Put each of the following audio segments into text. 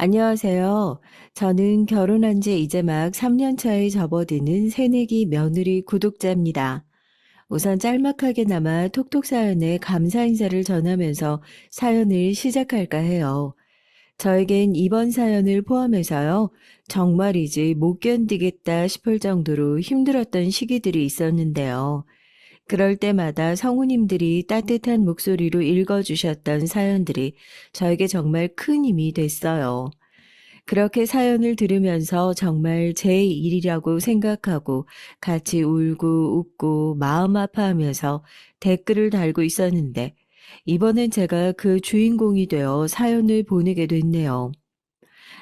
안녕하세요. 저는 결혼한 지 이제 막 3년 차에 접어드는 새내기 며느리 구독자입니다. 우선 짤막하게나마 톡톡 사연에 감사 인사를 전하면서 사연을 시작할까 해요. 저에겐 이번 사연을 포함해서요, 정말이지 못 견디겠다 싶을 정도로 힘들었던 시기들이 있었는데요. 그럴 때마다 성우님들이 따뜻한 목소리로 읽어주셨던 사연들이 저에게 정말 큰 힘이 됐어요. 그렇게 사연을 들으면서 정말 제 일이라고 생각하고 같이 울고 웃고 마음 아파하면서 댓글을 달고 있었는데 이번엔 제가 그 주인공이 되어 사연을 보내게 됐네요.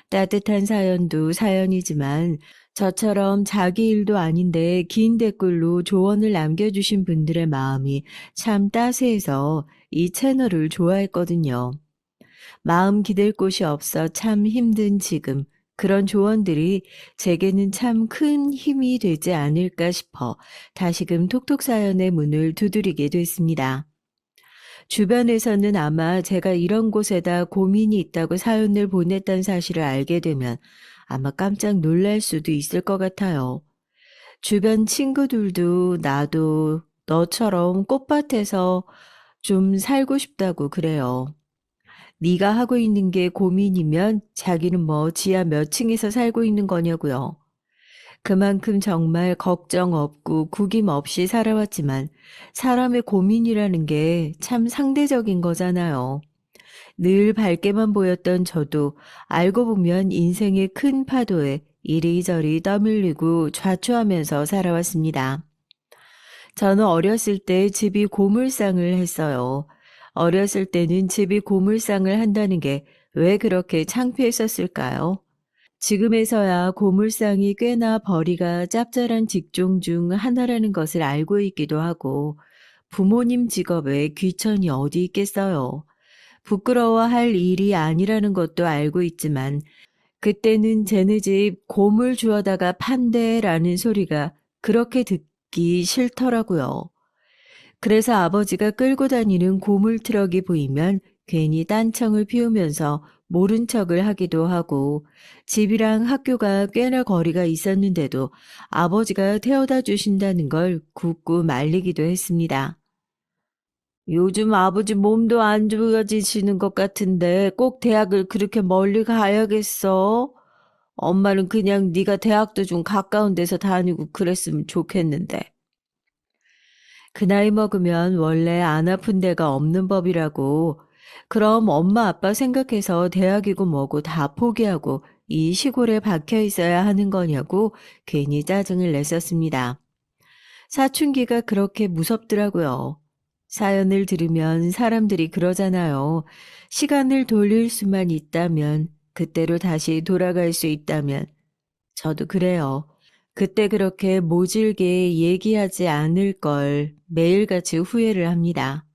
따뜻한 사연도 사연이지만 저처럼 자기 일도 아닌데 긴 댓글로 조언을 남겨주신 분들의 마음이 참 따스해서 이 채널을 좋아했거든요. 마음 기댈 곳이 없어 참 힘든 지금 그런 조언들이 제게는 참 큰 힘이 되지 않을까 싶어 다시금 톡톡 사연의 문을 두드리게 됐습니다. 주변에서는 아마 제가 이런 곳에다 고민이 있다고 사연을 보냈던 사실을 알게 되면 아마 깜짝 놀랄 수도 있을 것 같아요. 주변 친구들도 나도 너처럼 꽃밭에서 좀 살고 싶다고 그래요. 네가 하고 있는 게 고민이면 자기는 뭐 지하 몇 층에서 살고 있는 거냐고요. 그만큼 정말 걱정 없고 구김 없이 살아왔지만 사람의 고민이라는 게 참 상대적인 거잖아요. 늘 밝게만 보였던 저도 알고 보면 인생의 큰 파도에 이리저리 떠밀리고 좌초하면서 살아왔습니다. 저는 어렸을 때 집이 고물상을 했어요. 어렸을 때는 집이 고물상을 한다는 게 왜 그렇게 창피했었을까요? 지금에서야 고물상이 꽤나 벌이가 짭짤한 직종 중 하나라는 것을 알고 있기도 하고 부모님 직업에 귀천이 어디 있겠어요. 부끄러워할 일이 아니라는 것도 알고 있지만 그때는 쟤네 집 고물 주워다가 판대라는 소리가 그렇게 듣기 싫더라고요. 그래서 아버지가 끌고 다니는 고물 트럭이 보이면 괜히 딴청을 피우면서 모른 척을 하기도 하고 집이랑 학교가 꽤나 거리가 있었는데도 아버지가 태워다 주신다는 걸 굳고 말리기도 했습니다. 요즘 아버지 몸도 안 좋아지시는 것 같은데 꼭 대학을 그렇게 멀리 가야겠어? 엄마는 그냥 네가 대학도 좀 가까운 데서 다니고 그랬으면 좋겠는데. 그 나이 먹으면 원래 안 아픈 데가 없는 법이라고. 그럼 엄마 아빠 생각해서 대학이고 뭐고 다 포기하고 이 시골에 박혀 있어야 하는 거냐고 괜히 짜증을 냈었습니다. 사춘기가 그렇게 무섭더라고요. 사연을 들으면 사람들이 그러잖아요. 시간을 돌릴 수만 있다면, 그때로 다시 돌아갈 수 있다면. 저도 그래요. 그때 그렇게 모질게 얘기하지 않을 걸 매일같이 후회를 합니다.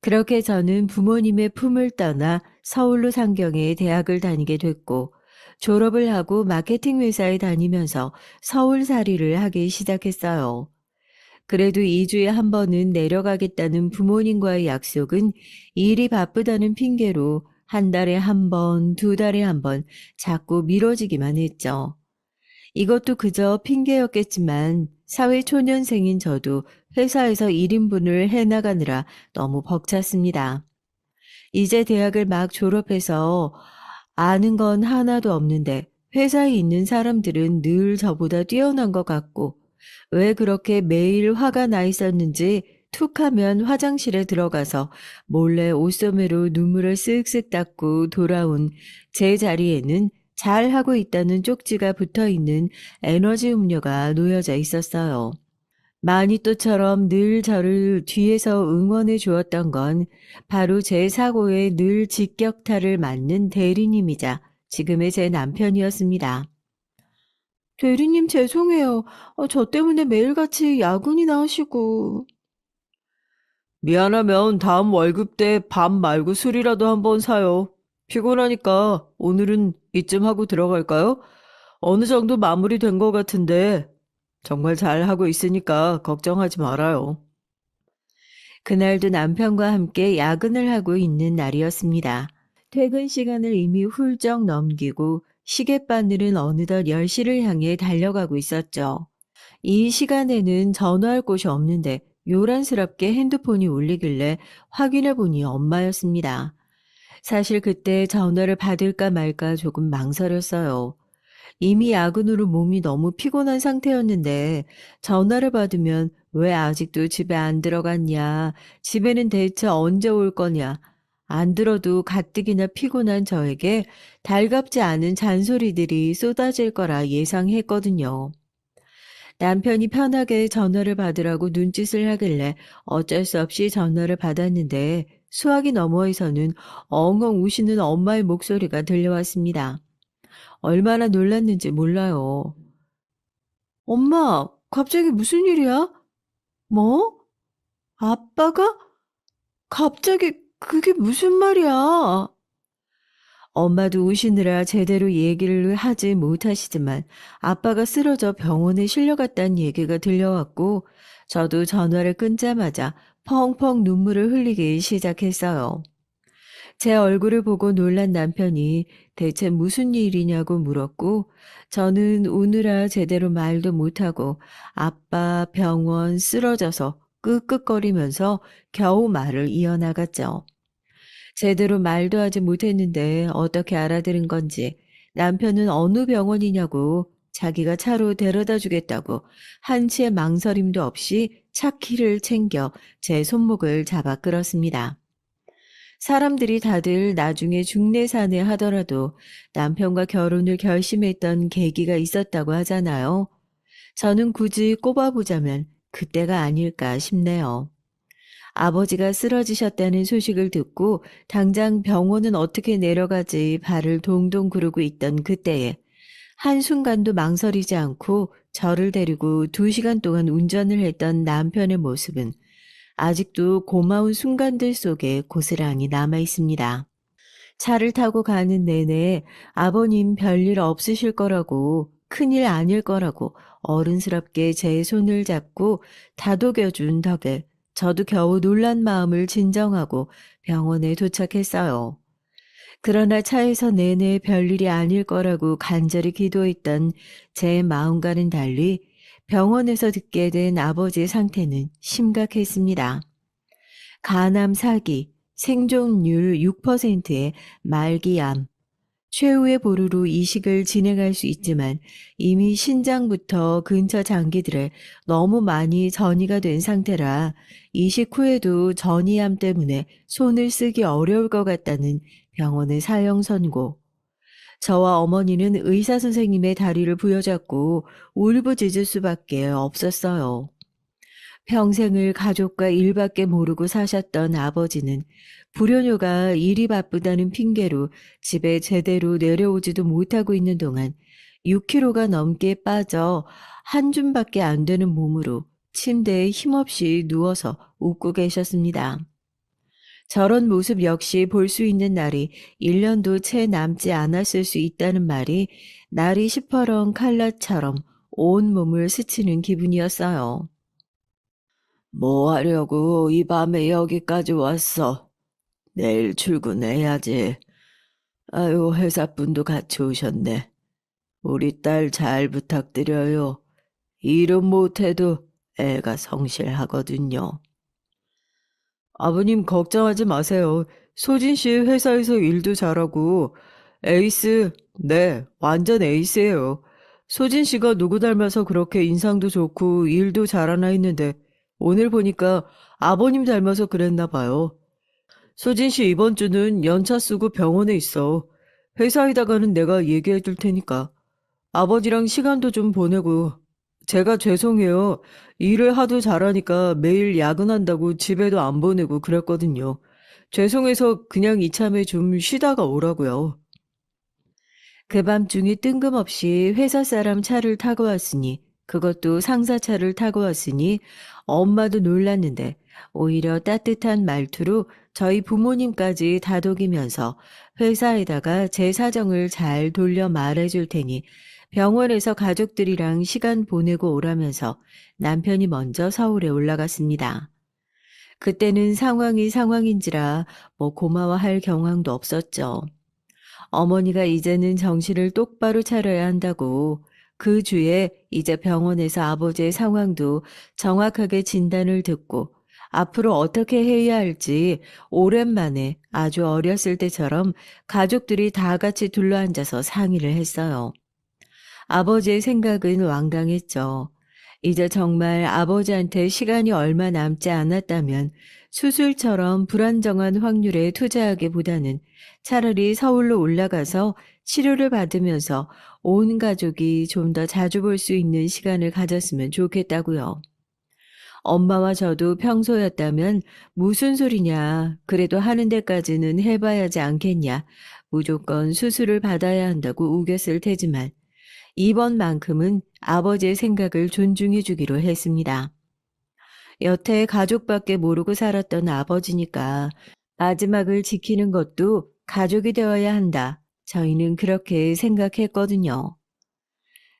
그렇게 저는 부모님의 품을 떠나 서울로 상경해 대학을 다니게 됐고, 졸업을 하고 마케팅 회사에 다니면서 서울살이를 하기 시작했어요. 그래도 2주에 한 번은 내려가겠다는 부모님과의 약속은 일이 바쁘다는 핑계로 한 달에 한 번, 두 달에 한 번 자꾸 미뤄지기만 했죠. 이것도 그저 핑계였겠지만 사회초년생인 저도 회사에서 1인분을 해나가느라 너무 벅찼습니다. 이제 대학을 막 졸업해서 아는 건 하나도 없는데 회사에 있는 사람들은 늘 저보다 뛰어난 것 같고 왜 그렇게 매일 화가 나 있었는지 툭 하면 화장실에 들어가서 몰래 옷소매로 눈물을 쓱쓱 닦고 돌아온 제 자리에는 잘하고 있다는 쪽지가 붙어 있는 에너지 음료가 놓여져 있었어요. 마니또처럼 늘 저를 뒤에서 응원해 주었던 건 바로 제 사고에 늘 직격탄을 맞는 대리님이자 지금의 제 남편이었습니다. 대리님 죄송해요. 저 때문에 매일같이 야근이나 하시고. 미안하면 다음 월급 때 밥 말고 술이라도 한번 사요. 피곤하니까 오늘은 이쯤 하고 들어갈까요? 어느 정도 마무리된 것 같은데 정말 잘하고 있으니까 걱정하지 말아요. 그날도 남편과 함께 야근을 하고 있는 날이었습니다. 퇴근 시간을 이미 훌쩍 넘기고 시계바늘은 어느덧 10시를 향해 달려가고 있었죠. 이 시간에는 전화할 곳이 없는데 요란스럽게 핸드폰이 울리길래 확인해 보니 엄마였습니다. 사실 그때 전화를 받을까 말까 조금 망설였어요. 이미 야근으로 몸이 너무 피곤한 상태였는데 전화를 받으면 왜 아직도 집에 안 들어갔냐? 집에는 대체 언제 올 거냐? 안 들어도 가뜩이나 피곤한 저에게 달갑지 않은 잔소리들이 쏟아질 거라 예상했거든요. 남편이 편하게 전화를 받으라고 눈짓을 하길래 어쩔 수 없이 전화를 받았는데 수화기 너머에서는 엉엉 우시는 엄마의 목소리가 들려왔습니다. 얼마나 놀랐는지 몰라요. 엄마, 갑자기 무슨 일이야? 뭐? 아빠가? 갑자기 그게 무슨 말이야? 엄마도 우시느라 제대로 얘기를 하지 못하시지만 아빠가 쓰러져 병원에 실려갔다는 얘기가 들려왔고 저도 전화를 끊자마자 펑펑 눈물을 흘리기 시작했어요. 제 얼굴을 보고 놀란 남편이 대체 무슨 일이냐고 물었고 저는 우느라 제대로 말도 못하고 아빠 병원 쓰러져서 끄끄거리면서 겨우 말을 이어나갔죠. 제대로 말도 하지 못했는데 어떻게 알아들은 건지 남편은 어느 병원이냐고 자기가 차로 데려다 주겠다고 한치의 망설임도 없이 차 키를 챙겨 제 손목을 잡아 끌었습니다. 사람들이 다들 나중에 중내사내 하더라도 남편과 결혼을 결심했던 계기가 있었다고 하잖아요. 저는 굳이 꼽아보자면 그때가 아닐까 싶네요. 아버지가 쓰러지셨다는 소식을 듣고 당장 병원은 어떻게 내려가지 발을 동동 구르고 있던 그때에 한순간도 망설이지 않고 저를 데리고 2시간 동안 운전을 했던 남편의 모습은 아직도 고마운 순간들 속에 고스란히 남아 있습니다. 차를 타고 가는 내내 아버님 별일 없으실 거라고, 큰일 아닐 거라고 어른스럽게 제 손을 잡고 다독여준 덕에 저도 겨우 놀란 마음을 진정하고 병원에 도착했어요. 그러나 차에서 내내 별일이 아닐 거라고 간절히 기도했던 제 마음과는 달리 병원에서 듣게 된 아버지의 상태는 심각했습니다. 간암 4기, 생존율 6%의 말기암, 최후의 보루로 이식을 진행할 수 있지만 이미 신장부터 근처 장기들에 너무 많이 전이가 된 상태라 이식 후에도 전이암 때문에 손을 쓰기 어려울 것 같다는 병원의 사형 선고. 저와 어머니는 의사 선생님의 다리를 부여잡고 울부짖을 수밖에 없었어요. 평생을 가족과 일밖에 모르고 사셨던 아버지는 불효녀가 일이 바쁘다는 핑계로 집에 제대로 내려오지도 못하고 있는 동안 6kg가 넘게 빠져 한 줌밖에 안 되는 몸으로 침대에 힘없이 누워서 웃고 계셨습니다. 저런 모습 역시 볼 수 있는 날이 1년도 채 남지 않았을 수 있다는 말이 날이 시퍼런 칼날처럼 온 몸을 스치는 기분이었어요. 뭐 하려고 이 밤에 여기까지 왔어? 내일 출근해야지. 아유, 회사분도 같이 오셨네. 우리 딸 잘 부탁드려요. 일은 못해도 애가 성실하거든요. 아버님 걱정하지 마세요. 소진 씨 회사에서 일도 잘하고 에이스, 네, 완전 에이스예요. 소진 씨가 누구 닮아서 그렇게 인상도 좋고 일도 잘하나 했는데 오늘 보니까 아버님 닮아서 그랬나 봐요. 소진 씨 이번 주는 연차 쓰고 병원에 있어. 회사에다가는 내가 얘기해 줄 테니까. 아버지랑 시간도 좀 보내고. 제가 죄송해요. 일을 하도 잘하니까 매일 야근한다고 집에도 안 보내고 그랬거든요. 죄송해서 그냥 이참에 좀 쉬다가 오라고요. 그 밤중에 뜬금없이 회사 사람 차를 타고 왔으니 그것도 상사차를 타고 왔으니 엄마도 놀랐는데 오히려 따뜻한 말투로 저희 부모님까지 다독이면서 회사에다가 제 사정을 잘 돌려 말해줄 테니 병원에서 가족들이랑 시간 보내고 오라면서 남편이 먼저 서울에 올라갔습니다. 그때는 상황이 상황인지라 뭐 고마워할 경황도 없었죠. 어머니가 이제는 정신을 똑바로 차려야 한다고 그 주에 이제 병원에서 아버지의 상황도 정확하게 진단을 듣고 앞으로 어떻게 해야 할지 오랜만에 아주 어렸을 때처럼 가족들이 다 같이 둘러앉아서 상의를 했어요. 아버지의 생각은 완강했죠. 이제 정말 아버지한테 시간이 얼마 남지 않았다면 수술처럼 불안정한 확률에 투자하기보다는 차라리 서울로 올라가서 치료를 받으면서 온 가족이 좀 더 자주 볼 수 있는 시간을 가졌으면 좋겠다고요. 엄마와 저도 평소였다면 무슨 소리냐, 그래도 하는 데까지는 해봐야 하지 않겠냐, 무조건 수술을 받아야 한다고 우겼을 테지만 이번만큼은 아버지의 생각을 존중해 주기로 했습니다. 여태 가족밖에 모르고 살았던 아버지니까 마지막을 지키는 것도 가족이 되어야 한다. 저희는 그렇게 생각했거든요.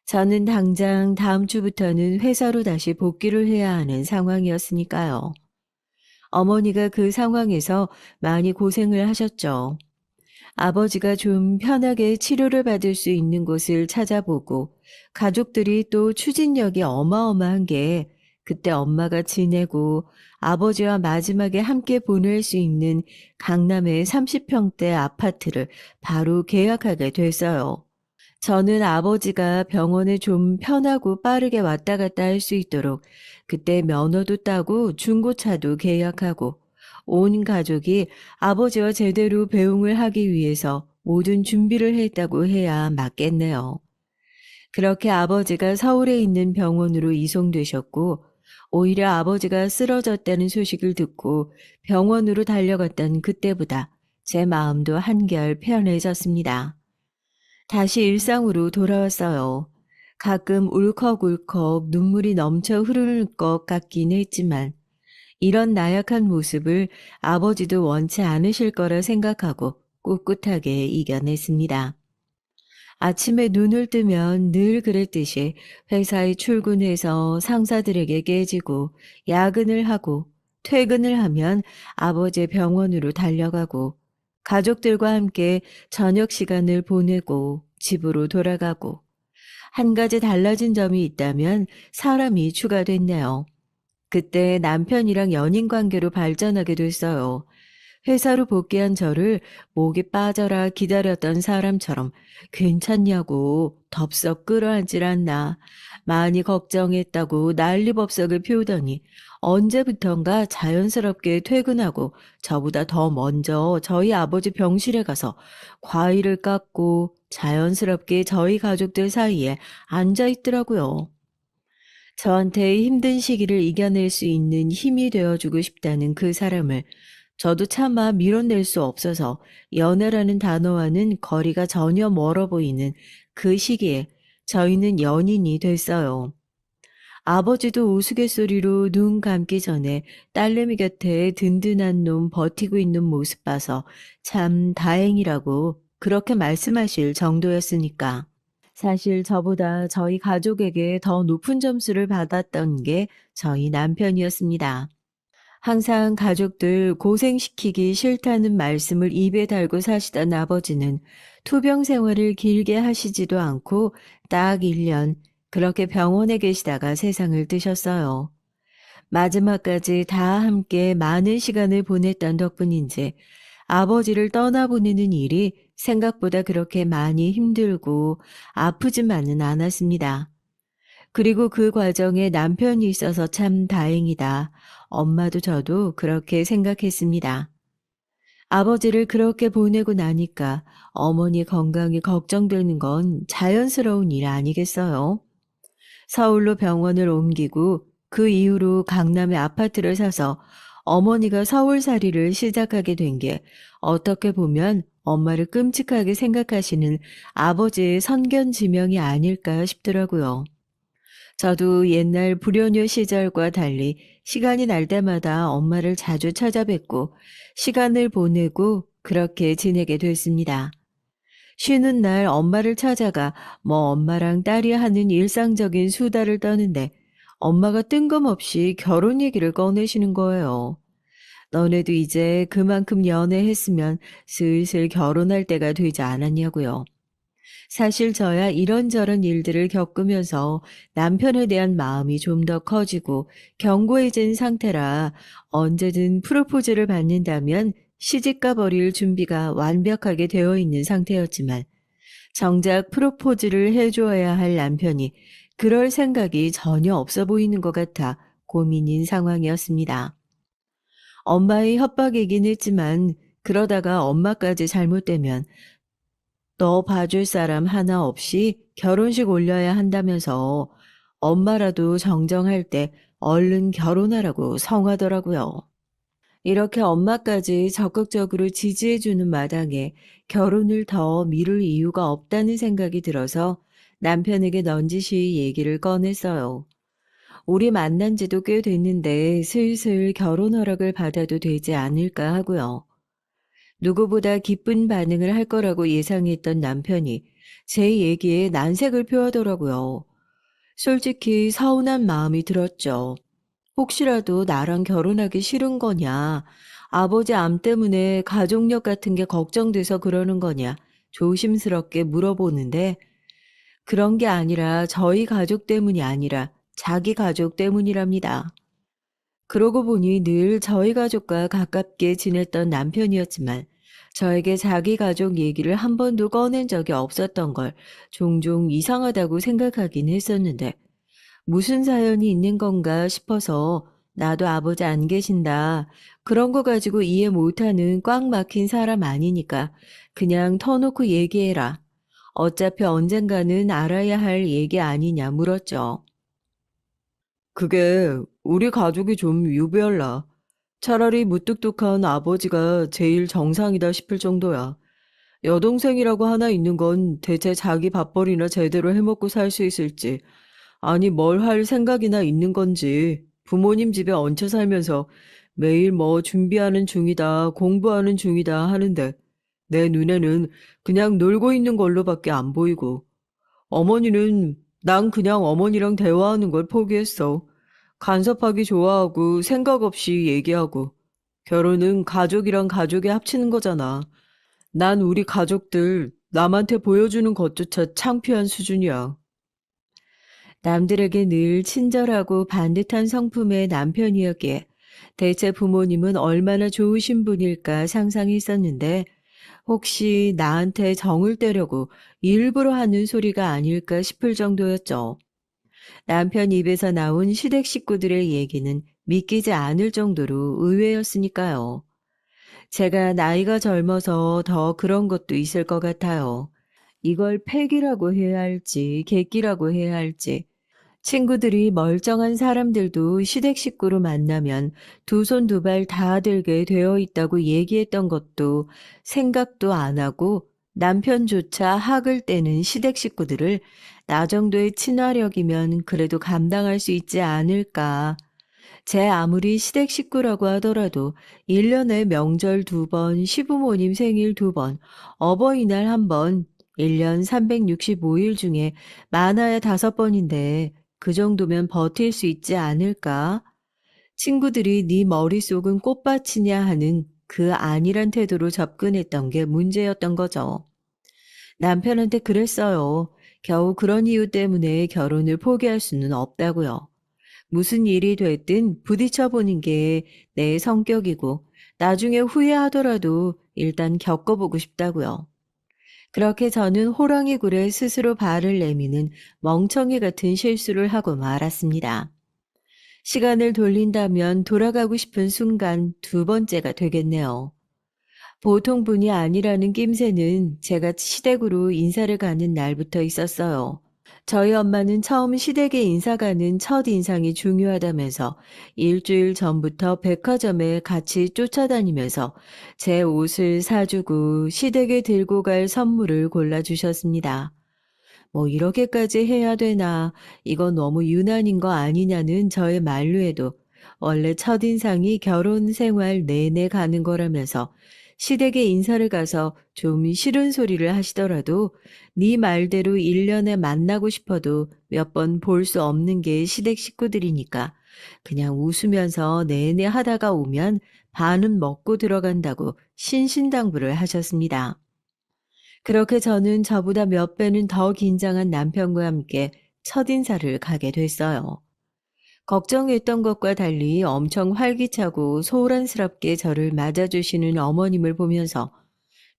저는 당장 다음 주부터는 회사로 다시 복귀를 해야 하는 상황이었으니까요. 어머니가 그 상황에서 많이 고생을 하셨죠. 아버지가 좀 편하게 치료를 받을 수 있는 곳을 찾아보고 가족들이 또 추진력이 어마어마한 게 그때 엄마가 지내고 아버지와 마지막에 함께 보낼 수 있는 강남의 30평대 아파트를 바로 계약하게 됐어요. 저는 아버지가 병원에 좀 편하고 빠르게 왔다 갔다 할 수 있도록 그때 면허도 따고 중고차도 계약하고 온 가족이 아버지와 제대로 배웅을 하기 위해서 모든 준비를 했다고 해야 맞겠네요. 그렇게 아버지가 서울에 있는 병원으로 이송되셨고 오히려 아버지가 쓰러졌다는 소식을 듣고 병원으로 달려갔던 그때보다 제 마음도 한결 편해졌습니다. 다시 일상으로 돌아왔어요. 가끔 울컥울컥 눈물이 넘쳐 흐를 것 같긴 했지만 이런 나약한 모습을 아버지도 원치 않으실 거라 생각하고 꿋꿋하게 이겨냈습니다. 아침에 눈을 뜨면 늘 그랬듯이 회사에 출근해서 상사들에게 깨지고 야근을 하고 퇴근을 하면 아버지의 병원으로 달려가고 가족들과 함께 저녁 시간을 보내고 집으로 돌아가고 한 가지 달라진 점이 있다면 사람이 추가됐네요. 그때 남편이랑 연인 관계로 발전하게 됐어요. 회사로 복귀한 저를 목이 빠져라 기다렸던 사람처럼 괜찮냐고 덥석 끌어안질 않나 많이 걱정했다고 난리법석을 피우더니 언제부턴가 자연스럽게 퇴근하고 저보다 더 먼저 저희 아버지 병실에 가서 과일을 깎고 자연스럽게 저희 가족들 사이에 앉아 있더라고요. 저한테 힘든 시기를 이겨낼 수 있는 힘이 되어주고 싶다는 그 사람을 저도 차마 밀어낼 수 없어서 연애라는 단어와는 거리가 전혀 멀어 보이는 그 시기에 저희는 연인이 됐어요. 아버지도 우스갯소리로 눈 감기 전에 딸내미 곁에 든든한 놈 버티고 있는 모습 봐서 참 다행이라고 그렇게 말씀하실 정도였으니까. 사실 저보다 저희 가족에게 더 높은 점수를 받았던 게 저희 남편이었습니다. 항상 가족들 고생시키기 싫다는 말씀을 입에 달고 사시던 아버지는 투병 생활을 길게 하시지도 않고 딱 1년 그렇게 병원에 계시다가 세상을 뜨셨어요. 마지막까지 다 함께 많은 시간을 보냈던 덕분인지 아버지를 떠나보내는 일이 생각보다 그렇게 많이 힘들고 아프지만은 않았습니다. 그리고 그 과정에 남편이 있어서 참 다행이다. 엄마도 저도 그렇게 생각했습니다. 아버지를 그렇게 보내고 나니까 어머니 건강이 걱정되는 건 자연스러운 일 아니겠어요? 서울로 병원을 옮기고 그 이후로 강남에 아파트를 사서 어머니가 서울살이를 시작하게 된 게 어떻게 보면 엄마를 끔찍하게 생각하시는 아버지의 선견지명이 아닐까 싶더라고요. 저도 옛날 불효녀 시절과 달리 시간이 날 때마다 엄마를 자주 찾아뵙고 시간을 보내고 그렇게 지내게 됐습니다. 쉬는 날 엄마를 찾아가 뭐 엄마랑 딸이 하는 일상적인 수다를 떠는데 엄마가 뜬금없이 결혼 얘기를 꺼내시는 거예요. 너네도 이제 그만큼 연애했으면 슬슬 결혼할 때가 되지 않았냐고요. 사실 저야 이런저런 일들을 겪으면서 남편에 대한 마음이 좀 더 커지고 견고해진 상태라 언제든 프로포즈를 받는다면 시집가 버릴 준비가 완벽하게 되어 있는 상태였지만 정작 프로포즈를 해줘야 할 남편이 그럴 생각이 전혀 없어 보이는 것 같아 고민인 상황이었습니다. 엄마의 협박이긴 했지만 그러다가 엄마까지 잘못되면 너 봐줄 사람 하나 없이 결혼식 올려야 한다면서 엄마라도 정정할 때 얼른 결혼하라고 성하더라고요. 이렇게 엄마까지 적극적으로 지지해주는 마당에 결혼을 더 미룰 이유가 없다는 생각이 들어서 남편에게 넌지시 얘기를 꺼냈어요. 우리 만난 지도 꽤 됐는데 슬슬 결혼 허락을 받아도 되지 않을까 하고요. 누구보다 기쁜 반응을 할 거라고 예상했던 남편이 제 얘기에 난색을 표하더라고요. 솔직히 서운한 마음이 들었죠. 혹시라도 나랑 결혼하기 싫은 거냐, 아버지 암 때문에 가족력 같은 게 걱정돼서 그러는 거냐, 조심스럽게 물어보는데 그런 게 아니라 저희 가족 때문이 아니라 자기 가족 때문이랍니다. 그러고 보니 늘 저희 가족과 가깝게 지냈던 남편이었지만 저에게 자기 가족 얘기를 한 번도 꺼낸 적이 없었던 걸 종종 이상하다고 생각하긴 했었는데 무슨 사연이 있는 건가 싶어서 나도 아버지 안 계신다. 그런 거 가지고 이해 못하는 꽉 막힌 사람 아니니까 그냥 터놓고 얘기해라. 어차피 언젠가는 알아야 할 얘기 아니냐 물었죠. 그게 우리 가족이 좀 유별나. 차라리 무뚝뚝한 아버지가 제일 정상이다 싶을 정도야. 여동생이라고 하나 있는 건 대체 자기 밥벌이나 제대로 해먹고 살 수 있을지, 아니 뭘 할 생각이나 있는 건지, 부모님 집에 얹혀 살면서 매일 뭐 준비하는 중이다, 공부하는 중이다 하는데, 내 눈에는 그냥 놀고 있는 걸로밖에 안 보이고, 어머니는 난 그냥 어머니랑 대화하는 걸 포기했어. 간섭하기 좋아하고 생각 없이 얘기하고. 결혼은 가족이랑 가족이 합치는 거잖아. 난 우리 가족들 남한테 보여주는 것조차 창피한 수준이야. 남들에게 늘 친절하고 반듯한 성품의 남편이었기에 대체 부모님은 얼마나 좋으신 분일까 상상했었는데 혹시 나한테 정을 떼려고 일부러 하는 소리가 아닐까 싶을 정도였죠. 남편 입에서 나온 시댁 식구들의 얘기는 믿기지 않을 정도로 의외였으니까요. 제가 나이가 젊어서 더 그런 것도 있을 것 같아요. 이걸 패기라고 해야 할지, 객기라고 해야 할지. 친구들이 멀쩡한 사람들도 시댁 식구로 만나면 두 손 두 발 다 들게 되어 있다고 얘기했던 것도 생각도 안 하고 남편조차 학을 떼는 시댁 식구들을 나 정도의 친화력이면 그래도 감당할 수 있지 않을까. 제 아무리 시댁 식구라고 하더라도 1년에 명절 2번, 시부모님 생일 2번, 어버이날 1번, 1년 365일 중에 많아야 5번인데 그 정도면 버틸 수 있지 않을까? 친구들이 네 머릿속은 꽃밭이냐 하는 그 아니란 태도로 접근했던 게 문제였던 거죠. 남편한테 그랬어요. 겨우 그런 이유 때문에 결혼을 포기할 수는 없다고요. 무슨 일이 됐든 부딪혀 보는 게 내 성격이고 나중에 후회하더라도 일단 겪어보고 싶다고요. 그렇게 저는 호랑이 굴에 스스로 발을 내미는 멍청이 같은 실수를 하고 말았습니다. 시간을 돌린다면 돌아가고 싶은 순간 2번째가 되겠네요. 보통 분이 아니라는 낌새는 제가 시댁으로 인사를 가는 날부터 있었어요. 저희 엄마는 처음 시댁에 인사 가는 첫 인상이 중요하다면서 일주일 전부터 백화점에 같이 쫓아다니면서 제 옷을 사주고 시댁에 들고 갈 선물을 골라주셨습니다. 뭐 이렇게까지 해야 되나, 이건 너무 유난인 거 아니냐는 저의 만류에도 원래 첫인상이 결혼 생활 내내 가는 거라면서 시댁에 인사를 가서 좀 싫은 소리를 하시더라도 네 말대로 1년에 만나고 싶어도 몇 번 볼 수 없는 게 시댁 식구들이니까 그냥 웃으면서 내내 하다가 오면 반은 먹고 들어간다고 신신당부를 하셨습니다. 그렇게 저는 저보다 몇 배는 더 긴장한 남편과 함께 첫인사를 가게 됐어요. 걱정했던 것과 달리 엄청 활기차고 소란스럽게 저를 맞아주시는 어머님을 보면서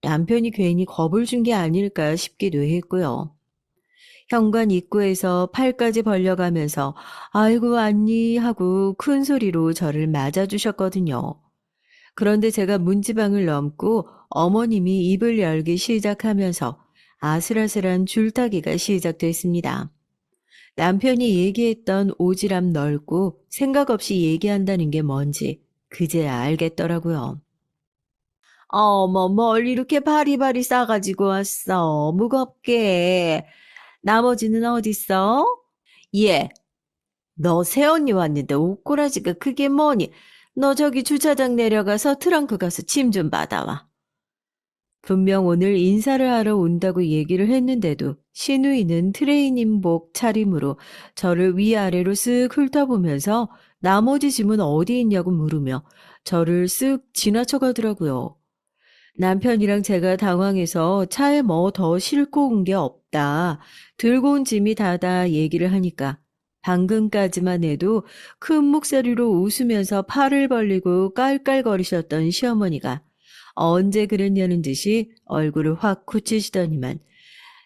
남편이 괜히 겁을 준 게 아닐까 싶기도 했고요. 현관 입구에서 팔까지 벌려가면서 아이고 안니 하고 큰 소리로 저를 맞아주셨거든요. 그런데 제가 문지방을 넘고 어머님이 입을 열기 시작하면서 아슬아슬한 줄타기가 시작됐습니다. 남편이 얘기했던 오지랖 넓고 생각 없이 얘기한다는 게 뭔지 그제야 알겠더라고요. 어머, 뭘 이렇게 바리바리 싸가지고 왔어. 무겁게. 나머지는 어딨어? 얘, 너 새언니 왔는데 옷꼬라지가 그게 뭐니? 너 저기 주차장 내려가서 트렁크 가서 짐 좀 받아와. 분명 오늘 인사를 하러 온다고 얘기를 했는데도 시누이는 트레이닝복 차림으로 저를 위아래로 쓱 훑어보면서 나머지 짐은 어디 있냐고 물으며 저를 쓱 지나쳐 가더라고요. 남편이랑 제가 당황해서 차에 뭐 더 싣고 온 게 없다. 들고 온 짐이 다다 얘기를 하니까 방금까지만 해도 큰 목소리로 웃으면서 팔을 벌리고 깔깔거리셨던 시어머니가 언제 그랬냐는 듯이 얼굴을 확 굳히시더니만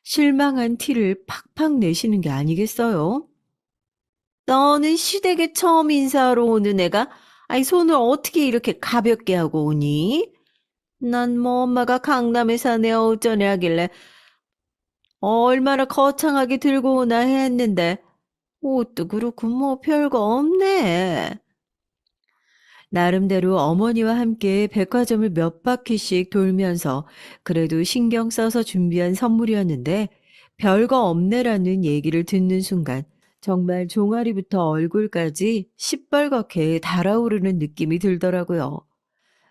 실망한 티를 팍팍 내시는 게 아니겠어요? 너는 시댁에 처음 인사하러 오는 애가 아이 손을 어떻게 이렇게 가볍게 하고 오니? 난 뭐 엄마가 강남에 사네 어쩌네 하길래 얼마나 거창하게 들고 오나 했는데 옷도 그렇고 뭐 별거 없네. 나름대로 어머니와 함께 백화점을 몇 바퀴씩 돌면서 그래도 신경 써서 준비한 선물이었는데 별거 없네라는 얘기를 듣는 순간 정말 종아리부터 얼굴까지 시뻘겋게 달아오르는 느낌이 들더라고요.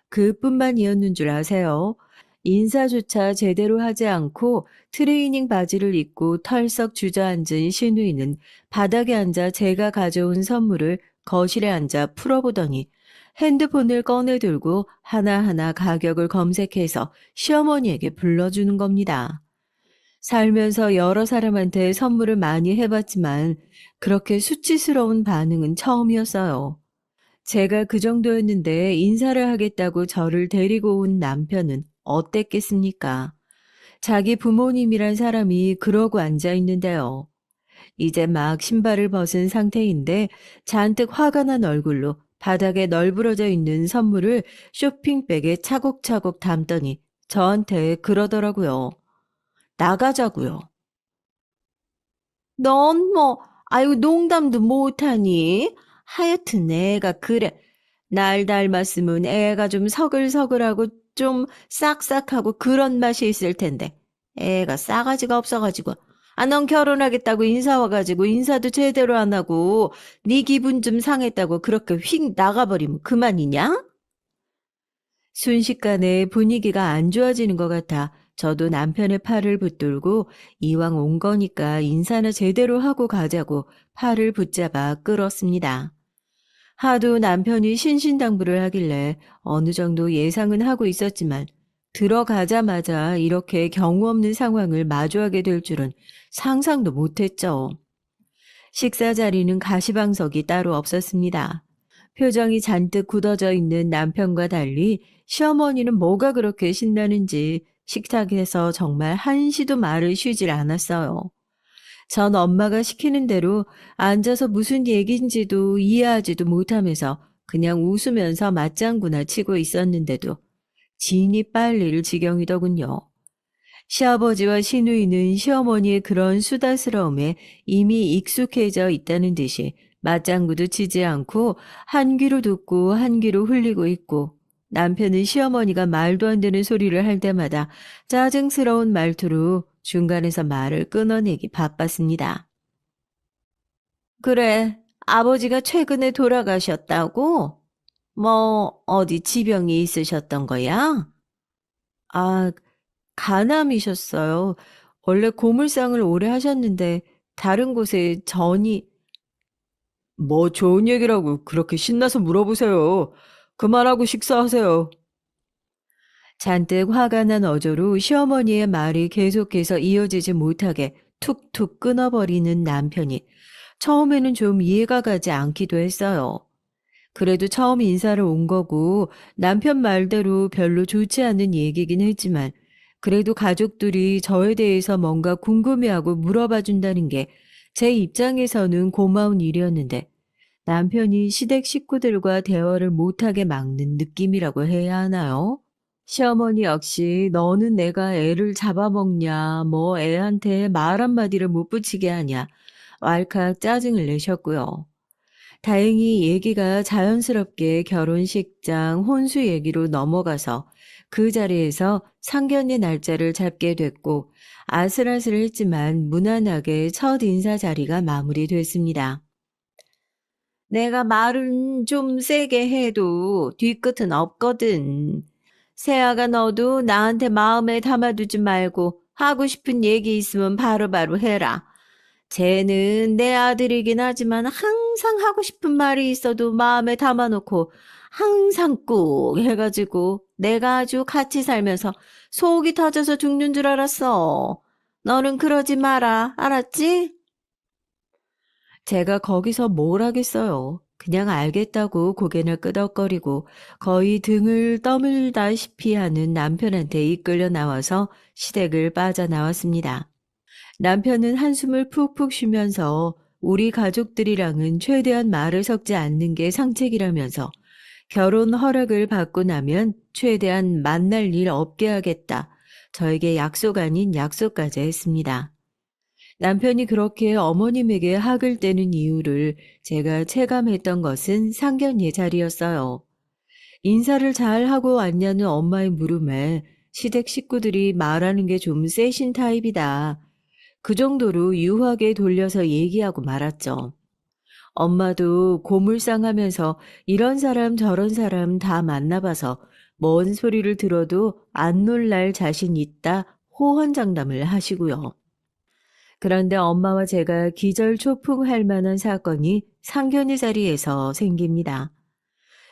그뿐만이었는 줄 아세요? 인사조차 제대로 하지 않고 트레이닝 바지를 입고 털썩 주저앉은 시누이는 바닥에 앉아 제가 가져온 선물을 거실에 앉아 풀어보더니 핸드폰을 꺼내 들고 하나하나 가격을 검색해서 시어머니에게 불러주는 겁니다. 살면서 여러 사람한테 선물을 많이 해봤지만 그렇게 수치스러운 반응은 처음이었어요. 제가 그 정도였는데 인사를 하겠다고 저를 데리고 온 남편은 어땠겠습니까? 자기 부모님이란 사람이 그러고 앉아 있는데요. 이제 막 신발을 벗은 상태인데 잔뜩 화가 난 얼굴로 바닥에 널브러져 있는 선물을 쇼핑백에 차곡차곡 담더니 저한테 그러더라고요. 나가자고요. 넌 뭐, 아유, 농담도 못하니? 하여튼 애가 그래. 날 닮았으면 애가 좀 서글서글하고 좀 싹싹하고 그런 맛이 있을 텐데. 애가 싸가지가 없어가지고. 아, 넌 결혼하겠다고 인사 와가지고 인사도 제대로 안 하고 네 기분 좀 상했다고 그렇게 휙 나가버리면 그만이냐? 순식간에 분위기가 안 좋아지는 것 같아 저도 남편의 팔을 붙들고 이왕 온 거니까 인사나 제대로 하고 가자고 팔을 붙잡아 끌었습니다. 하도 남편이 신신당부를 하길래 어느 정도 예상은 하고 있었지만 들어가자마자 이렇게 경우 없는 상황을 마주하게 될 줄은 상상도 못했죠. 식사 자리는 가시방석이 따로 없었습니다. 표정이 잔뜩 굳어져 있는 남편과 달리 시어머니는 뭐가 그렇게 신나는지 식탁에서 정말 한시도 말을 쉬질 않았어요. 전 엄마가 시키는 대로 앉아서 무슨 얘기인지도 이해하지도 못하면서 그냥 웃으면서 맞장구나 치고 있었는데도 진이 빨릴 지경이더군요. 시아버지와 시누이는 시어머니의 그런 수다스러움에 이미 익숙해져 있다는 듯이 맞장구도 치지 않고 한 귀로 듣고 한 귀로 흘리고 있고 남편은 시어머니가 말도 안 되는 소리를 할 때마다 짜증스러운 말투로 중간에서 말을 끊어내기 바빴습니다. 그래, 아버지가 최근에 돌아가셨다고? 뭐, 어디 지병이 있으셨던 거야? 아, 간암이셨어요. 원래 고물상을 오래 하셨는데 다른 곳에 전이 뭐 좋은 얘기라고 그렇게 신나서 물어보세요. 그만하고 식사하세요. 잔뜩 화가 난 어조로 시어머니의 말이 계속해서 이어지지 못하게 툭툭 끊어버리는 남편이 처음에는 좀 이해가 가지 않기도 했어요. 그래도 처음 인사를 온 거고 남편 말대로 별로 좋지 않은 얘기긴 했지만 그래도 가족들이 저에 대해서 뭔가 궁금해하고 물어봐 준다는 게 제 입장에서는 고마운 일이었는데 남편이 시댁 식구들과 대화를 못하게 막는 느낌이라고 해야 하나요? 시어머니 역시 너는 내가 애를 잡아먹냐, 뭐 애한테 말 한마디를 못 붙이게 하냐, 왈칵 짜증을 내셨고요. 다행히 얘기가 자연스럽게 결혼식장 혼수 얘기로 넘어가서 그 자리에서 상견례 날짜를 잡게 됐고 아슬아슬했지만 무난하게 첫 인사 자리가 마무리됐습니다. 내가 말은 좀 세게 해도 뒤끝은 없거든. 세아가 너도 나한테 마음에 담아두지 말고 하고 싶은 얘기 있으면 바로바로 해라. 쟤는 내 아들이긴 하지만 항상 하고 싶은 말이 있어도 마음에 담아놓고 항상 꾹 해가지고 내가 아주 같이 살면서 속이 터져서 죽는 줄 알았어. 너는 그러지 마라. 알았지? 제가 거기서 뭘 하겠어요. 그냥 알겠다고 고개를 끄덕거리고 거의 등을 떠밀다시피 하는 남편한테 이끌려 나와서 시댁을 빠져나왔습니다. 남편은 한숨을 푹푹 쉬면서 우리 가족들이랑은 최대한 말을 섞지 않는 게 상책이라면서 결혼 허락을 받고 나면 최대한 만날 일 없게 하겠다. 저에게 약속 아닌 약속까지 했습니다. 남편이 그렇게 어머님에게 학을 떼는 이유를 제가 체감했던 것은 상견례 자리였어요. 인사를 잘 하고 왔냐는 엄마의 물음에 시댁 식구들이 말하는 게 좀 세신 타입이다. 그 정도로 유하게 돌려서 얘기하고 말았죠. 엄마도 고물상하면서 이런 사람 저런 사람 다 만나봐서 뭔 소리를 들어도 안 놀랄 자신 있다 호언장담을 하시고요. 그런데 엄마와 제가 기절초풍할 만한 사건이 상견례 자리에서 생깁니다.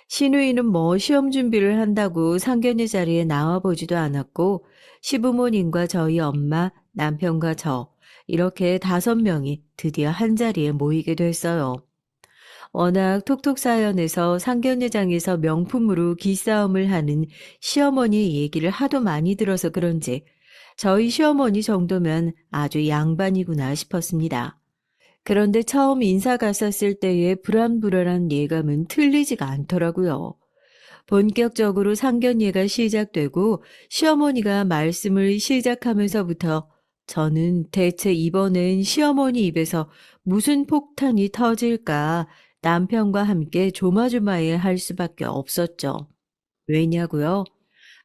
시누이는 뭐 시험 준비를 한다고 상견례 자리에 나와보지도 않았고 시부모님과 저희 엄마, 남편과 저 이렇게 5명이 드디어 한자리에 모이게 됐어요. 워낙 톡톡 사연에서 상견례장에서 명품으로 기싸움을 하는 시어머니의 얘기를 하도 많이 들어서 그런지 저희 시어머니 정도면 아주 양반이구나 싶었습니다. 그런데 처음 인사 갔었을 때의 불안불안한 예감은 틀리지가 않더라고요. 본격적으로 상견례가 시작되고 시어머니가 말씀을 시작하면서부터 저는 대체 이번엔 시어머니 입에서 무슨 폭탄이 터질까 남편과 함께 조마조마해 할 수밖에 없었죠. 왜냐고요?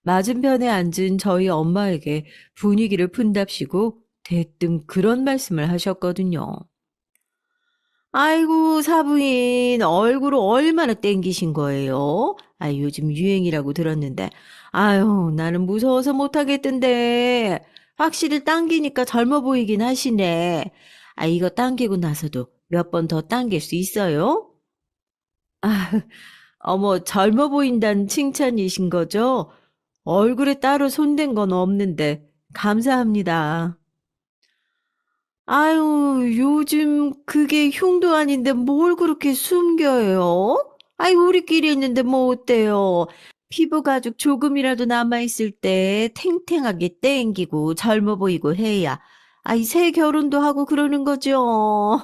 맞은편에 앉은 저희 엄마에게 분위기를 푼답시고 대뜸 그런 말씀을 하셨거든요. 아이고, 사부인, 얼굴을 얼마나 땡기신 거예요? 아, 요즘 유행이라고 들었는데. 아유, 나는 무서워서 못하겠던데. 확실히 당기니까 젊어 보이긴 하시네. 아, 이거 당기고 나서도 몇 번 더 당길 수 있어요? 아, 어머, 젊어 보인다는 칭찬이신 거죠? 얼굴에 따로 손댄 건 없는데, 감사합니다. 아유, 요즘 그게 흉도 아닌데 뭘 그렇게 숨겨요? 아이, 우리끼리 있는데 뭐 어때요? 피부 가죽 조금이라도 남아있을 때 탱탱하게 땡기고 젊어 보이고 해야. 아이, 새 결혼도 하고 그러는 거죠.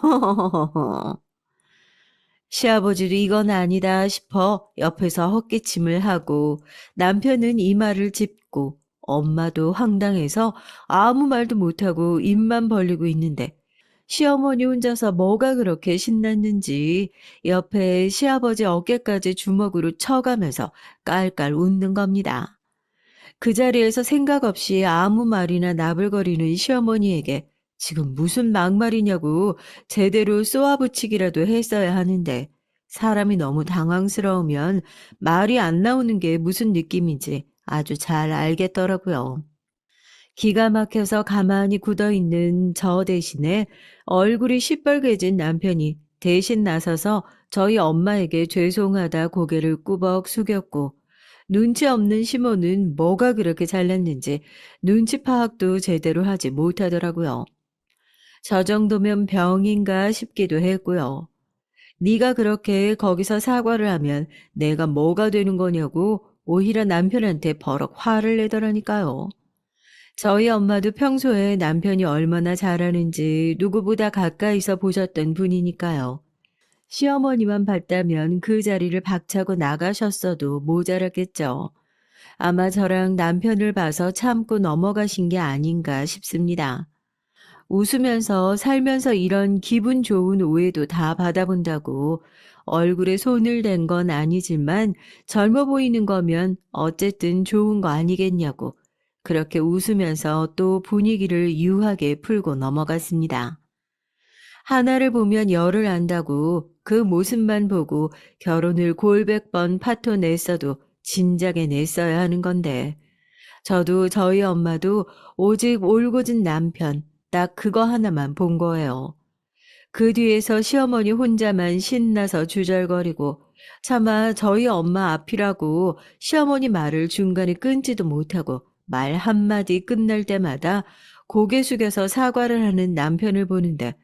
시아버지도 이건 아니다 싶어 옆에서 헛기침을 하고 남편은 이마를 짚고 엄마도 황당해서 아무 말도 못하고 입만 벌리고 있는데 시어머니 혼자서 뭐가 그렇게 신났는지 옆에 시아버지 어깨까지 주먹으로 쳐가면서 깔깔 웃는 겁니다. 그 자리에서 생각 없이 아무 말이나 나불거리는 시어머니에게 지금 무슨 막말이냐고 제대로 쏘아붙이기라도 했어야 하는데 사람이 너무 당황스러우면 말이 안 나오는 게 무슨 느낌인지 아주 잘 알겠더라고요. 기가 막혀서 가만히 굳어있는 저 대신에 얼굴이 시뻘개진 남편이 대신 나서서 저희 엄마에게 죄송하다 고개를 꾸벅 숙였고 눈치 없는 시모는 뭐가 그렇게 잘났는지 눈치 파악도 제대로 하지 못하더라고요. 저 정도면 병인가 싶기도 했고요. 네가 그렇게 거기서 사과를 하면 내가 뭐가 되는 거냐고 오히려 남편한테 버럭 화를 내더라니까요. 저희 엄마도 평소에 남편이 얼마나 잘하는지 누구보다 가까이서 보셨던 분이니까요. 시어머니만 봤다면 그 자리를 박차고 나가셨어도 모자랐겠죠. 아마 저랑 남편을 봐서 참고 넘어가신 게 아닌가 싶습니다. 웃으면서 살면서 이런 기분 좋은 오해도 다 받아본다고 얼굴에 손을 댄 건 아니지만 젊어 보이는 거면 어쨌든 좋은 거 아니겠냐고 그렇게 웃으면서 또 분위기를 유하게 풀고 넘어갔습니다. 하나를 보면 열을 안다고 그 모습만 보고 결혼을 골백 번 파토 냈어도 진작에 냈어야 하는 건데 저도 저희 엄마도 오직 올곧은 남편 딱 그거 하나만 본 거예요. 그 뒤에서 시어머니 혼자만 신나서 주절거리고 차마 저희 엄마 앞이라고 시어머니 말을 중간에 끊지도 못하고 말 한마디 끝날 때마다 고개 숙여서 사과를 하는 남편을 보는데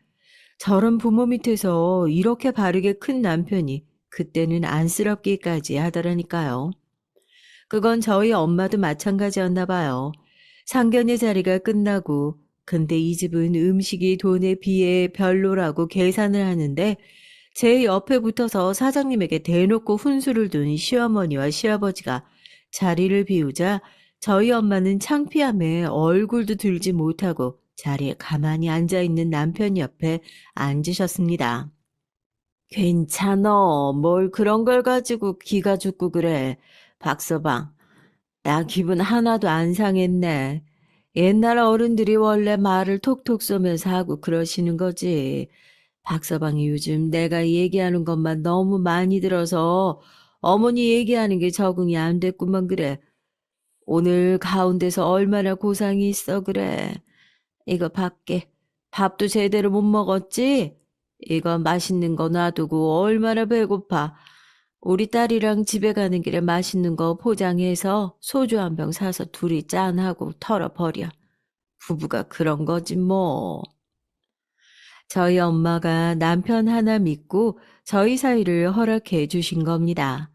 저런 부모 밑에서 이렇게 바르게 큰 남편이 그때는 안쓰럽기까지 하더라니까요. 그건 저희 엄마도 마찬가지였나 봐요. 상견례 자리가 끝나고 근데 이 집은 음식이 돈에 비해 별로라고 계산을 하는데 제 옆에 붙어서 사장님에게 대놓고 훈수를 둔 시어머니와 시아버지가 자리를 비우자 저희 엄마는 창피함에 얼굴도 들지 못하고 자리에 가만히 앉아있는 남편 옆에 앉으셨습니다. 괜찮어. 뭘 그런 걸 가지고 기가 죽고 그래. 박서방, 나 기분 하나도 안 상했네. 옛날 어른들이 원래 말을 톡톡 쏘면서 하고 그러시는 거지. 박서방이 요즘 내가 얘기하는 것만 너무 많이 들어서 어머니 얘기하는 게 적응이 안 됐구만 그래. 오늘 가운데서 얼마나 고상이 있어 그래. 이거 밖에 밥도 제대로 못 먹었지? 이거 맛있는 거 놔두고 얼마나 배고파. 우리 딸이랑 집에 가는 길에 맛있는 거 포장해서 소주 한 병 사서 둘이 짠하고 털어버려. 부부가 그런 거지 뭐. 저희 엄마가 남편 하나 믿고 저희 사이를 허락해 주신 겁니다.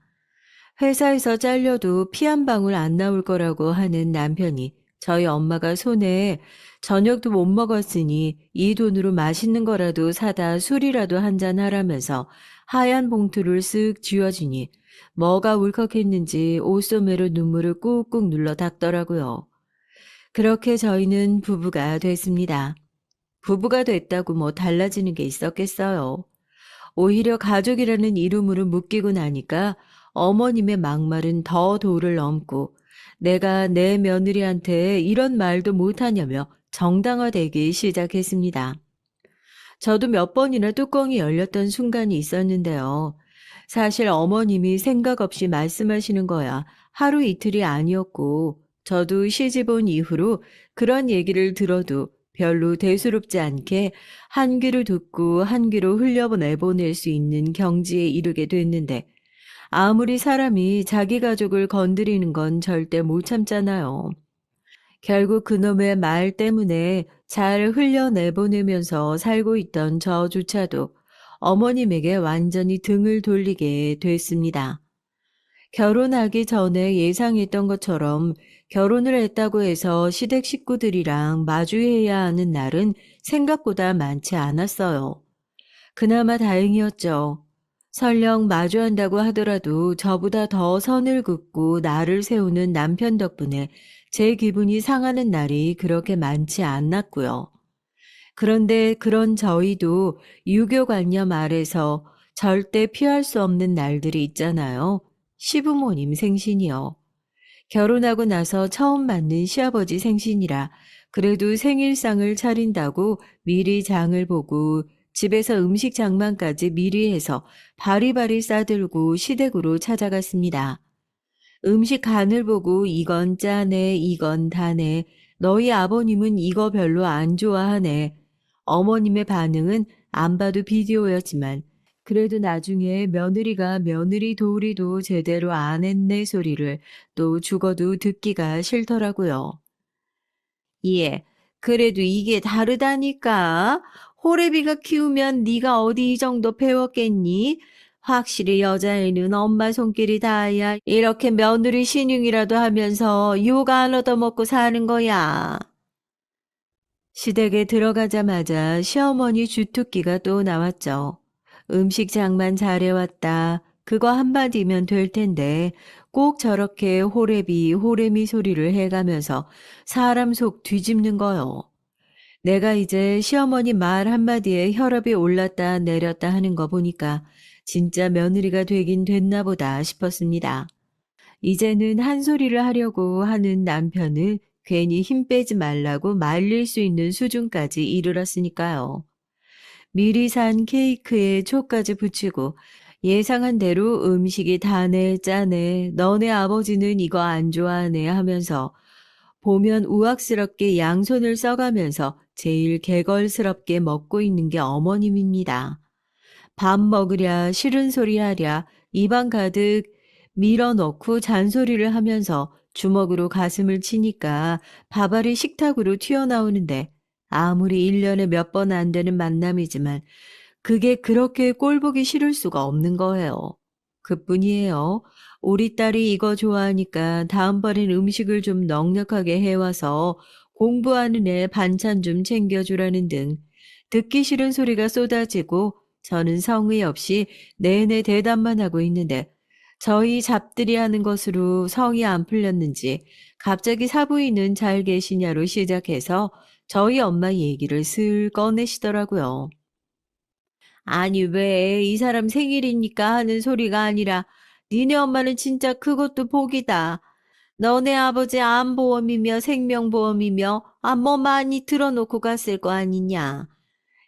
회사에서 잘려도 피 한 방울 안 나올 거라고 하는 남편이 저희 엄마가 손에 저녁도 못 먹었으니 이 돈으로 맛있는 거라도 사다 술이라도 한잔 하라면서 하얀 봉투를 쓱 쥐어주니 뭐가 울컥했는지 옷소매로 눈물을 꾹꾹 눌러 닦더라고요. 그렇게 저희는 부부가 됐습니다. 부부가 됐다고 뭐 달라지는 게 있었겠어요. 오히려 가족이라는 이름으로 묶이고 나니까 어머님의 막말은 더 도를 넘고 내가 내 며느리한테 이런 말도 못하냐며 정당화되기 시작했습니다. 저도 몇 번이나 뚜껑이 열렸던 순간이 있었는데요. 사실 어머님이 생각 없이 말씀하시는 거야 하루 이틀이 아니었고 저도 시집 온 이후로 그런 얘기를 들어도 별로 대수롭지 않게 한 귀로 듣고 한 귀로 흘려내보낼 수 있는 경지에 이르게 됐는데 아무리 사람이 자기 가족을 건드리는 건 절대 못 참잖아요. 결국 그놈의 말 때문에 잘 흘려내보내면서 살고 있던 저조차도 어머님에게 완전히 등을 돌리게 됐습니다. 결혼하기 전에 예상했던 것처럼 결혼을 했다고 해서 시댁 식구들이랑 마주해야 하는 날은 생각보다 많지 않았어요. 그나마 다행이었죠. 설령 마주한다고 하더라도 저보다 더 선을 긋고 나를 세우는 남편 덕분에 제 기분이 상하는 날이 그렇게 많지 않았고요. 그런데 그런 저희도 유교관념 아래서 절대 피할 수 없는 날들이 있잖아요. 시부모님 생신이요. 결혼하고 나서 처음 맞는 시아버지 생신이라 그래도 생일상을 차린다고 미리 장을 보고 집에서 음식 장만까지 미리 해서 바리바리 싸들고 시댁으로 찾아갔습니다. 음식 간을 보고 이건 짜네, 이건 다네, 너희 아버님은 이거 별로 안 좋아하네. 어머님의 반응은 안 봐도 비디오였지만 그래도 나중에 며느리가 며느리 도우리도 제대로 안 했네 소리를 또 죽어도 듣기가 싫더라고요. 예, 그래도 이게 다르다니까. 호래비가 키우면 네가 어디 이 정도 배웠겠니? 확실히 여자애는 엄마 손길이 닿아야 이렇게 며느리 신용이라도 하면서 욕 안 얻어먹고 사는 거야. 시댁에 들어가자마자 시어머니 주특기가 또 나왔죠. 음식 장만 잘해왔다. 그거 한마디면 될 텐데 꼭 저렇게 호래비, 호래미 소리를 해가면서 사람 속 뒤집는 거요. 내가 이제 시어머니 말 한마디에 혈압이 올랐다 내렸다 하는 거 보니까 진짜 며느리가 되긴 됐나 보다 싶었습니다. 이제는 한 소리를 하려고 하는 남편을 괜히 힘 빼지 말라고 말릴 수 있는 수준까지 이르렀으니까요. 미리 산 케이크에 초까지 붙이고 예상한 대로 음식이 다네 짜네 너네 아버지는 이거 안 좋아하네 하면서 보면 우악스럽게 양손을 써가면서 제일 개걸스럽게 먹고 있는 게 어머님입니다. 밥 먹으랴 싫은 소리 하랴 입안 가득 밀어넣고 잔소리를 하면서 주먹으로 가슴을 치니까 밥알이 식탁으로 튀어나오는데 아무리 1년에 몇 번 안 되는 만남이지만 그게 그렇게 꼴보기 싫을 수가 없는 거예요. 그뿐이에요. 우리 딸이 이거 좋아하니까 다음번엔 음식을 좀 넉넉하게 해와서 공부하는 애 반찬 좀 챙겨주라는 등 듣기 싫은 소리가 쏟아지고 저는 성의 없이 내내 대답만 하고 있는데 저희 잡들이 하는 것으로 성이 안 풀렸는지 갑자기 사부인은 잘 계시냐로 시작해서 저희 엄마 얘기를 슬 꺼내시더라고요. 아니 왜 이 사람 생일이니까 하는 소리가 아니라 니네 엄마는 진짜 그것도 복이다. 너네 아버지 암보험이며 생명보험이며 뭐 많이 들어놓고 갔을 거 아니냐.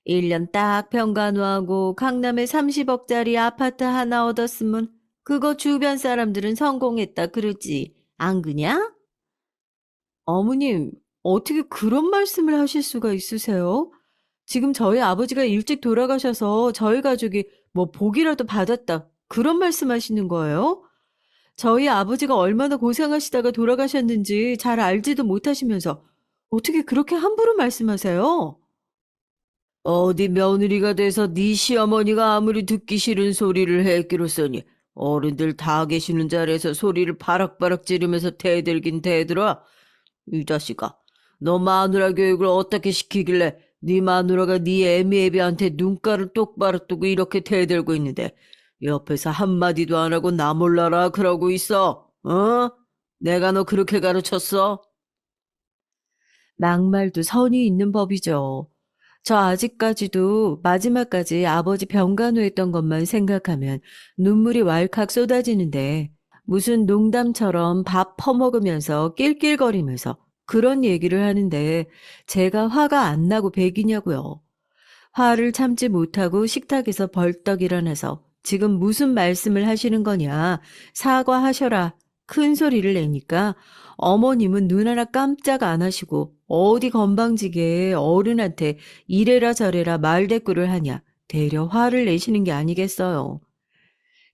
1년 딱 병간호하고 강남에 30억짜리 아파트 하나 얻었으면 그거 주변 사람들은 성공했다 그러지. 안 그냐? 어머님, 어떻게 그런 말씀을 하실 수가 있으세요? 지금 저희 아버지가 일찍 돌아가셔서 저희 가족이 뭐 복이라도 받았다. 그런 말씀하시는 거예요? 저희 아버지가 얼마나 고생하시다가 돌아가셨는지 잘 알지도 못하시면서 어떻게 그렇게 함부로 말씀하세요? 어디 며느리가 돼서 네 시어머니가 아무리 듣기 싫은 소리를 했기로써니 어른들 다 계시는 자리에서 소리를 바락바락 지르면서 대들긴 대들어. 이 자식아, 너 마누라 교육을 어떻게 시키길래 네 마누라가 네 애미애비한테 눈가를 똑바로 뜨고 이렇게 대들고 있는데 옆에서 한마디도 안 하고 나 몰라라 그러고 있어. 어? 내가 너 그렇게 가르쳤어? 막말도 선이 있는 법이죠. 저 아직까지도 마지막까지 아버지 병간호했던 것만 생각하면 눈물이 왈칵 쏟아지는데 무슨 농담처럼 밥 퍼먹으면서 낄낄거리면서 그런 얘기를 하는데 제가 화가 안 나고 백이냐고요. 화를 참지 못하고 식탁에서 벌떡 일어나서 지금 무슨 말씀을 하시는 거냐 사과하셔라 큰 소리를 내니까 어머님은 눈 하나 깜짝 안 하시고 어디 건방지게 어른한테 이래라 저래라 말대꾸를 하냐 대려 화를 내시는 게 아니겠어요.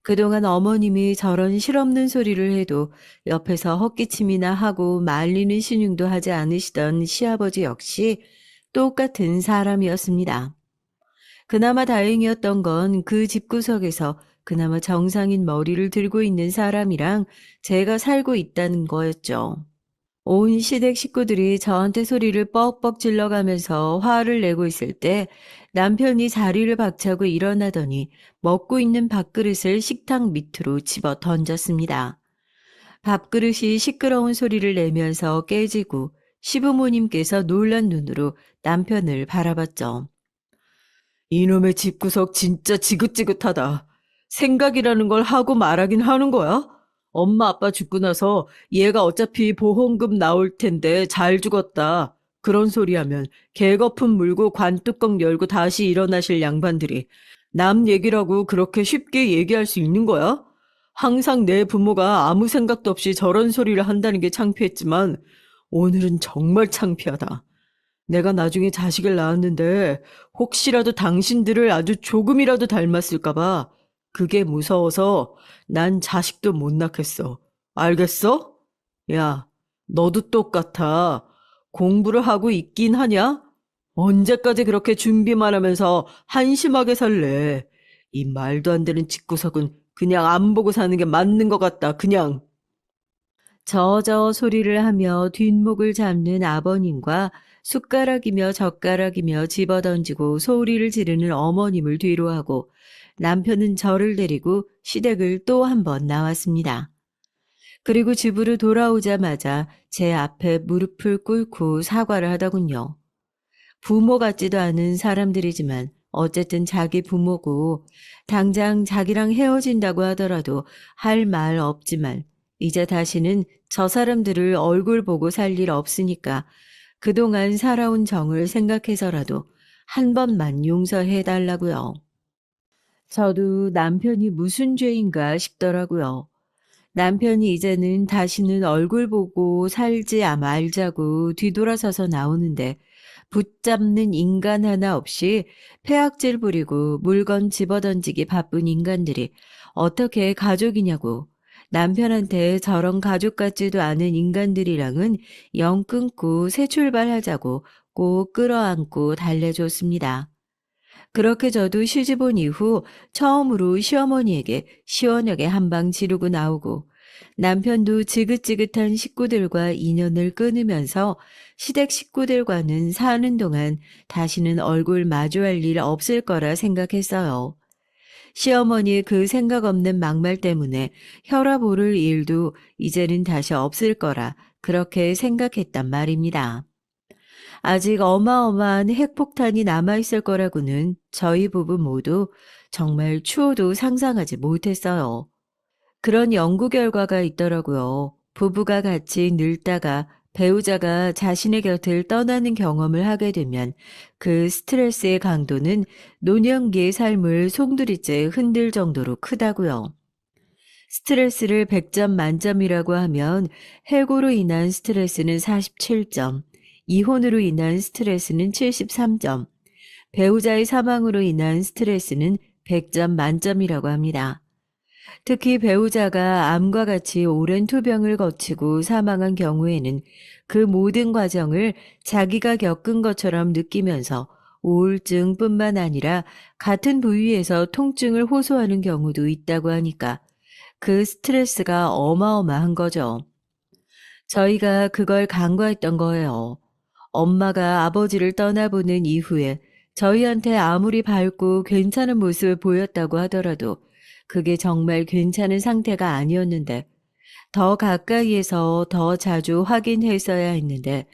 그동안 어머님이 저런 실없는 소리를 해도 옆에서 헛기침이나 하고 말리는 신용도 하지 않으시던 시아버지 역시 똑같은 사람이었습니다. 그나마 다행이었던 건 그 집구석에서 그나마 정상인 머리를 들고 있는 사람이랑 제가 살고 있다는 거였죠. 온 시댁 식구들이 저한테 소리를 뻑뻑 질러가면서 화를 내고 있을 때 남편이 자리를 박차고 일어나더니 먹고 있는 밥그릇을 식탁 밑으로 집어 던졌습니다. 밥그릇이 시끄러운 소리를 내면서 깨지고 시부모님께서 놀란 눈으로 남편을 바라봤죠. 이놈의 집구석 진짜 지긋지긋하다. 생각이라는 걸 하고 말하긴 하는 거야? 엄마 아빠 죽고 나서 얘가 어차피 보험금 나올 텐데 잘 죽었다. 그런 소리 하면 개거품 물고 관뚜껑 열고 다시 일어나실 양반들이 남 얘기라고 그렇게 쉽게 얘기할 수 있는 거야? 항상 내 부모가 아무 생각도 없이 저런 소리를 한다는 게 창피했지만 오늘은 정말 창피하다. 내가 나중에 자식을 낳았는데 혹시라도 당신들을 아주 조금이라도 닮았을까 봐 그게 무서워서 난 자식도 못 낳겠어. 알겠어? 야, 너도 똑같아. 공부를 하고 있긴 하냐? 언제까지 그렇게 준비만 하면서 한심하게 살래? 이 말도 안 되는 집구석은 그냥 안 보고 사는 게 맞는 것 같다. 그냥. 저저 소리를 하며 뒷목을 잡는 아버님과 숟가락이며 젓가락이며 집어던지고 소리를 지르는 어머님을 뒤로하고 남편은 저를 데리고 시댁을 또 한 번 나왔습니다. 그리고 집으로 돌아오자마자 제 앞에 무릎을 꿇고 사과를 하더군요. 부모 같지도 않은 사람들이지만 어쨌든 자기 부모고 당장 자기랑 헤어진다고 하더라도 할 말 없지만 이제 다시는 저 사람들을 얼굴 보고 살 일 없으니까 그동안 살아온 정을 생각해서라도 한 번만 용서해 달라고요. 저도 남편이 무슨 죄인가 싶더라고요. 남편이 이제는 다시는 얼굴 보고 살지 말자고 뒤돌아서서 나오는데 붙잡는 인간 하나 없이 폐악질 부리고 물건 집어던지기 바쁜 인간들이 어떻게 가족이냐고 남편한테 저런 가족 같지도 않은 인간들이랑은 영 끊고 새 출발하자고 꼭 끌어안고 달래줬습니다. 그렇게 저도 시집 온 이후 처음으로 시어머니에게 시원하게 한방 지르고 나오고 남편도 지긋지긋한 식구들과 인연을 끊으면서 시댁 식구들과는 사는 동안 다시는 얼굴 마주할 일 없을 거라 생각했어요. 시어머니의 그 생각 없는 막말 때문에 혈압 오를 일도 이제는 다시 없을 거라 그렇게 생각했단 말입니다. 아직 어마어마한 핵폭탄이 남아있을 거라고는 저희 부부 모두 정말 추호도 상상하지 못했어요. 그런 연구 결과가 있더라고요. 부부가 같이 늙다가 배우자가 자신의 곁을 떠나는 경험을 하게 되면 그 스트레스의 강도는 노년기의 삶을 송두리째 흔들 정도로 크다고요. 스트레스를 100점 만점이라고 하면 해고로 인한 스트레스는 47점, 이혼으로 인한 스트레스는 73점, 배우자의 사망으로 인한 스트레스는 100점 만점이라고 합니다. 특히 배우자가 암과 같이 오랜 투병을 거치고 사망한 경우에는 그 모든 과정을 자기가 겪은 것처럼 느끼면서 우울증뿐만 아니라 같은 부위에서 통증을 호소하는 경우도 있다고 하니까 그 스트레스가 어마어마한 거죠. 저희가 그걸 간과했던 거예요. 엄마가 아버지를 떠나보낸 이후에 저희한테 아무리 밝고 괜찮은 모습을 보였다고 하더라도 그게 정말 괜찮은 상태가 아니었는데 더 가까이에서 더 자주 확인했어야 했는데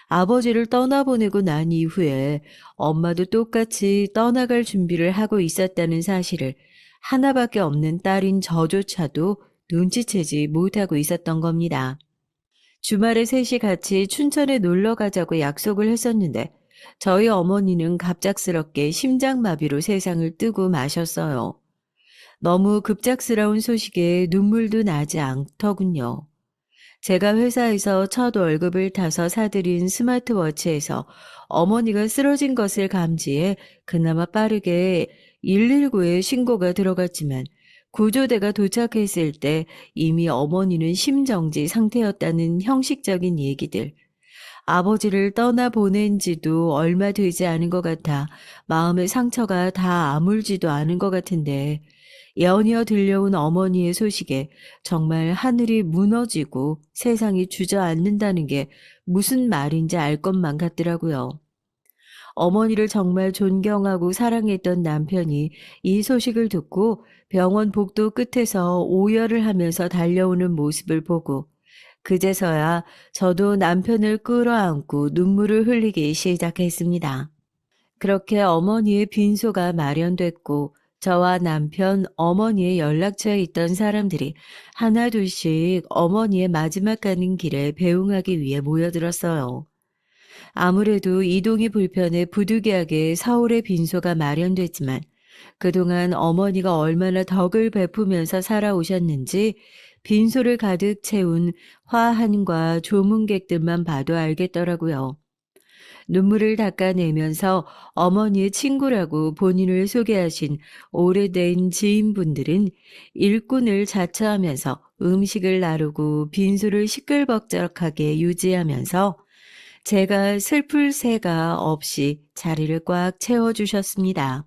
아버지를 떠나보내고 난 이후에 엄마도 똑같이 떠나갈 준비를 하고 있었다는 사실을 하나밖에 없는 딸인 저조차도 눈치채지 못하고 있었던 겁니다. 주말에 셋이 같이 춘천에 놀러 가자고 약속을 했었는데 저희 어머니는 갑작스럽게 심장마비로 세상을 뜨고 마셨어요. 너무 급작스러운 소식에 눈물도 나지 않더군요. 제가 회사에서 첫 월급을 타서 사들인 스마트워치에서 어머니가 쓰러진 것을 감지해 그나마 빠르게 119에 신고가 들어갔지만 구조대가 도착했을 때 이미 어머니는 심정지 상태였다는 형식적인 얘기들. 아버지를 떠나보낸 지도 얼마 되지 않은 것 같아 마음의 상처가 다 아물지도 않은 것 같은데 연이어 들려온 어머니의 소식에 정말 하늘이 무너지고 세상이 주저앉는다는 게 무슨 말인지 알 것만 같더라고요. 어머니를 정말 존경하고 사랑했던 남편이 이 소식을 듣고 병원 복도 끝에서 오열을 하면서 달려오는 모습을 보고 그제서야 저도 남편을 끌어안고 눈물을 흘리기 시작했습니다. 그렇게 어머니의 빈소가 마련됐고 저와 남편, 어머니의 연락처에 있던 사람들이 하나둘씩 어머니의 마지막 가는 길에 배웅하기 위해 모여들었어요. 아무래도 이동이 불편해 부득이하게 서울에 빈소가 마련됐지만 그동안 어머니가 얼마나 덕을 베푸면서 살아오셨는지 빈소를 가득 채운 화한과 조문객들만 봐도 알겠더라고요. 눈물을 닦아내면서 어머니의 친구라고 본인을 소개하신 오래된 지인분들은 일꾼을 자처하면서 음식을 나르고 빈소를 시끌벅적하게 유지하면서 제가 슬플 새가 없이 자리를 꽉 채워주셨습니다.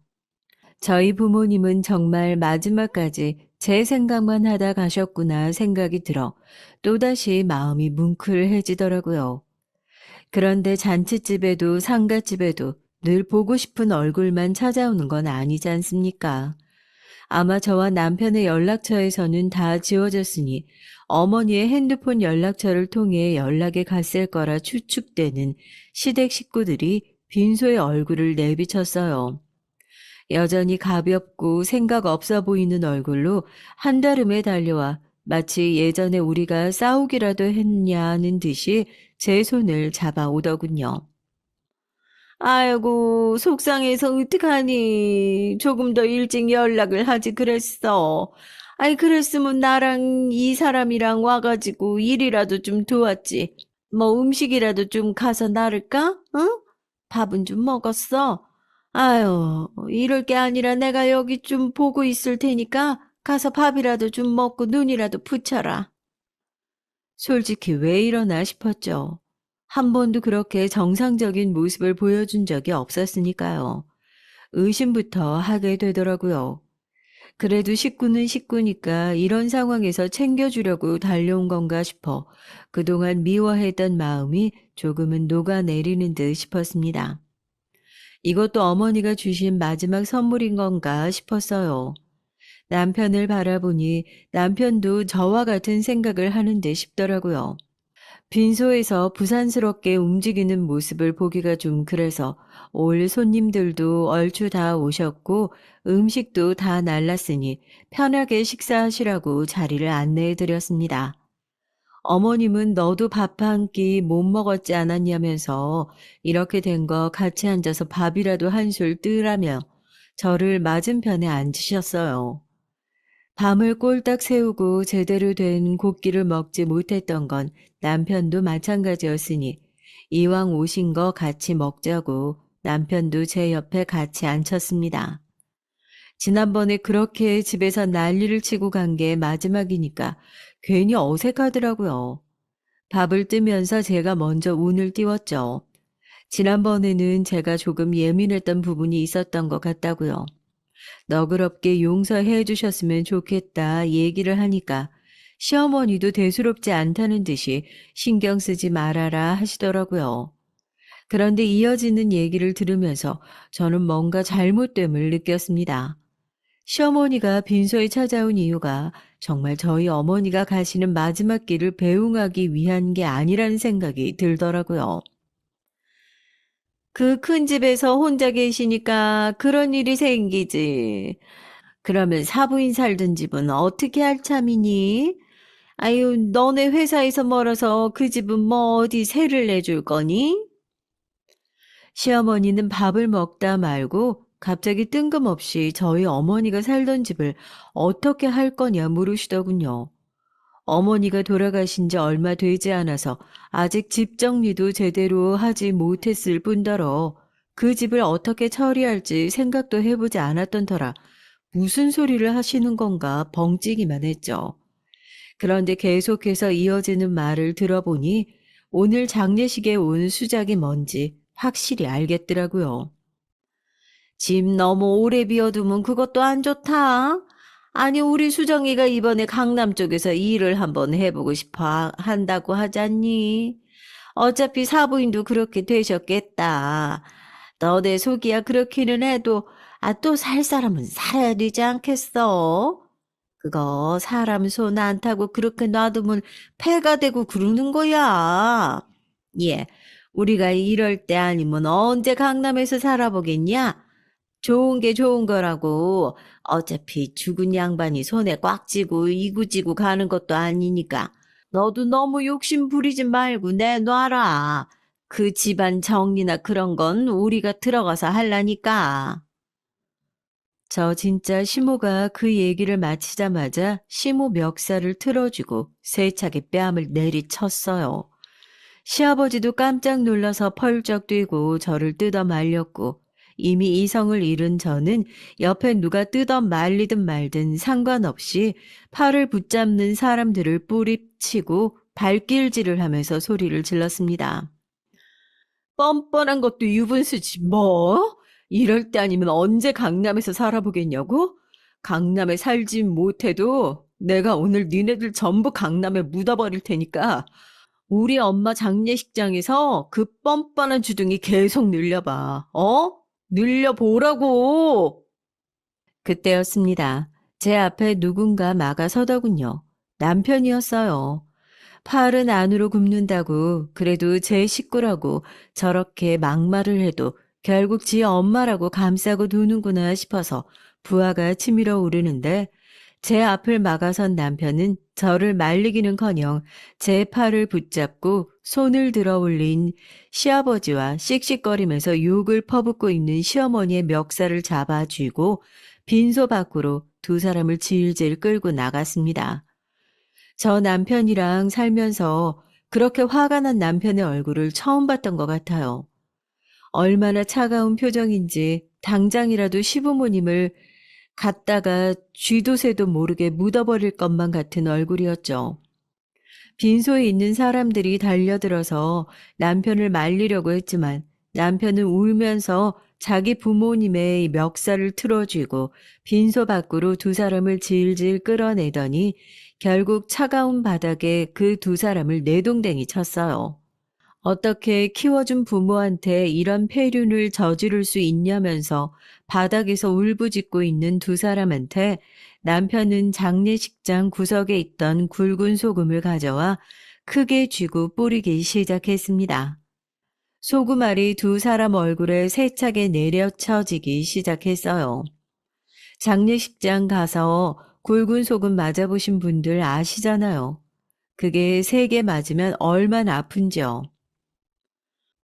저희 부모님은 정말 마지막까지 제 생각만 하다 가셨구나 생각이 들어 또다시 마음이 뭉클해지더라고요. 그런데 잔칫집에도 상갓집에도 늘 보고 싶은 얼굴만 찾아오는 건 아니지 않습니까? 아마 저와 남편의 연락처에서는 다 지워졌으니 어머니의 핸드폰 연락처를 통해 연락이 갔을 거라 추측되는 시댁 식구들이 빈소의 얼굴을 내비쳤어요. 여전히 가볍고 생각 없어 보이는 얼굴로 한달음에 달려와 마치 예전에 우리가 싸우기라도 했냐는 듯이 제 손을 잡아오더군요. 아이고, 속상해서 어떡하니. 조금 더 일찍 연락을 하지 그랬어. 아이, 그랬으면 나랑 이 사람이랑 와가지고 일이라도 좀 도왔지. 뭐 음식이라도 좀 가서 나를까? 응? 밥은 좀 먹었어? 아유, 이럴 게 아니라 내가 여기 좀 보고 있을 테니까 가서 밥이라도 좀 먹고 눈이라도 붙여라. 솔직히 왜 이러나 싶었죠. 한 번도 그렇게 정상적인 모습을 보여준 적이 없었으니까요. 의심부터 하게 되더라고요. 그래도 식구는 식구니까 이런 상황에서 챙겨주려고 달려온 건가 싶어 그동안 미워했던 마음이 조금은 녹아내리는 듯 싶었습니다. 이것도 어머니가 주신 마지막 선물인 건가 싶었어요. 남편을 바라보니 남편도 저와 같은 생각을 하는 듯 싶더라고요. 빈소에서 부산스럽게 움직이는 모습을 보기가 좀 그래서 올 손님들도 얼추 다 오셨고 음식도 다 날랐으니 편하게 식사하시라고 자리를 안내해 드렸습니다. 어머님은 너도 밥 한 끼 못 먹었지 않았냐면서 이렇게 된 거 같이 앉아서 밥이라도 한술 뜨라며 저를 맞은편에 앉으셨어요. 밤을 꼴딱 새우고 제대로 된 곡기를 먹지 못했던 건 남편도 마찬가지였으니 이왕 오신 거 같이 먹자고 남편도 제 옆에 같이 앉혔습니다. 지난번에 그렇게 집에서 난리를 치고 간 게 마지막이니까 괜히 어색하더라고요. 밥을 뜨면서 제가 먼저 운을 띄웠죠. 지난번에는 제가 조금 예민했던 부분이 있었던 것 같다고요. 너그럽게 용서해 주셨으면 좋겠다 얘기를 하니까 시어머니도 대수롭지 않다는 듯이 신경 쓰지 말아라 하시더라고요. 그런데 이어지는 얘기를 들으면서 저는 뭔가 잘못됨을 느꼈습니다. 시어머니가 빈소에 찾아온 이유가 정말 저희 어머니가 가시는 마지막 길을 배웅하기 위한 게 아니라는 생각이 들더라고요. 그 큰 집에서 혼자 계시니까 그런 일이 생기지. 그러면 사부인 살던 집은 어떻게 할 참이니? 아유, 너네 회사에서 멀어서 그 집은 뭐 어디 세를 내줄 거니? 시어머니는 밥을 먹다 말고 갑자기 뜬금없이 저희 어머니가 살던 집을 어떻게 할 거냐 물으시더군요. 어머니가 돌아가신 지 얼마 되지 않아서 아직 집 정리도 제대로 하지 못했을 뿐더러 그 집을 어떻게 처리할지 생각도 해보지 않았던 터라 무슨 소리를 하시는 건가 벙찌기만 했죠. 그런데 계속해서 이어지는 말을 들어보니 오늘 장례식에 온 수작이 뭔지 확실히 알겠더라고요. 집 너무 오래 비워두면 그것도 안 좋다. 아니, 우리 수정이가 이번에 강남 쪽에서 일을 한번 해보고 싶어 한다고 하잖니. 어차피 사부인도 그렇게 되셨겠다. 너네 속이야 그렇기는 해도 또 살 사람은 살아야 되지 않겠어? 그거 사람 손 안 타고 그렇게 놔두면 폐가 되고 그러는 거야. 예, 우리가 이럴 때 아니면 언제 강남에서 살아보겠냐? 좋은 게 좋은 거라고. 어차피 죽은 양반이 손에 꽉 쥐고 이구지고 가는 것도 아니니까. 너도 너무 욕심 부리지 말고 내놔라. 그 집안 정리나 그런 건 우리가 들어가서 할라니까. 저 진짜 시모가 그 얘기를 마치자마자 시모 멱살을 틀어주고 세차게 뺨을 내리쳤어요. 시아버지도 깜짝 놀라서 펄쩍 뛰고 저를 뜯어 말렸고 이미 이성을 잃은 저는 옆에 누가 뜯어 말리든 말든 상관없이 팔을 붙잡는 사람들을 뿌리치고 발길질을 하면서 소리를 질렀습니다. 뻔뻔한 것도 유분수지 뭐? 이럴 때 아니면 언제 강남에서 살아보겠냐고? 강남에 살지 못해도 내가 오늘 니네들 전부 강남에 묻어버릴 테니까 우리 엄마 장례식장에서 그 뻔뻔한 주둥이 계속 늘려봐. 어? 늘려보라고! 그때였습니다. 제 앞에 누군가 막아서더군요. 남편이었어요. 팔은 안으로 굽는다고 그래도 제 식구라고 저렇게 막말을 해도 결국 지 엄마라고 감싸고 두는구나 싶어서 부하가 치밀어 오르는데 제 앞을 막아선 남편은 저를 말리기는커녕 제 팔을 붙잡고 손을 들어 올린 시아버지와 씩씩거리면서 욕을 퍼붓고 있는 시어머니의 멱살을 잡아 쥐고 빈소 밖으로 두 사람을 질질 끌고 나갔습니다. 저 남편이랑 살면서 그렇게 화가 난 남편의 얼굴을 처음 봤던 것 같아요. 얼마나 차가운 표정인지 당장이라도 시부모님을 갖다가 쥐도 새도 모르게 묻어버릴 것만 같은 얼굴이었죠. 빈소에 있는 사람들이 달려들어서 남편을 말리려고 했지만 남편은 울면서 자기 부모님의 멱살을 틀어쥐고 빈소 밖으로 두 사람을 질질 끌어내더니 결국 차가운 바닥에 그 두 사람을 내동댕이 쳤어요. 어떻게 키워준 부모한테 이런 폐륜을 저지를 수 있냐면서 바닥에서 울부짖고 있는 두 사람한테 남편은 장례식장 구석에 있던 굵은 소금을 가져와 크게 쥐고 뿌리기 시작했습니다. 소금알이 두 사람 얼굴에 세차게 내려쳐지기 시작했어요. 장례식장 가서 굵은 소금 맞아보신 분들 아시잖아요. 그게 3개 맞으면 얼마나 아픈지요.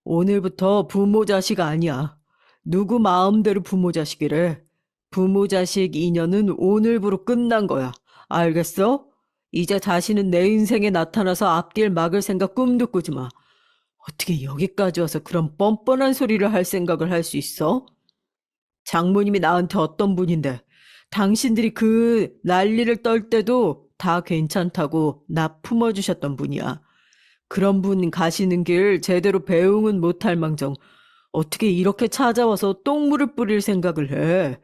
오늘부터 부모 자식 아니야. 누구 마음대로 부모 자식이래. 부모 자식 인연은 오늘부로 끝난 거야. 알겠어? 이제 다시는 내 인생에 나타나서 앞길 막을 생각 꿈도 꾸지 마. 어떻게 여기까지 와서 그런 뻔뻔한 소리를 할 생각을 할 수 있어? 장모님이 나한테 어떤 분인데 당신들이 그 난리를 떨 때도 다 괜찮다고 나 품어주셨던 분이야. 그런 분 가시는 길 제대로 배웅은 못할 망정 어떻게 이렇게 찾아와서 똥물을 뿌릴 생각을 해.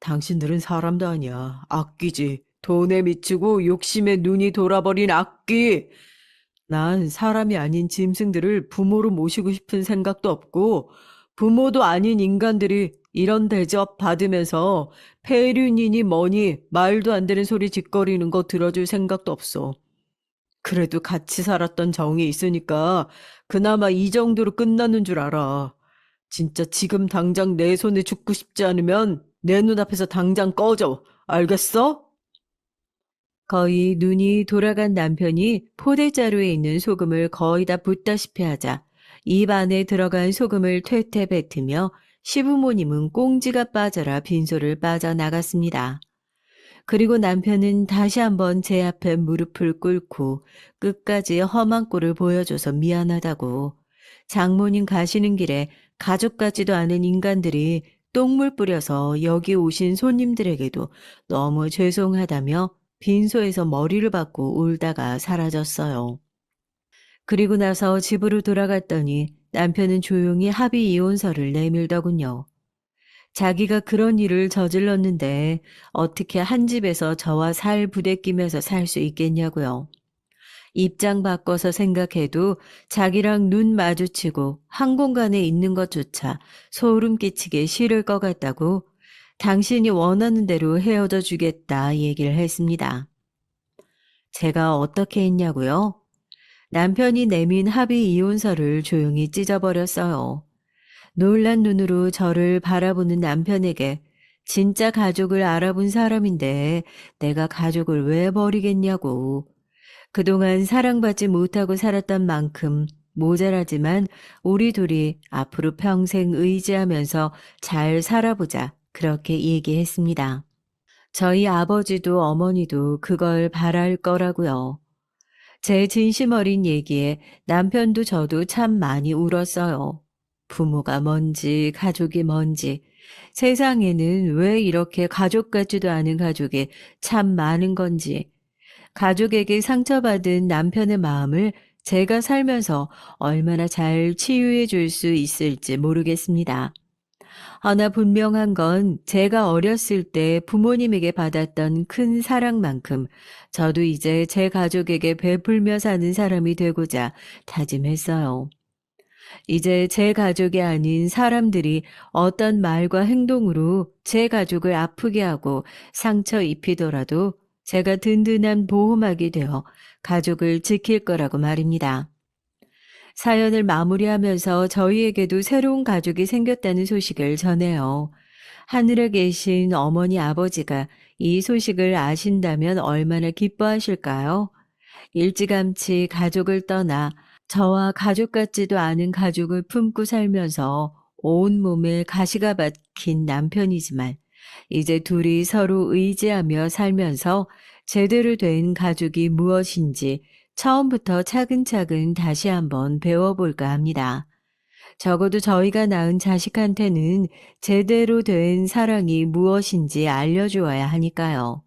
당신들은 사람도 아니야. 악귀지. 돈에 미치고 욕심에 눈이 돌아버린 악귀. 난 사람이 아닌 짐승들을 부모로 모시고 싶은 생각도 없고 부모도 아닌 인간들이 이런 대접 받으면서 폐륜이니 뭐니 말도 안 되는 소리 짓거리는 거 들어줄 생각도 없어. 그래도 같이 살았던 정이 있으니까 그나마 이 정도로 끝나는 줄 알아. 진짜 지금 당장 내 손에 죽고 싶지 않으면 내 눈앞에서 당장 꺼져. 알겠어? 거의 눈이 돌아간 남편이 포대자루에 있는 소금을 거의 다 붓다시피 하자 입 안에 들어간 소금을 퇴퇴 뱉으며 시부모님은 꽁지가 빠져라 빈소를 빠져나갔습니다. 그리고 남편은 다시 한번 제 앞에 무릎을 꿇고 끝까지 험한 꼴을 보여줘서 미안하다고 장모님 가시는 길에 가족 같지도 않은 인간들이 똥물 뿌려서 여기 오신 손님들에게도 너무 죄송하다며 빈소에서 머리를 박고 울다가 사라졌어요. 그리고 나서 집으로 돌아갔더니 남편은 조용히 합의 이혼서를 내밀더군요. 자기가 그런 일을 저질렀는데 어떻게 한 집에서 저와 살 부대끼면서 살 수 있겠냐고요. 입장 바꿔서 생각해도 자기랑 눈 마주치고 한 공간에 있는 것조차 소름 끼치게 싫을 것 같다고 당신이 원하는 대로 헤어져 주겠다 얘기를 했습니다. 제가 어떻게 했냐고요? 남편이 내민 합의 이혼서를 조용히 찢어버렸어요. 놀란 눈으로 저를 바라보는 남편에게 진짜 가족을 알아본 사람인데 내가 가족을 왜 버리겠냐고. 그동안 사랑받지 못하고 살았던 만큼 모자라지만 우리 둘이 앞으로 평생 의지하면서 잘 살아보자. 그렇게 얘기했습니다. 저희 아버지도 어머니도 그걸 바랄 거라고요. 제 진심 어린 얘기에 남편도 저도 참 많이 울었어요. 부모가 뭔지, 가족이 뭔지, 세상에는 왜 이렇게 가족 같지도 않은 가족이 참 많은 건지, 가족에게 상처받은 남편의 마음을 제가 살면서 얼마나 잘 치유해 줄 수 있을지 모르겠습니다. 하나 분명한 건 제가 어렸을 때 부모님에게 받았던 큰 사랑만큼 저도 이제 제 가족에게 베풀며 사는 사람이 되고자 다짐했어요. 이제 제 가족이 아닌 사람들이 어떤 말과 행동으로 제 가족을 아프게 하고 상처 입히더라도 제가 든든한 보호막이 되어 가족을 지킬 거라고 말입니다. 사연을 마무리하면서 저희에게도 새로운 가족이 생겼다는 소식을 전해요. 하늘에 계신 어머니 아버지가 이 소식을 아신다면 얼마나 기뻐하실까요? 일찌감치 가족을 떠나 저와 가족 같지도 않은 가족을 품고 살면서 온몸에 가시가 박힌 남편이지만 이제 둘이 서로 의지하며 살면서 제대로 된 가족이 무엇인지 처음부터 차근차근 다시 한번 배워볼까 합니다. 적어도 저희가 낳은 자식한테는 제대로 된 사랑이 무엇인지 알려주어야 하니까요.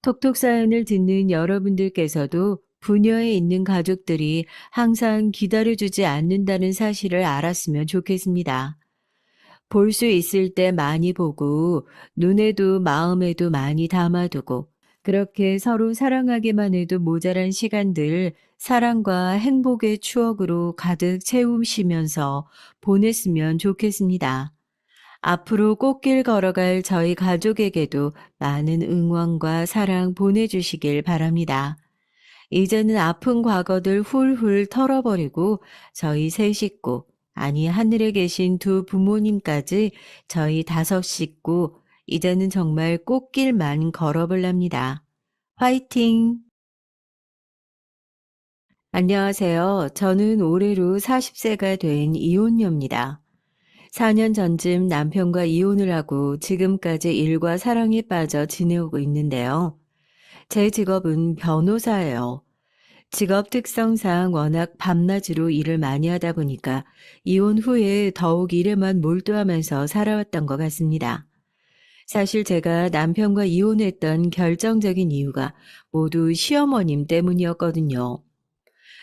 톡톡 사연을 듣는 여러분들께서도 부녀에 있는 가족들이 항상 기다려주지 않는다는 사실을 알았으면 좋겠습니다. 볼 수 있을 때 많이 보고 눈에도 마음에도 많이 담아두고 그렇게 서로 사랑하기만 해도 모자란 시간들 사랑과 행복의 추억으로 가득 채우시면서 보냈으면 좋겠습니다. 앞으로 꽃길 걸어갈 저희 가족에게도 많은 응원과 사랑 보내주시길 바랍니다. 이제는 아픈 과거들 훌훌 털어버리고 저희 세 식구, 아니 하늘에 계신 두 부모님까지 저희 다섯 식구, 이제는 정말 꽃길만 걸어볼랍니다. 화이팅! 안녕하세요. 저는 올해로 40세가 된 이혼녀입니다. 4년 전쯤 남편과 이혼을 하고 지금까지 일과 사랑에 빠져 지내오고 있는데요. 제 직업은 변호사예요. 직업 특성상 워낙 밤낮으로 일을 많이 하다 보니까 이혼 후에 더욱 일에만 몰두하면서 살아왔던 것 같습니다. 사실 제가 남편과 이혼했던 결정적인 이유가 모두 시어머님 때문이었거든요.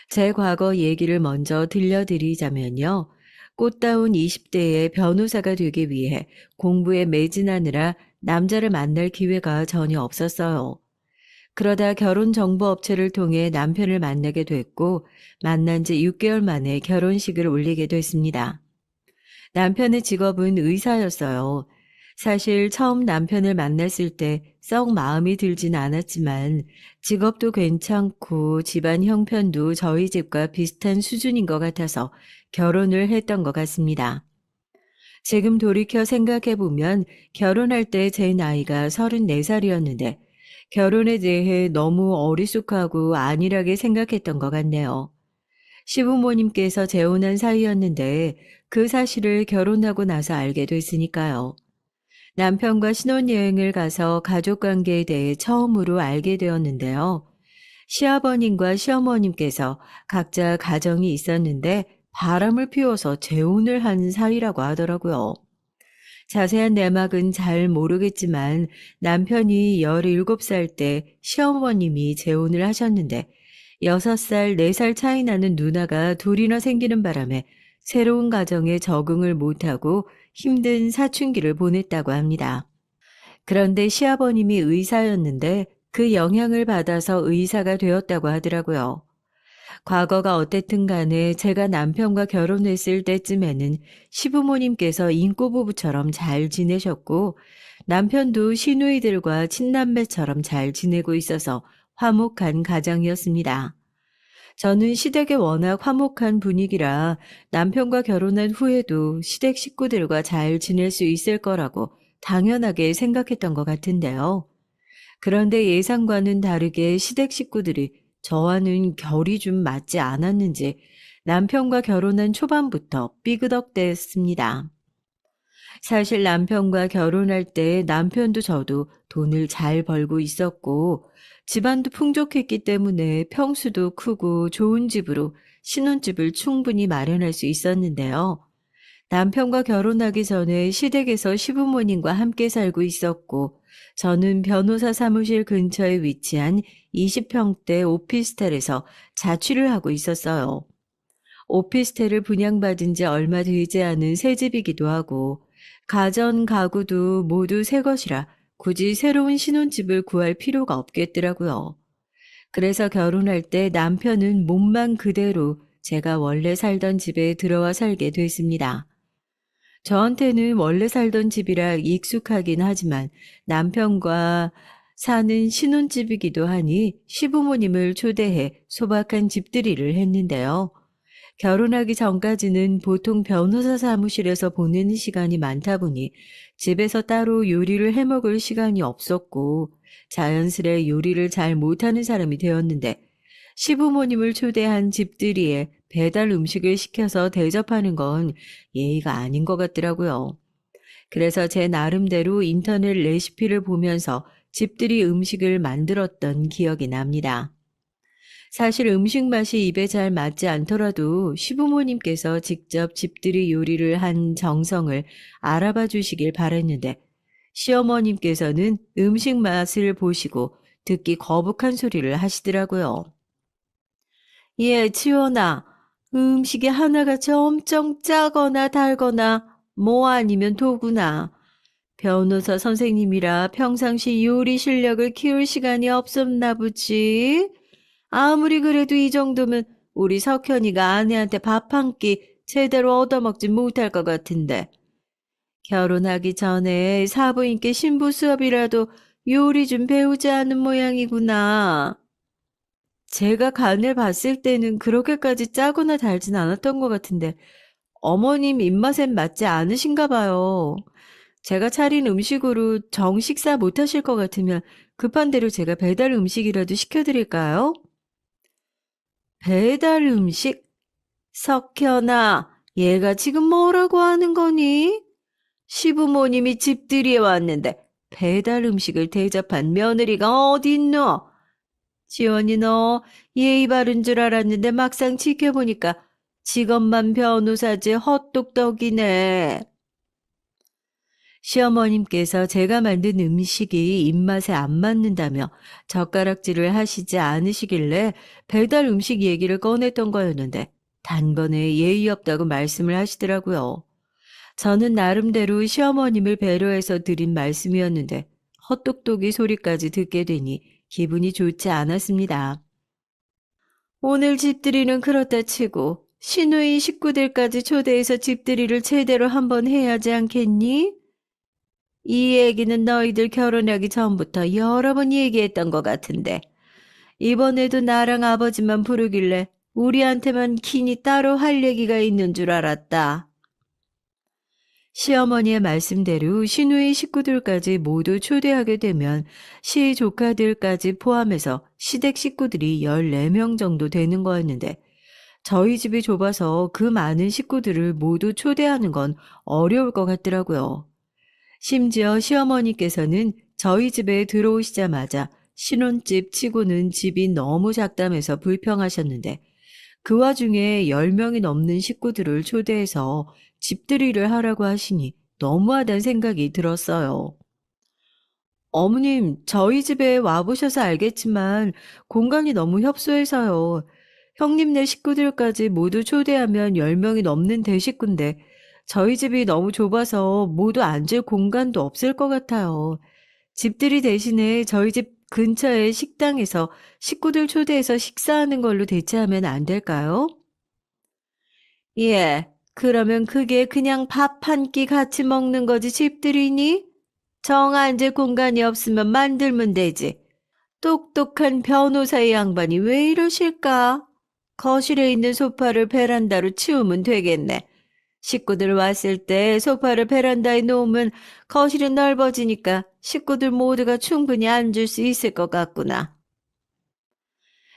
제 과거 얘기를 먼저 들려드리자면요. 꽃다운 20대의 변호사가 되기 위해 공부에 매진하느라 남자를 만날 기회가 전혀 없었어요. 그러다 결혼정보업체를 통해 남편을 만나게 됐고 만난 지 6개월 만에 결혼식을 올리게 됐습니다. 남편의 직업은 의사였어요. 사실 처음 남편을 만났을 때 썩 마음이 들진 않았지만 직업도 괜찮고 집안 형편도 저희 집과 비슷한 수준인 것 같아서 결혼을 했던 것 같습니다. 지금 돌이켜 생각해보면 결혼할 때 제 나이가 34살이었는데 결혼에 대해 너무 어리숙하고 안일하게 생각했던 것 같네요. 시부모님께서 재혼한 사이였는데 그 사실을 결혼하고 나서 알게 됐으니까요. 남편과 신혼여행을 가서 가족관계에 대해 처음으로 알게 되었는데요. 시아버님과 시어머님께서 각자 가정이 있었는데 바람을 피워서 재혼을 한 사이라고 하더라고요. 자세한 내막은 잘 모르겠지만 남편이 17살 때 시어머님이 재혼을 하셨는데 6살, 4살 차이 나는 누나가 둘이나 생기는 바람에 새로운 가정에 적응을 못하고 힘든 사춘기를 보냈다고 합니다. 그런데 시아버님이 의사였는데 그 영향을 받아서 의사가 되었다고 하더라고요. 과거가 어땠든 간에 제가 남편과 결혼했을 때쯤에는 시부모님께서 인꼬부부처럼 잘 지내셨고 남편도 시누이들과 친남매처럼 잘 지내고 있어서 화목한 가정이었습니다. 저는 시댁에 워낙 화목한 분위기라 남편과 결혼한 후에도 시댁 식구들과 잘 지낼 수 있을 거라고 당연하게 생각했던 것 같은데요. 그런데 예상과는 다르게 시댁 식구들이 저와는 결이 좀 맞지 않았는지 남편과 결혼한 초반부터 삐그덕댔습니다. 사실 남편과 결혼할 때 남편도 저도 돈을 잘 벌고 있었고 집안도 풍족했기 때문에 평수도 크고 좋은 집으로 신혼집을 충분히 마련할 수 있었는데요. 남편과 결혼하기 전에 시댁에서 시부모님과 함께 살고 있었고 저는 변호사 사무실 근처에 위치한 20평대 오피스텔에서 자취를 하고 있었어요. 오피스텔을 분양받은 지 얼마 되지 않은 새 집이기도 하고 가전 가구도 모두 새 것이라 굳이 새로운 신혼집을 구할 필요가 없겠더라고요. 그래서 결혼할 때 남편은 몸만 그대로 제가 원래 살던 집에 들어와 살게 됐습니다. 저한테는 원래 살던 집이라 익숙하긴 하지만 남편과 사는 신혼집이기도 하니 시부모님을 초대해 소박한 집들이를 했는데요. 결혼하기 전까지는 보통 변호사 사무실에서 보내는 시간이 많다 보니 집에서 따로 요리를 해 먹을 시간이 없었고 자연스레 요리를 잘 못하는 사람이 되었는데 시부모님을 초대한 집들이에 배달 음식을 시켜서 대접하는 건 예의가 아닌 것 같더라고요. 그래서 제 나름대로 인터넷 레시피를 보면서 집들이 음식을 만들었던 기억이 납니다. 사실 음식 맛이 입에 잘 맞지 않더라도 시부모님께서 직접 집들이 요리를 한 정성을 알아봐 주시길 바랬는데 시어머님께서는 음식 맛을 보시고 듣기 거북한 소리를 하시더라고요. 예, 지원아. 음식이 하나같이 엄청 짜거나 달거나 뭐 아니면 도구나. 변호사 선생님이라 평상시 요리 실력을 키울 시간이 없었나 보지. 아무리 그래도 이 정도면 우리 석현이가 아내한테 밥 한 끼 제대로 얻어먹지 못할 것 같은데. 결혼하기 전에 사부인께 신부 수업이라도 요리 좀 배우지 않은 모양이구나. 제가 간을 봤을 때는 그렇게까지 짜거나 달진 않았던 것 같은데 어머님 입맛엔 맞지 않으신가 봐요. 제가 차린 음식으로 정식사 못하실 것 같으면 급한 대로 제가 배달 음식이라도 시켜드릴까요? 배달 음식? 석현아, 얘가 지금 뭐라고 하는 거니? 시부모님이 집들이에 왔는데 배달 음식을 대접한 며느리가 어딨노? 지원이 너 예의 바른 줄 알았는데 막상 지켜보니까 직업만 변호사지 헛똑똑이네. 시어머님께서 제가 만든 음식이 입맛에 안 맞는다며 젓가락질을 하시지 않으시길래 배달 음식 얘기를 꺼냈던 거였는데 단번에 예의 없다고 말씀을 하시더라고요. 저는 나름대로 시어머님을 배려해서 드린 말씀이었는데 헛똑똑이 소리까지 듣게 되니 기분이 좋지 않았습니다. 오늘 집들이는 그렇다 치고 시누이 식구들까지 초대해서 집들이를 제대로 한번 해야지 않겠니? 이 얘기는 너희들 결혼하기 전부터 여러 번 얘기했던 것 같은데 이번에도 나랑 아버지만 부르길래 우리한테만 긴히 따로 할 얘기가 있는 줄 알았다. 시어머니의 말씀대로 시누이 식구들까지 모두 초대하게 되면 시 조카들까지 포함해서 시댁 식구들이 14명 정도 되는 거였는데 저희 집이 좁아서 그 많은 식구들을 모두 초대하는 건 어려울 것 같더라고요. 심지어 시어머니께서는 저희 집에 들어오시자마자 신혼집 치고는 집이 너무 작다면서 불평하셨는데 그 와중에 10명이 넘는 식구들을 초대해서 집들이를 하라고 하시니 너무하다는 생각이 들었어요. 어머님, 저희 집에 와보셔서 알겠지만 공간이 너무 협소해서요. 형님네 식구들까지 모두 초대하면 10명이 넘는 대식구인데 저희 집이 너무 좁아서 모두 앉을 공간도 없을 것 같아요. 집들이 대신에 저희 집 근처의 식당에서 식구들 초대해서 식사하는 걸로 대체하면 안 될까요? 예, 그러면 그게 그냥 밥 한 끼 같이 먹는 거지 집들이니? 정 앉을 공간이 없으면 만들면 되지. 똑똑한 변호사의 양반이 왜 이러실까? 거실에 있는 소파를 베란다로 치우면 되겠네. 식구들 왔을 때 소파를 베란다에 놓으면 거실은 넓어지니까 식구들 모두가 충분히 앉을 수 있을 것 같구나.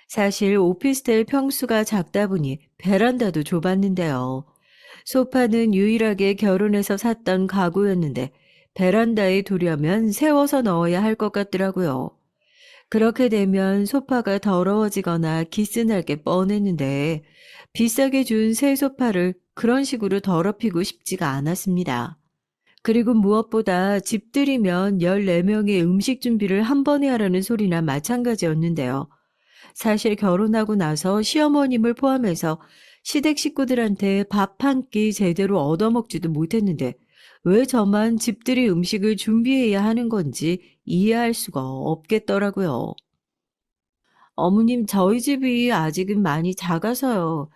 사실 오피스텔 평수가 작다 보니 베란다도 좁았는데요. 소파는 유일하게 결혼해서 샀던 가구였는데 베란다에 두려면 세워서 넣어야 할 것 같더라고요. 그렇게 되면 소파가 더러워지거나 기스날 게 뻔했는데 비싸게 준 새 소파를 그런 식으로 더럽히고 싶지가 않았습니다. 그리고 무엇보다 집들이면 14명의 음식 준비를 한 번에 하라는 소리나 마찬가지였는데요. 사실 결혼하고 나서 시어머님을 포함해서 시댁 식구들한테 밥 한 끼 제대로 얻어먹지도 못했는데 왜 저만 집들이 음식을 준비해야 하는 건지 이해할 수가 없겠더라고요. 어머님, 저희 집이 아직은 많이 작아서요.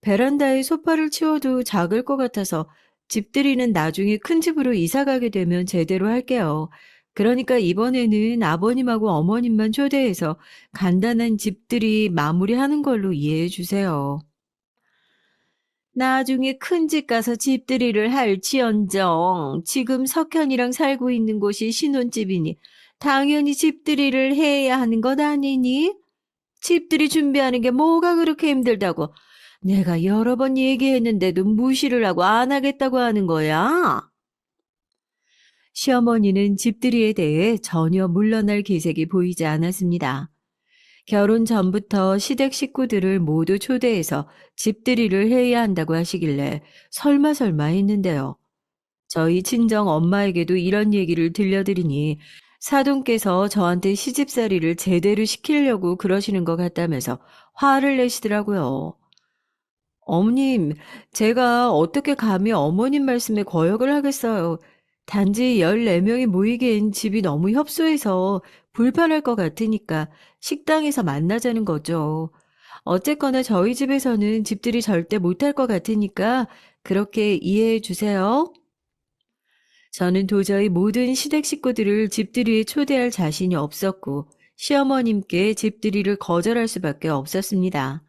베란다에 소파를 치워도 작을 것 같아서 집들이는 나중에 큰 집으로 이사 가게 되면 제대로 할게요. 그러니까 이번에는 아버님하고 어머님만 초대해서 간단한 집들이 마무리하는 걸로 이해해 주세요. 나중에 큰 집 가서 집들이를 할지언정 지금 석현이랑 살고 있는 곳이 신혼집이니 당연히 집들이를 해야 하는 것 아니니? 집들이 준비하는 게 뭐가 그렇게 힘들다고 내가 여러 번 얘기했는데도 무시를 하고 안 하겠다고 하는 거야? 시어머니는 집들이에 대해 전혀 물러날 기색이 보이지 않았습니다. 결혼 전부터 시댁 식구들을 모두 초대해서 집들이를 해야 한다고 하시길래 설마 했는데요. 저희 친정 엄마에게도 이런 얘기를 들려드리니 사돈께서 저한테 시집살이를 제대로 시키려고 그러시는 것 같다면서 화를 내시더라고요. 어머님, 제가 어떻게 감히 어머님 말씀에 거역을 하겠어요. 단지 14명이 모이기엔 집이 너무 협소해서 불편할 것 같으니까 식당에서 만나자는 거죠. 어쨌거나 저희 집에서는 집들이 절대 못할 것 같으니까 그렇게 이해해 주세요. 저는 도저히 모든 시댁 식구들을 집들이에 초대할 자신이 없었고 시어머님께 집들이를 거절할 수밖에 없었습니다.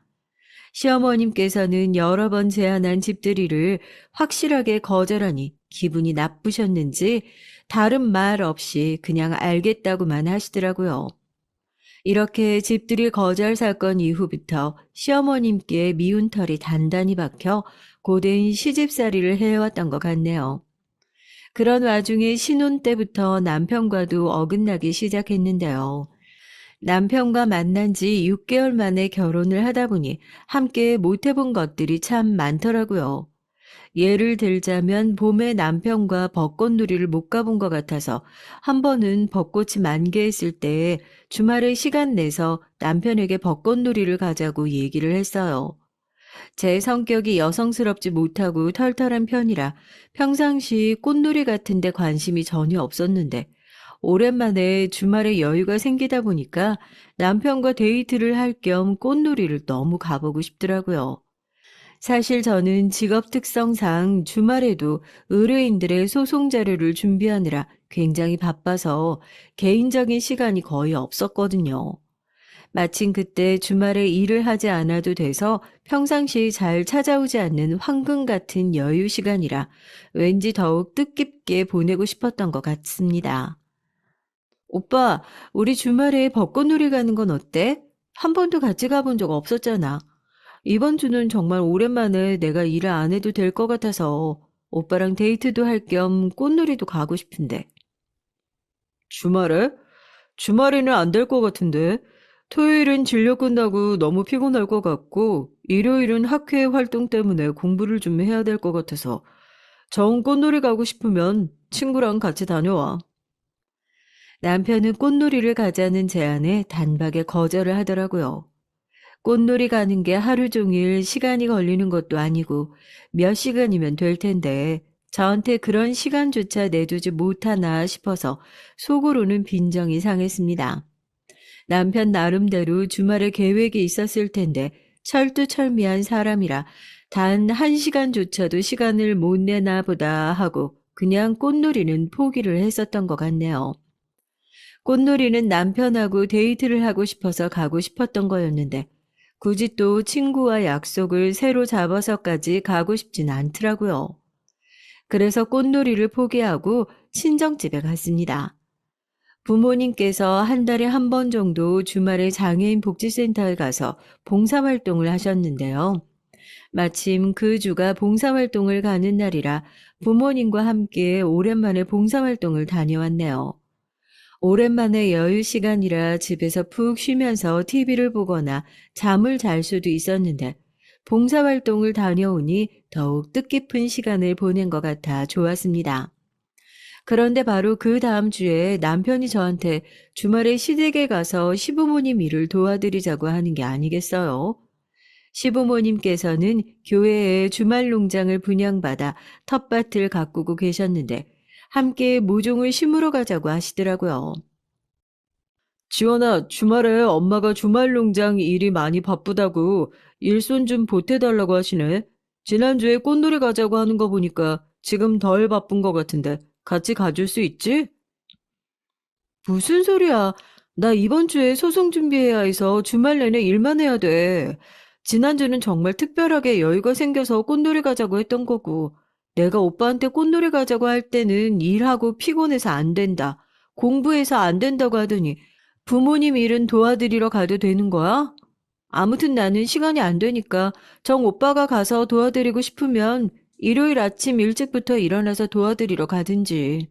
시어머님께서는 여러 번 제안한 집들이를 확실하게 거절하니 기분이 나쁘셨는지 다른 말 없이 그냥 알겠다고만 하시더라고요. 이렇게 집들이 거절 사건 이후부터 시어머님께 미운 털이 단단히 박혀 고된 시집살이를 해왔던 것 같네요. 그런 와중에 신혼 때부터 남편과도 어긋나기 시작했는데요. 남편과 만난 지 6개월 만에 결혼을 하다 보니 함께 못 해본 것들이 참 많더라고요. 예를 들자면 봄에 남편과 벚꽃놀이를 못 가본 것 같아서 한 번은 벚꽃이 만개했을 때 주말에 시간 내서 남편에게 벚꽃놀이를 가자고 얘기를 했어요. 제 성격이 여성스럽지 못하고 털털한 편이라 평상시 꽃놀이 같은 데 관심이 전혀 없었는데 오랜만에 주말에 여유가 생기다 보니까 남편과 데이트를 할 겸 꽃놀이를 너무 가보고 싶더라고요. 사실 저는 직업 특성상 주말에도 의뢰인들의 소송 자료를 준비하느라 굉장히 바빠서 개인적인 시간이 거의 없었거든요. 마침 그때 주말에 일을 하지 않아도 돼서 평상시 잘 찾아오지 않는 황금 같은 여유 시간이라 왠지 더욱 뜻깊게 보내고 싶었던 것 같습니다. 오빠, 우리 주말에 벚꽃놀이 가는 건 어때? 한 번도 같이 가본 적 없었잖아. 이번 주는 정말 오랜만에 내가 일을 안 해도 될 것 같아서 오빠랑 데이트도 할 겸 꽃놀이도 가고 싶은데. 주말에? 주말에는 안 될 것 같은데. 토요일은 진료 끝나고 너무 피곤할 것 같고, 일요일은 학회 활동 때문에 공부를 좀 해야 될 것 같아서 정 꽃놀이 가고 싶으면 친구랑 같이 다녀와. 남편은 꽃놀이를 가자는 제안에 단박에 거절을 하더라고요. 꽃놀이 가는 게 하루 종일 시간이 걸리는 것도 아니고 몇 시간이면 될 텐데 저한테 그런 시간조차 내두지 못하나 싶어서 속으로는 빈정이 상했습니다. 남편 나름대로 주말에 계획이 있었을 텐데 철두철미한 사람이라 단 1시간조차도 시간을 못 내나 보다 하고 그냥 꽃놀이는 포기를 했었던 것 같네요. 꽃놀이는 남편하고 데이트를 하고 싶어서 가고 싶었던 거였는데 굳이 또 친구와 약속을 새로 잡아서까지 가고 싶진 않더라고요. 그래서 꽃놀이를 포기하고 친정집에 갔습니다. 부모님께서 한 달에 한 번 정도 주말에 장애인 복지센터에 가서 봉사활동을 하셨는데요. 마침 그 주가 봉사활동을 가는 날이라 부모님과 함께 오랜만에 봉사활동을 다녀왔네요. 오랜만에 여유 시간이라 집에서 푹 쉬면서 TV를 보거나 잠을 잘 수도 있었는데 봉사활동을 다녀오니 더욱 뜻깊은 시간을 보낸 것 같아 좋았습니다. 그런데 바로 그 다음 주에 남편이 저한테 주말에 시댁에 가서 시부모님 일을 도와드리자고 하는 게 아니겠어요? 시부모님께서는 교회에 주말 농장을 분양받아 텃밭을 가꾸고 계셨는데 함께 모종을 심으러 가자고 하시더라고요. 지원아, 주말에 엄마가 주말 농장 일이 많이 바쁘다고 일손 좀 보태달라고 하시네. 지난주에 꽃놀이 가자고 하는 거 보니까 지금 덜 바쁜 것 같은데 같이 가줄 수 있지? 무슨 소리야. 나 이번 주에 소송 준비해야 해서 주말 내내 일만 해야 돼. 지난주는 정말 특별하게 여유가 생겨서 꽃놀이 가자고 했던 거고, 내가 오빠한테 꽃놀이 가자고 할 때는 일하고 피곤해서 안 된다. 공부해서 안 된다고 하더니 부모님 일은 도와드리러 가도 되는 거야? 아무튼 나는 시간이 안 되니까 정 오빠가 가서 도와드리고 싶으면 일요일 아침 일찍부터 일어나서 도와드리러 가든지.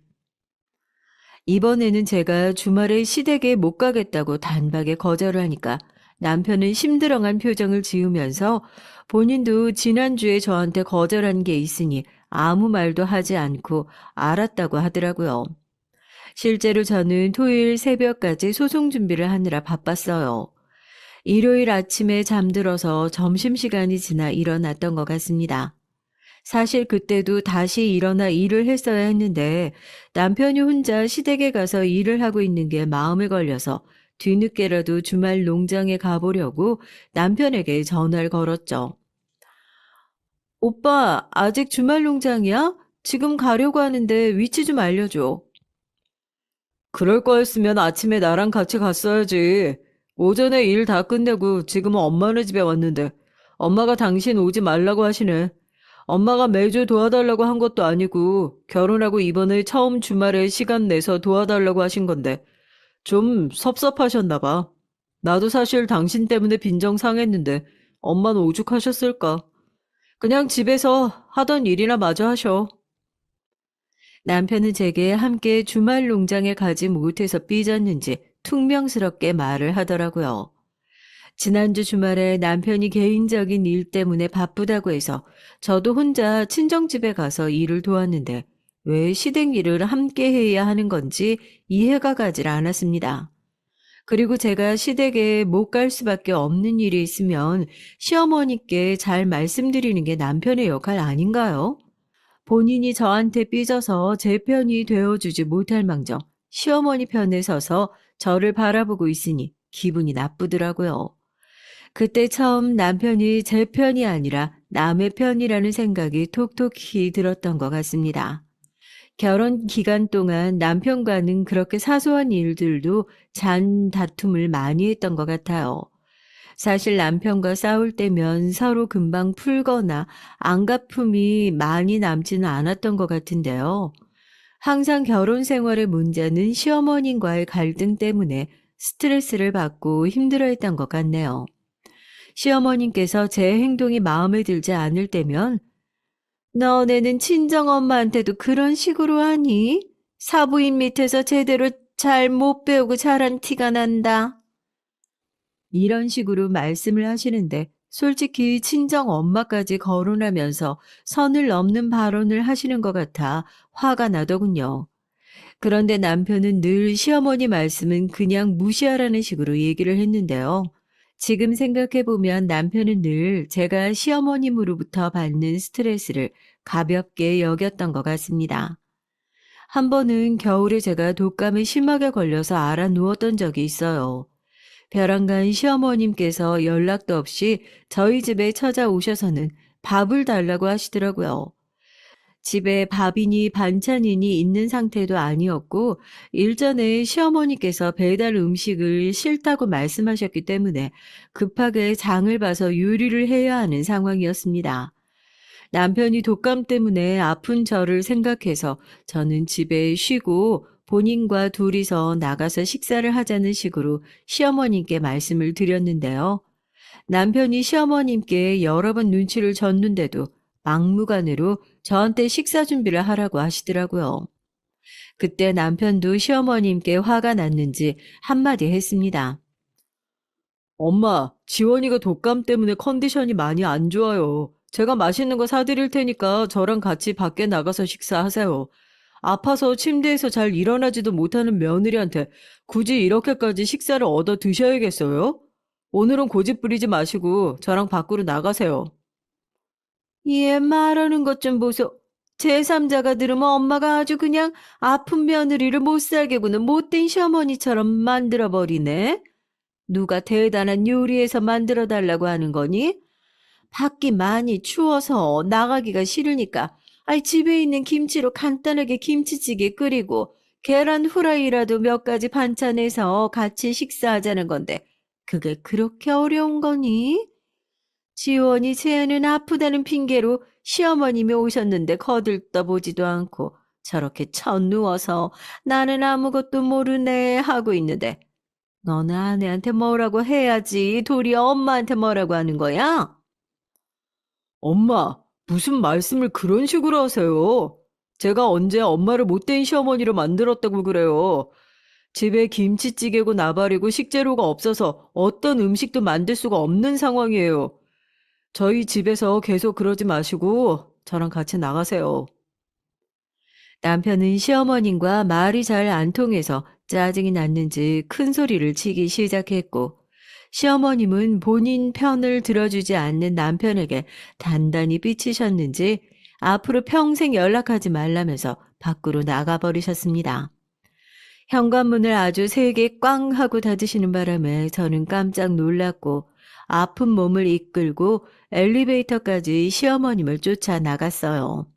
이번에는 제가 주말에 시댁에 못 가겠다고 단박에 거절을 하니까 남편은 심드렁한 표정을 지으면서 본인도 지난주에 저한테 거절한 게 있으니 아무 말도 하지 않고 알았다고 하더라고요. 실제로 저는 토요일 새벽까지 소송 준비를 하느라 바빴어요. 일요일 아침에 잠들어서 점심시간이 지나 일어났던 것 같습니다. 사실 그때도 다시 일어나 일을 했어야 했는데 남편이 혼자 시댁에 가서 일을 하고 있는 게 마음에 걸려서 뒤늦게라도 주말 농장에 가보려고 남편에게 전화를 걸었죠. 오빠, 아직 주말 농장이야? 지금 가려고 하는데 위치 좀 알려줘. 그럴 거였으면 아침에 나랑 같이 갔어야지. 오전에 일 다 끝내고 지금은 엄마네 집에 왔는데 엄마가 당신 오지 말라고 하시네. 엄마가 매주 도와달라고 한 것도 아니고 결혼하고 이번에 처음 주말에 시간 내서 도와달라고 하신 건데 좀 섭섭하셨나 봐. 나도 사실 당신 때문에 빈정 상했는데 엄마는 오죽하셨을까. 그냥 집에서 하던 일이나 마저 하셔. 남편은 제게 함께 주말 농장에 가지 못해서 삐졌는지 퉁명스럽게 말을 하더라고요. 지난주 주말에 남편이 개인적인 일 때문에 바쁘다고 해서 저도 혼자 친정집에 가서 일을 도왔는데 왜 시댁 일을 함께 해야 하는 건지 이해가 가질 않았습니다. 그리고 제가 시댁에 못 갈 수밖에 없는 일이 있으면 시어머니께 잘 말씀드리는 게 남편의 역할 아닌가요? 본인이 저한테 삐져서 제 편이 되어주지 못할 망정 시어머니 편에 서서 저를 바라보고 있으니 기분이 나쁘더라고요. 그때 처음 남편이 제 편이 아니라 남의 편이라는 생각이 톡톡히 들었던 것 같습니다. 결혼 기간 동안 남편과는 그렇게 사소한 일들도 잔 다툼을 많이 했던 것 같아요. 사실 남편과 싸울 때면 서로 금방 풀거나 안갚음이 많이 남지는 않았던 것 같은데요. 항상 결혼 생활의 문제는 시어머님과의 갈등 때문에 스트레스를 받고 힘들어했던 것 같네요. 시어머님께서 제 행동이 마음에 들지 않을 때면 너네는 친정엄마한테도 그런 식으로 하니? 사부인 밑에서 제대로 잘 못 배우고 자란 티가 난다. 이런 식으로 말씀을 하시는데 솔직히 친정엄마까지 거론하면서 선을 넘는 발언을 하시는 것 같아 화가 나더군요. 그런데 남편은 늘 시어머니 말씀은 그냥 무시하라는 식으로 얘기를 했는데요. 지금 생각해보면 남편은 늘 제가 시어머님으로부터 받는 스트레스를 가볍게 여겼던 것 같습니다. 한 번은 겨울에 제가 독감에 심하게 걸려서 알아 누웠던 적이 있어요. 벼랑간 시어머님께서 연락도 없이 저희 집에 찾아오셔서는 밥을 달라고 하시더라고요. 집에 밥이니 반찬이니 있는 상태도 아니었고 일전에 시어머니께서 배달 음식을 싫다고 말씀하셨기 때문에 급하게 장을 봐서 요리를 해야 하는 상황이었습니다. 남편이 독감 때문에 아픈 저를 생각해서 저는 집에 쉬고 본인과 둘이서 나가서 식사를 하자는 식으로 시어머니께 말씀을 드렸는데요. 남편이 시어머님께 여러 번 눈치를 줬는데도 막무가내로 저한테 식사 준비를 하라고 하시더라고요. 그때 남편도 시어머님께 화가 났는지 한마디 했습니다. 엄마, 지원이가 독감 때문에 컨디션이 많이 안 좋아요. 제가 맛있는 거 사드릴 테니까 저랑 같이 밖에 나가서 식사하세요. 아파서 침대에서 잘 일어나지도 못하는 며느리한테 굳이 이렇게까지 식사를 얻어 드셔야겠어요? 오늘은 고집 부리지 마시고 저랑 밖으로 나가세요. 얘 말하는 것 좀 보소. 제3자가 들으면 엄마가 아주 그냥 아픈 며느리를 못 살게 구는 못된 시어머니처럼 만들어버리네. 누가 대단한 요리해서 만들어 달라고 하는 거니? 밖이 많이 추워서 나가기가 싫으니까 집에 있는 김치로 간단하게 김치찌개 끓이고 계란 후라이라도 몇 가지 반찬해서 같이 식사하자는 건데 그게 그렇게 어려운 거니? 지원이 쟤는 아프다는 핑계로 시어머님이 오셨는데 거들떠보지도 않고 저렇게 쳐 누워서 나는 아무것도 모르네 하고 있는데 너는 아내한테 뭐라고 해야지 도리어 엄마한테 뭐라고 하는 거야? 엄마, 무슨 말씀을 그런 식으로 하세요? 제가 언제 엄마를 못된 시어머니로 만들었다고 그래요. 집에 김치찌개고 나발이고 식재료가 없어서 어떤 음식도 만들 수가 없는 상황이에요. 저희 집에서 계속 그러지 마시고 저랑 같이 나가세요. 남편은 시어머님과 말이 잘 안 통해서 짜증이 났는지 큰 소리를 치기 시작했고, 시어머님은 본인 편을 들어주지 않는 남편에게 단단히 삐치셨는지 앞으로 평생 연락하지 말라면서 밖으로 나가버리셨습니다. 현관문을 아주 세게 꽝 하고 닫으시는 바람에 저는 깜짝 놀랐고 아픈 몸을 이끌고 엘리베이터까지 시어머님을 쫓아 나갔어요.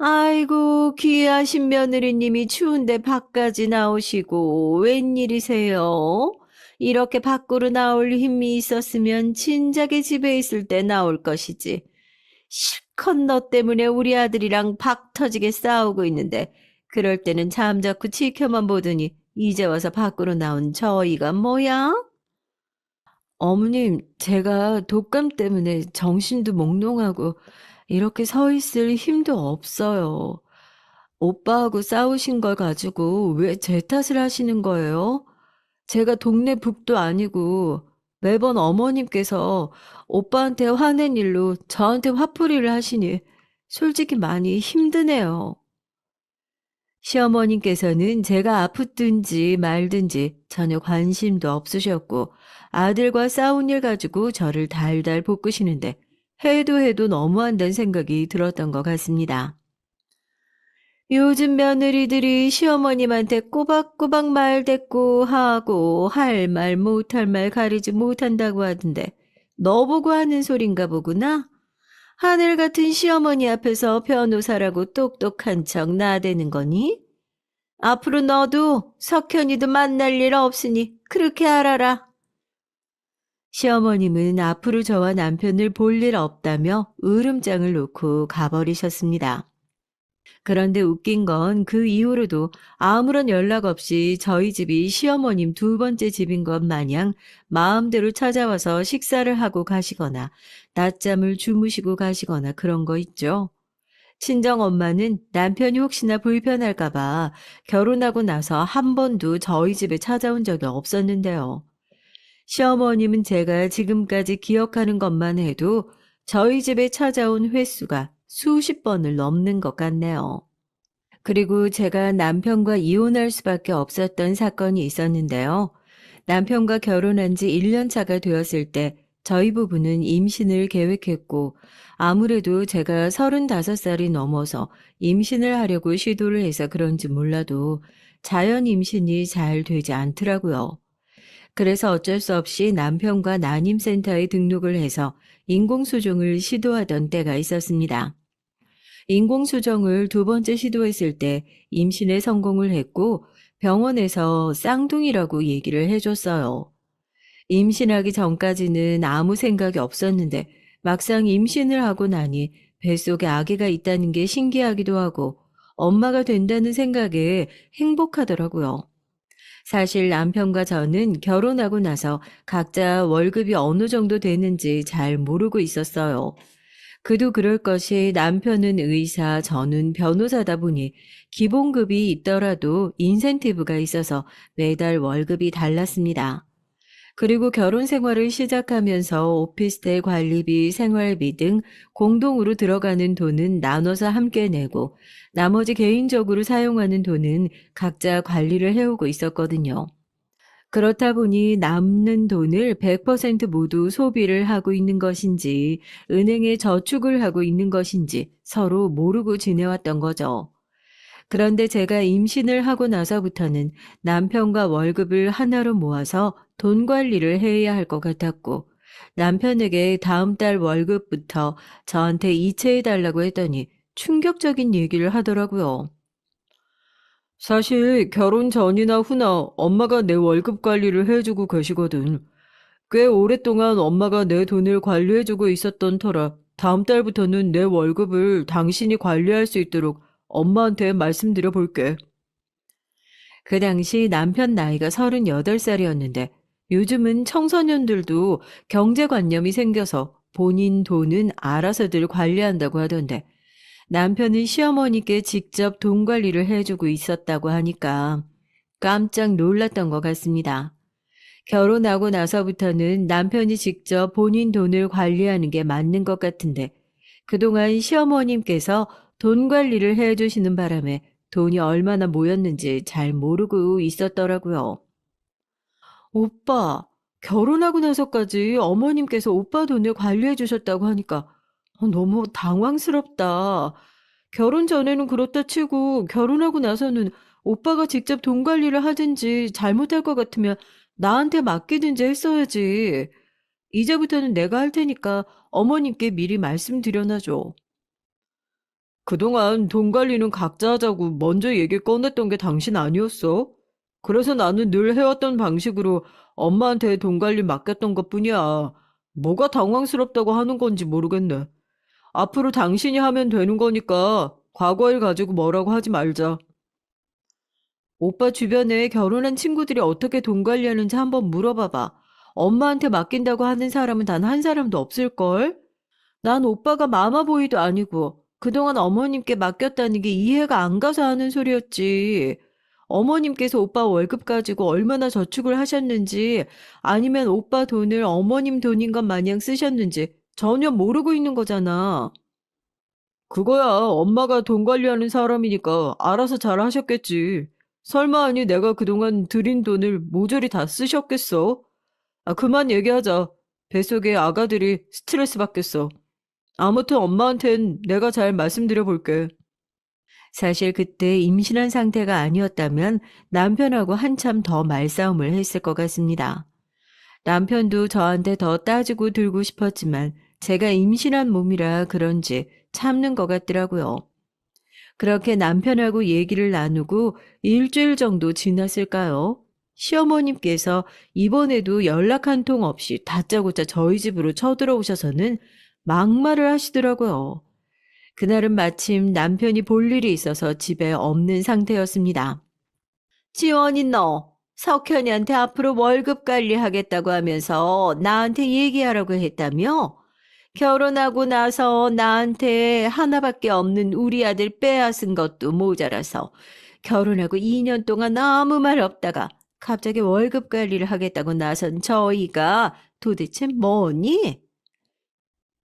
아이고, 귀하신 며느리님이 추운데 밖까지 나오시고 웬일이세요? 이렇게 밖으로 나올 힘이 있었으면 진작에 집에 있을 때 나올 것이지. 실컷 너 때문에 우리 아들이랑 박 터지게 싸우고 있는데 그럴 때는 잠자코 지켜만 보더니 이제 와서 밖으로 나온 저희가 뭐야? 어머님, 제가 독감 때문에 정신도 몽롱하고 이렇게 서 있을 힘도 없어요. 오빠하고 싸우신 걸 가지고 왜 제 탓을 하시는 거예요? 제가 동네 북도 아니고 매번 어머님께서 오빠한테 화낸 일로 저한테 화풀이를 하시니 솔직히 많이 힘드네요. 시어머님께서는 제가 아프든지 말든지 전혀 관심도 없으셨고 아들과 싸운 일 가지고 저를 달달 볶으시는데 해도 해도 너무한다는 생각이 들었던 것 같습니다. 요즘 며느리들이 시어머님한테 꼬박꼬박 말대꾸 하고 할 말 못할 말 가리지 못한다고 하던데 너 보고 하는 소린가 보구나? 하늘 같은 시어머니 앞에서 변호사라고 똑똑한 척 나대는 거니? 앞으로 너도 석현이도 만날 일 없으니 그렇게 알아라. 시어머님은 앞으로 저와 남편을 볼 일 없다며 으름장을 놓고 가버리셨습니다. 그런데 웃긴 건 그 이후로도 아무런 연락 없이 저희 집이 시어머님 두 번째 집인 것 마냥 마음대로 찾아와서 식사를 하고 가시거나 낮잠을 주무시고 가시거나 그런 거 있죠. 친정엄마는 남편이 혹시나 불편할까봐 결혼하고 나서 한 번도 저희 집에 찾아온 적이 없었는데요. 시어머님은 제가 지금까지 기억하는 것만 해도 저희 집에 찾아온 횟수가 수십 번을 넘는 것 같네요. 그리고 제가 남편과 이혼할 수밖에 없었던 사건이 있었는데요. 남편과 결혼한 지 1년 차가 되었을 때 저희 부부는 임신을 계획했고 아무래도 제가 35살이 넘어서 임신을 하려고 시도를 해서 그런지 몰라도 자연 임신이 잘 되지 않더라고요. 그래서 어쩔 수 없이 남편과 난임센터에 등록을 해서 인공수정을 시도하던 때가 있었습니다. 인공수정을 두 번째 시도했을 때 임신에 성공을 했고 병원에서 쌍둥이라고 얘기를 해줬어요. 임신하기 전까지는 아무 생각이 없었는데 막상 임신을 하고 나니 뱃속에 아기가 있다는 게 신기하기도 하고 엄마가 된다는 생각에 행복하더라고요. 사실 남편과 저는 결혼하고 나서 각자 월급이 어느 정도 되는지 잘 모르고 있었어요. 그도 그럴 것이 남편은 의사, 저는 변호사다 보니 기본급이 있더라도 인센티브가 있어서 매달 월급이 달랐습니다. 그리고 결혼 생활을 시작하면서 오피스텔 관리비, 생활비 등 공동으로 들어가는 돈은 나눠서 함께 내고 나머지 개인적으로 사용하는 돈은 각자 관리를 해오고 있었거든요. 그렇다 보니 남는 돈을 100% 모두 소비를 하고 있는 것인지 은행에 저축을 하고 있는 것인지 서로 모르고 지내왔던 거죠. 그런데 제가 임신을 하고 나서부터는 남편과 월급을 하나로 모아서 돈 관리를 해야 할 것 같았고, 남편에게 다음 달 월급부터 저한테 이체해 달라고 했더니 충격적인 얘기를 하더라고요. 사실 결혼 전이나 후나 엄마가 내 월급 관리를 해주고 계시거든. 꽤 오랫동안 엄마가 내 돈을 관리해주고 있었던 터라 다음 달부터는 내 월급을 당신이 관리할 수 있도록 엄마한테 말씀드려 볼게. 그 당시 남편 나이가 38살이었는데 요즘은 청소년들도 경제관념이 생겨서 본인 돈은 알아서들 관리한다고 하던데 남편은 시어머니께 직접 돈 관리를 해주고 있었다고 하니까 깜짝 놀랐던 것 같습니다. 결혼하고 나서부터는 남편이 직접 본인 돈을 관리하는 게 맞는 것 같은데 그동안 시어머님께서 돈 관리를 해주시는 바람에 돈이 얼마나 모였는지 잘 모르고 있었더라고요. 오빠, 결혼하고 나서까지 어머님께서 오빠 돈을 관리해 주셨다고 하니까 너무 당황스럽다. 결혼 전에는 그렇다 치고 결혼하고 나서는 오빠가 직접 돈 관리를 하든지 잘못할 것 같으면 나한테 맡기든지 했어야지. 이제부터는 내가 할 테니까 어머님께 미리 말씀드려놔줘. 그동안 돈 관리는 각자 하자고 먼저 얘기 꺼냈던 게 당신 아니었어? 그래서 나는 늘 해왔던 방식으로 엄마한테 돈 관리 맡겼던 것뿐이야. 뭐가 당황스럽다고 하는 건지 모르겠네. 앞으로 당신이 하면 되는 거니까 과거 일 가지고 뭐라고 하지 말자. 오빠 주변에 결혼한 친구들이 어떻게 돈 관리하는지 한번 물어봐봐. 엄마한테 맡긴다고 하는 사람은 단 한 사람도 없을걸? 난 오빠가 마마보이도 아니고 그동안 어머님께 맡겼다는 게 이해가 안 가서 하는 소리였지. 어머님께서 오빠 월급 가지고 얼마나 저축을 하셨는지 아니면 오빠 돈을 어머님 돈인 것 마냥 쓰셨는지 전혀 모르고 있는 거잖아. 그거야 엄마가 돈 관리하는 사람이니까 알아서 잘 하셨겠지. 설마 아니 내가 그동안 들인 돈을 모조리 다 쓰셨겠어? 아, 그만 얘기하자. 뱃속에 아가들이 스트레스 받겠어. 아무튼 엄마한텐 내가 잘 말씀드려 볼게. 사실 그때 임신한 상태가 아니었다면 남편하고 한참 더 말싸움을 했을 것 같습니다. 남편도 저한테 더 따지고 들고 싶었지만 제가 임신한 몸이라 그런지 참는 것 같더라고요. 그렇게 남편하고 얘기를 나누고 일주일 정도 지났을까요? 시어머님께서 이번에도 연락 한 통 없이 다짜고짜 저희 집으로 쳐들어오셔서는 막말을 하시더라고요. 그날은 마침 남편이 볼 일이 있어서 집에 없는 상태였습니다. 지원이 너, 석현이한테 앞으로 월급 관리하겠다고 하면서 나한테 얘기하라고 했다며? 결혼하고 나서 나한테 하나밖에 없는 우리 아들 빼앗은 것도 모자라서 결혼하고 2년 동안 아무 말 없다가 갑자기 월급 관리를 하겠다고 나선 저희가 도대체 뭐니?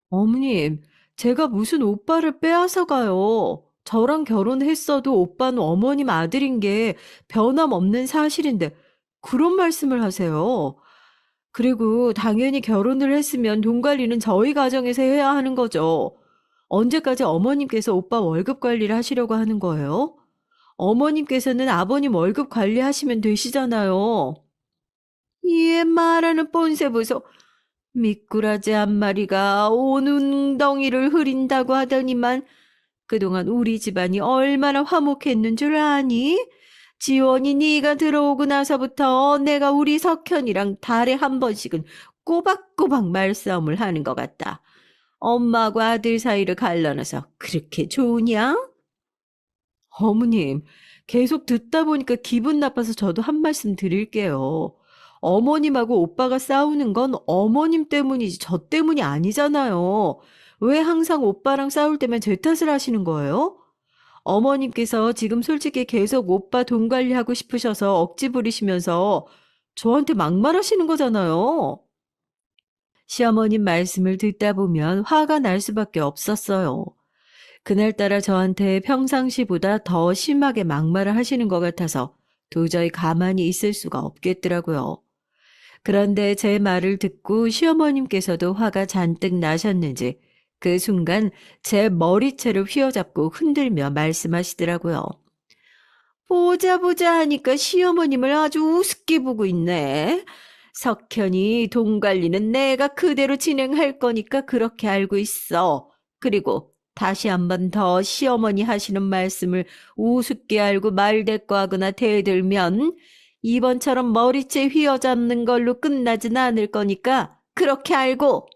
어머님, 제가 무슨 오빠를 빼앗아 가요. 저랑 결혼했어도 오빠는 어머님 아들인 게 변함없는 사실인데 그런 말씀을 하세요. 그리고 당연히 결혼을 했으면 돈 관리는 저희 가정에서 해야 하는 거죠. 언제까지 어머님께서 오빠 월급 관리를 하시려고 하는 거예요? 어머님께서는 아버님 월급 관리하시면 되시잖아요. 얘 말하는 뻔세 보소. 미꾸라지 한 마리가 온 웅덩이를 흐린다고 하더니만 그동안 우리 집안이 얼마나 화목했는 줄 아니? 지원이 네가 들어오고 나서부터 내가 우리 석현이랑 달에 한 번씩은 꼬박꼬박 말싸움을 하는 것 같다. 엄마하고 아들 사이를 갈라놔서 그렇게 좋으냐? 어머님, 계속 듣다 보니까 기분 나빠서 저도 한 말씀 드릴게요. 어머님하고 오빠가 싸우는 건 어머님 때문이지 저 때문이 아니잖아요. 왜 항상 오빠랑 싸울 때만 제 탓을 하시는 거예요? 어머님께서 지금 솔직히 계속 오빠 돈 관리하고 싶으셔서 억지 부리시면서 저한테 막말하시는 거잖아요. 시어머님 말씀을 듣다 보면 화가 날 수밖에 없었어요. 그날따라 저한테 평상시보다 더 심하게 막말을 하시는 것 같아서 도저히 가만히 있을 수가 없겠더라고요. 그런데 제 말을 듣고 시어머님께서도 화가 잔뜩 나셨는지 그 순간 제 머리채를 휘어잡고 흔들며 말씀하시더라고요. 보자 보자 하니까 시어머님을 아주 우습게 보고 있네. 석현이 돈 관리는 내가 그대로 진행할 거니까 그렇게 알고 있어. 그리고 다시 한번 더 시어머니 하시는 말씀을 우습게 알고 말대꾸하거나 대들면 이번처럼 머리채 휘어잡는 걸로 끝나진 않을 거니까 그렇게 알고.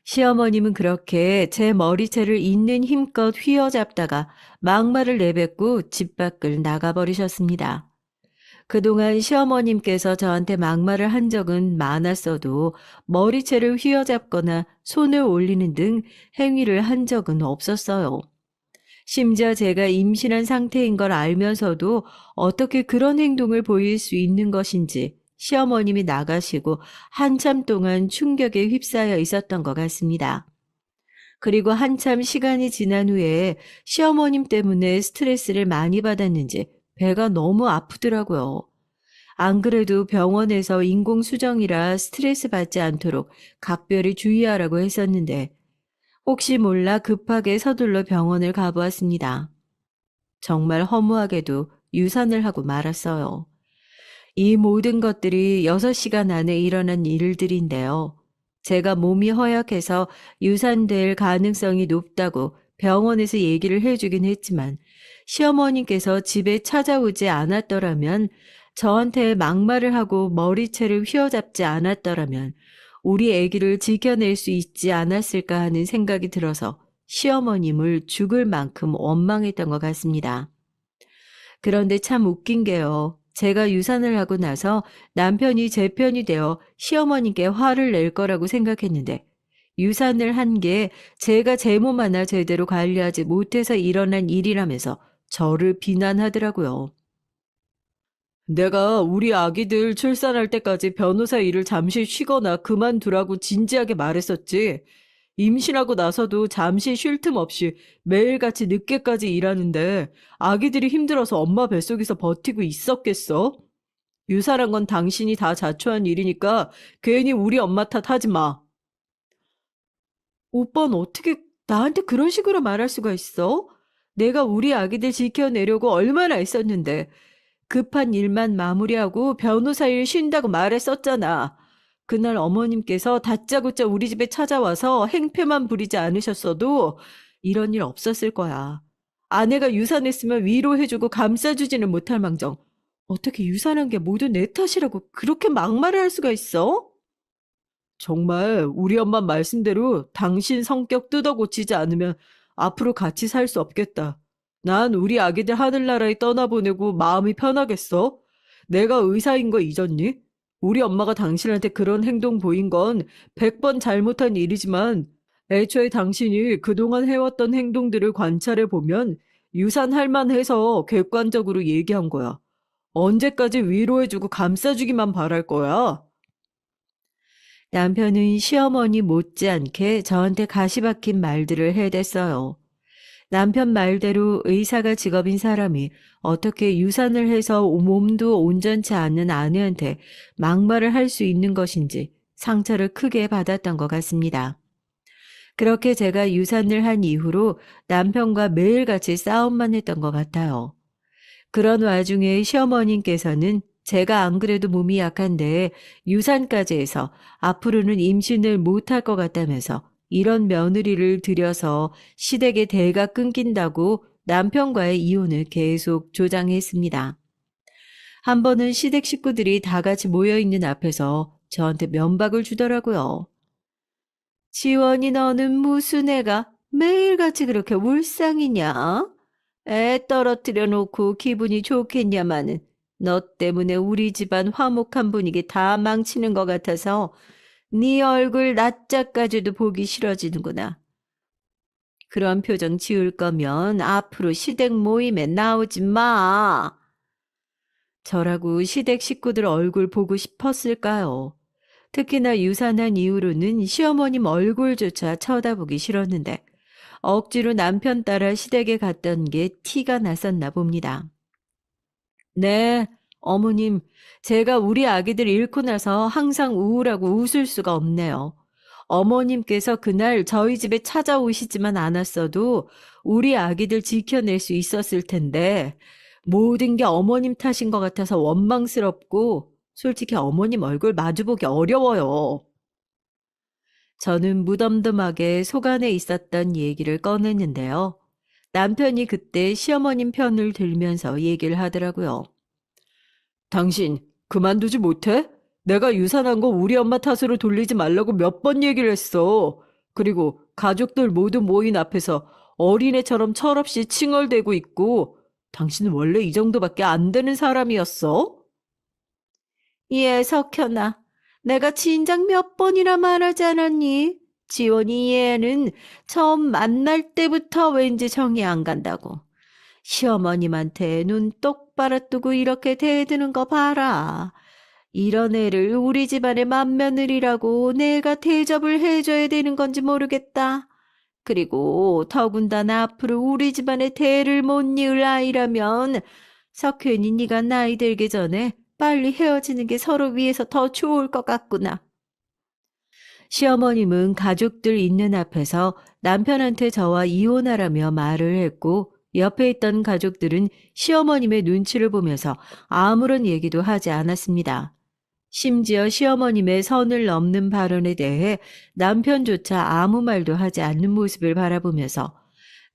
시어머님은 그렇게 제 머리채를 있는 힘껏 휘어잡다가 막말을 내뱉고 집 밖을 나가버리셨습니다. 그동안 시어머님께서 저한테 막말을 한 적은 많았어도 머리채를 휘어잡거나 손을 올리는 등 행위를 한 적은 없었어요. 심지어 제가 임신한 상태인 걸 알면서도 어떻게 그런 행동을 보일 수 있는 것인지 시어머님이 나가시고 한참 동안 충격에 휩싸여 있었던 것 같습니다. 그리고 한참 시간이 지난 후에 시어머님 때문에 스트레스를 많이 받았는지 배가 너무 아프더라고요. 안 그래도 병원에서 인공수정이라 스트레스 받지 않도록 각별히 주의하라고 했었는데 혹시 몰라 급하게 서둘러 병원을 가보았습니다. 정말 허무하게도 유산을 하고 말았어요. 이 모든 것들이 6시간 안에 일어난 일들인데요. 제가 몸이 허약해서 유산될 가능성이 높다고 병원에서 얘기를 해주긴 했지만 시어머니께서 집에 찾아오지 않았더라면 저한테 막말을 하고 머리채를 휘어잡지 않았더라면 우리 아기를 지켜낼 수 있지 않았을까 하는 생각이 들어서 시어머님을 죽을 만큼 원망했던 것 같습니다. 그런데 참 웃긴 게요. 제가 유산을 하고 나서 남편이 제 편이 되어 시어머니께 화를 낼 거라고 생각했는데 유산을 한 게 제가 제 몸 하나 제대로 관리하지 못해서 일어난 일이라면서 저를 비난하더라고요. 내가 우리 아기들 출산할 때까지 변호사 일을 잠시 쉬거나 그만두라고 진지하게 말했었지. 임신하고 나서도 잠시 쉴 틈 없이 매일같이 늦게까지 일하는데 아기들이 힘들어서 엄마 뱃속에서 버티고 있었겠어? 유산한 건 당신이 다 자초한 일이니까 괜히 우리 엄마 탓하지 마. 오빠는 어떻게 나한테 그런 식으로 말할 수가 있어? 내가 우리 아기들 지켜내려고 얼마나 애썼는데. 급한 일만 마무리하고 변호사 일 쉰다고 말했었잖아. 그날 어머님께서 다짜고짜 우리 집에 찾아와서 행패만 부리지 않으셨어도 이런 일 없었을 거야. 아내가 유산했으면 위로해주고 감싸주지는 못할 망정. 어떻게 유산한 게 모두 내 탓이라고 그렇게 막말을 할 수가 있어? 정말 우리 엄마 말씀대로 당신 성격 뜯어고치지 않으면 앞으로 같이 살 수 없겠다. 난 우리 아기들 하늘나라에 떠나보내고 마음이 편하겠어? 내가 의사인 거 잊었니? 우리 엄마가 당신한테 그런 행동 보인 건 100번 잘못한 일이지만 애초에 당신이 그동안 해왔던 행동들을 관찰해 보면 유산할 만해서 객관적으로 얘기한 거야. 언제까지 위로해주고 감싸주기만 바랄 거야? 남편은 시어머니 못지않게 저한테 가시 박힌 말들을 해댔어요. 남편 말대로 의사가 직업인 사람이 어떻게 유산을 해서 몸도 온전치 않은 아내한테 막말을 할 수 있는 것인지 상처를 크게 받았던 것 같습니다. 그렇게 제가 유산을 한 이후로 남편과 매일같이 싸움만 했던 것 같아요. 그런 와중에 시어머님께서는 제가 안 그래도 몸이 약한데 유산까지 해서 앞으로는 임신을 못할 것 같다면서 이런 며느리를 들여서 시댁의 대가 끊긴다고 남편과의 이혼을 계속 조장했습니다. 한 번은 시댁 식구들이 다 같이 모여있는 앞에서 저한테 면박을 주더라고요. 지원이 너는 무슨 애가 매일같이 그렇게 울상이냐? 애 떨어뜨려 놓고 기분이 좋겠냐마는 너 때문에 우리 집안 화목한 분위기 다 망치는 것 같아서 네 얼굴 낯짝까지도 보기 싫어지는구나. 그런 표정 지을 거면 앞으로 시댁 모임에 나오지 마. 저라고 시댁 식구들 얼굴 보고 싶었을까요? 특히나 유산한 이후로는 시어머님 얼굴조차 쳐다보기 싫었는데 억지로 남편 따라 시댁에 갔던 게 티가 났었나 봅니다. 네, 어머님, 제가 우리 아기들 잃고 나서 항상 우울하고 웃을 수가 없네요. 어머님께서 그날 저희 집에 찾아오시지만 않았어도 우리 아기들 지켜낼 수 있었을 텐데 모든 게 어머님 탓인 것 같아서 원망스럽고 솔직히 어머님 얼굴 마주보기 어려워요. 저는 무덤덤하게 속 안에 있었던 얘기를 꺼냈는데요. 남편이 그때 시어머님 편을 들면서 얘기를 하더라고요. 당신 그만두지 못해? 내가 유산한 거 우리 엄마 탓으로 돌리지 말라고 몇 번 얘기를 했어. 그리고 가족들 모두 모인 앞에서 어린애처럼 철없이 칭얼대고 있고 당신은 원래 이 정도밖에 안 되는 사람이었어? 예, 석현아. 내가 진작 몇 번이나 말하지 않았니? 지원이 얘는 처음 만날 때부터 왠지 정이 안 간다고. 시어머님한테 눈 똑바로 뜨고 이렇게 대드는 거 봐라. 이런 애를 우리 집안의 맏며느리라고 내가 대접을 해줘야 되는 건지 모르겠다. 그리고 더군다나 앞으로 우리 집안의 대를 못 이을 아이라면 석현이 네가 나이 들기 전에 빨리 헤어지는 게 서로 위해서 더 좋을 것 같구나. 시어머님은 가족들 있는 앞에서 남편한테 저와 이혼하라며 말을 했고 옆에 있던 가족들은 시어머님의 눈치를 보면서 아무런 얘기도 하지 않았습니다. 심지어 시어머님의 선을 넘는 발언에 대해 남편조차 아무 말도 하지 않는 모습을 바라보면서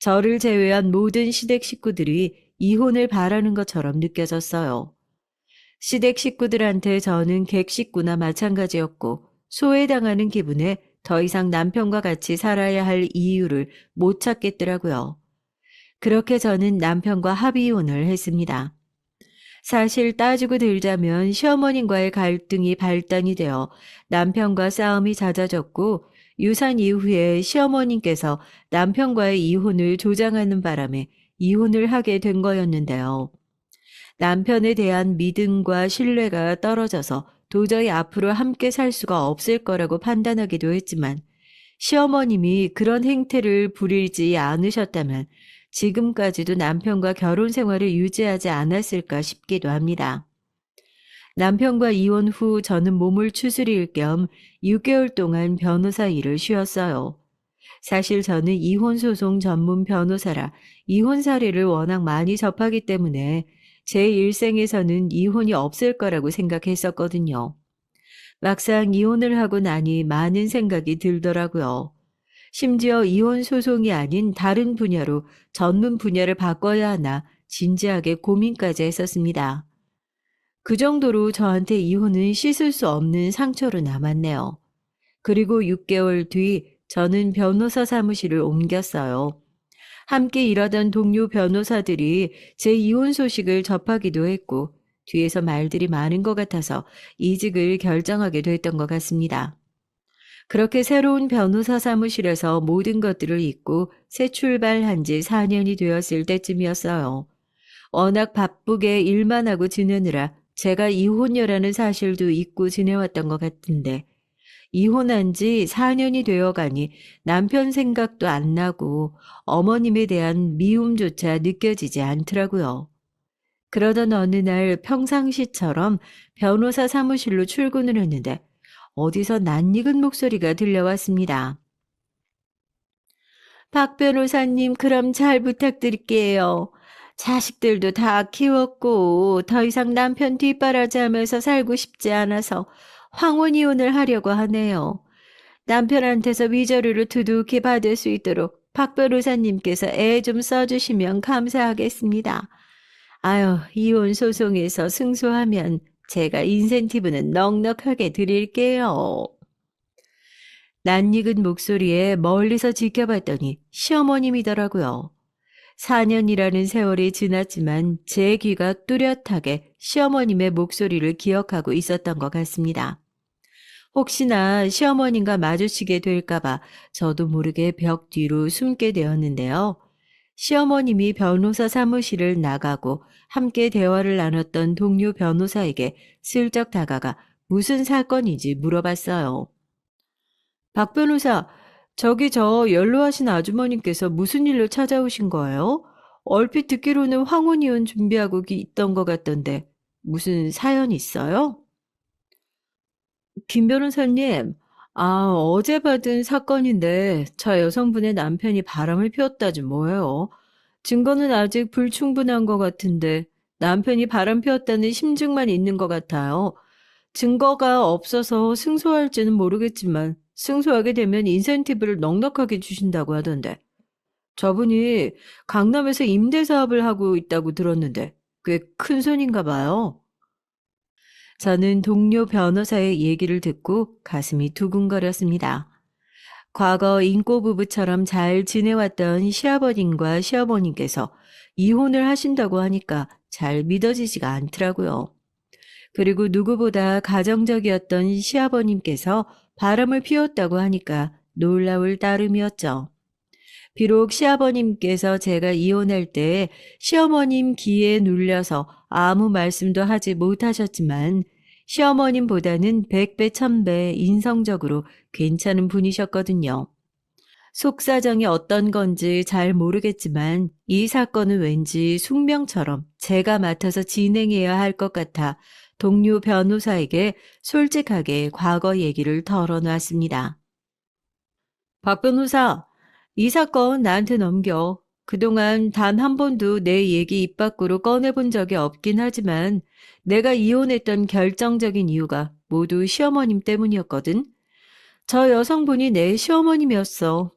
저를 제외한 모든 시댁 식구들이 이혼을 바라는 것처럼 느껴졌어요. 시댁 식구들한테 저는 객 식구나 마찬가지였고 소외당하는 기분에 더 이상 남편과 같이 살아야 할 이유를 못 찾겠더라고요. 그렇게 저는 남편과 합의혼을 했습니다. 사실 따지고 들자면 시어머님과의 갈등이 발단이 되어 남편과 싸움이 잦아졌고 유산 이후에 시어머님께서 남편과의 이혼을 조장하는 바람에 이혼을 하게 된 거였는데요. 남편에 대한 믿음과 신뢰가 떨어져서 도저히 앞으로 함께 살 수가 없을 거라고 판단하기도 했지만 시어머님이 그런 행태를 부리지 않으셨다면 지금까지도 남편과 결혼 생활을 유지하지 않았을까 싶기도 합니다. 남편과 이혼 후 저는 몸을 추스릴 겸 6개월 동안 변호사 일을 쉬었어요. 사실 저는 이혼 소송 전문 변호사라 이혼 사례를 워낙 많이 접하기 때문에 제 일생에서는 이혼이 없을 거라고 생각했었거든요. 막상 이혼을 하고 나니 많은 생각이 들더라고요. 심지어 이혼 소송이 아닌 다른 분야로 전문 분야를 바꿔야 하나 진지하게 고민까지 했었습니다. 그 정도로 저한테 이혼은 씻을 수 없는 상처로 남았네요. 그리고 6개월 뒤 저는 변호사 사무실을 옮겼어요. 함께 일하던 동료 변호사들이 제 이혼 소식을 접하기도 했고 뒤에서 말들이 많은 것 같아서 이직을 결정하게 됐던 것 같습니다. 그렇게 새로운 변호사 사무실에서 모든 것들을 잊고 새 출발한 지 4년이 되었을 때쯤이었어요. 워낙 바쁘게 일만 하고 지내느라 제가 이혼녀라는 사실도 잊고 지내왔던 것 같은데 이혼한 지 4년이 되어가니 남편 생각도 안 나고 어머님에 대한 미움조차 느껴지지 않더라고요. 그러던 어느 날 평상시처럼 변호사 사무실로 출근을 했는데 어디서 낯익은 목소리가 들려왔습니다. 박 변호사님, 그럼 잘 부탁드릴게요. 자식들도 다 키웠고 더 이상 남편 뒷바라지하면서 살고 싶지 않아서 황혼 이혼을 하려고 하네요. 남편한테서 위자료를 두둑히 받을 수 있도록 박 변호사님께서 애 좀 써주시면 감사하겠습니다. 아유, 이혼 소송에서 승소하면 제가 인센티브는 넉넉하게 드릴게요. 낯익은 목소리에 멀리서 지켜봤더니 시어머님이더라고요. 4년이라는 세월이 지났지만 제 귀가 뚜렷하게 시어머님의 목소리를 기억하고 있었던 것 같습니다. 혹시나 시어머님과 마주치게 될까봐 저도 모르게 벽 뒤로 숨게 되었는데요. 시어머님이 변호사 사무실을 나가고 함께 대화를 나눴던 동료 변호사에게 슬쩍 다가가 무슨 사건인지 물어봤어요. 박 변호사, 저기 저 연로하신 아주머님께서 무슨 일로 찾아오신 거예요? 얼핏 듣기로는 황혼 이혼 준비하고 있던 것 같던데 무슨 사연 있어요? 김 변호사님, 어제 받은 사건인데 저 여성분의 남편이 바람을 피웠다지 뭐예요. 증거는 아직 불충분한 것 같은데 남편이 바람 피웠다는 심증만 있는 것 같아요. 증거가 없어서 승소할지는 모르겠지만 승소하게 되면 인센티브를 넉넉하게 주신다고 하던데 저분이 강남에서 임대 사업을 하고 있다고 들었는데 꽤 큰 손인가 봐요. 저는 동료 변호사의 얘기를 듣고 가슴이 두근거렸습니다. 과거 인꼬 부부처럼 잘 지내왔던 시아버님과 시어머님께서 이혼을 하신다고 하니까 잘 믿어지지가 않더라고요. 그리고 누구보다 가정적이었던 시아버님께서 바람을 피웠다고 하니까 놀라울 따름이었죠. 비록 시아버님께서 제가 이혼할 때 시어머님 귀에 눌려서 아무 말씀도 하지 못하셨지만 시어머님보다는 100배, 1000배 인성적으로 괜찮은 분이셨거든요. 속사정이 어떤 건지 잘 모르겠지만 이 사건은 왠지 숙명처럼 제가 맡아서 진행해야 할 것 같아 동료 변호사에게 솔직하게 과거 얘기를 털어놨습니다. 박 변호사, 이 사건 나한테 넘겨. 그동안 단 한 번도 내 얘기 입 밖으로 꺼내본 적이 없긴 하지만 내가 이혼했던 결정적인 이유가 모두 시어머님 때문이었거든. 저 여성분이 내 시어머님이었어.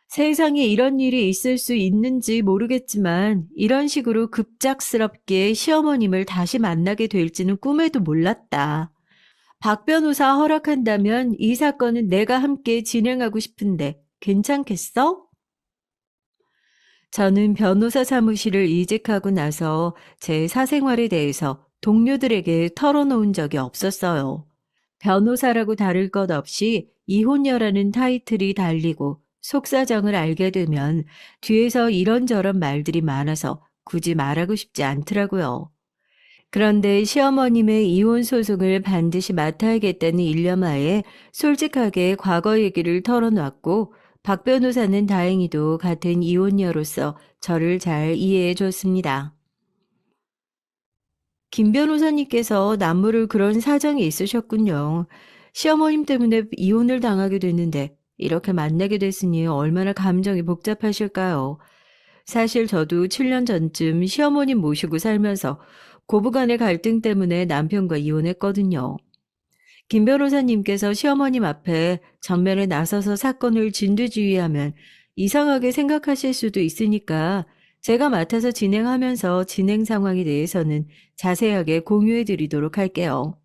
세상에 이런 일이 있을 수 있는지 모르겠지만 이런 식으로 급작스럽게 시어머님을 다시 만나게 될지는 꿈에도 몰랐다. 박 변호사 허락한다면 이 사건은 내가 함께 진행하고 싶은데 괜찮겠어? 저는 변호사 사무실을 이직하고 나서 제 사생활에 대해서 동료들에게 털어놓은 적이 없었어요. 변호사라고 다를 것 없이 이혼녀라는 타이틀이 달리고 속사정을 알게 되면 뒤에서 이런저런 말들이 많아서 굳이 말하고 싶지 않더라고요. 그런데 시어머님의 이혼 소송을 반드시 맡아야겠다는 일념하에 솔직하게 과거 얘기를 털어놨고 박 변호사는 다행히도 같은 이혼녀로서 저를 잘 이해해 줬습니다. 김 변호사님께서 남모를 그런 사정이 있으셨군요. 시어머님 때문에 이혼을 당하게 됐는데 이렇게 만나게 됐으니 얼마나 감정이 복잡하실까요? 사실 저도 7년 전쯤 시어머님 모시고 살면서 고부간의 갈등 때문에 남편과 이혼했거든요. 김 변호사님께서 시어머님 앞에 정면에 나서서 사건을 진두지휘하면 이상하게 생각하실 수도 있으니까 제가 맡아서 진행하면서 진행 상황에 대해서는 자세하게 공유해 드리도록 할게요.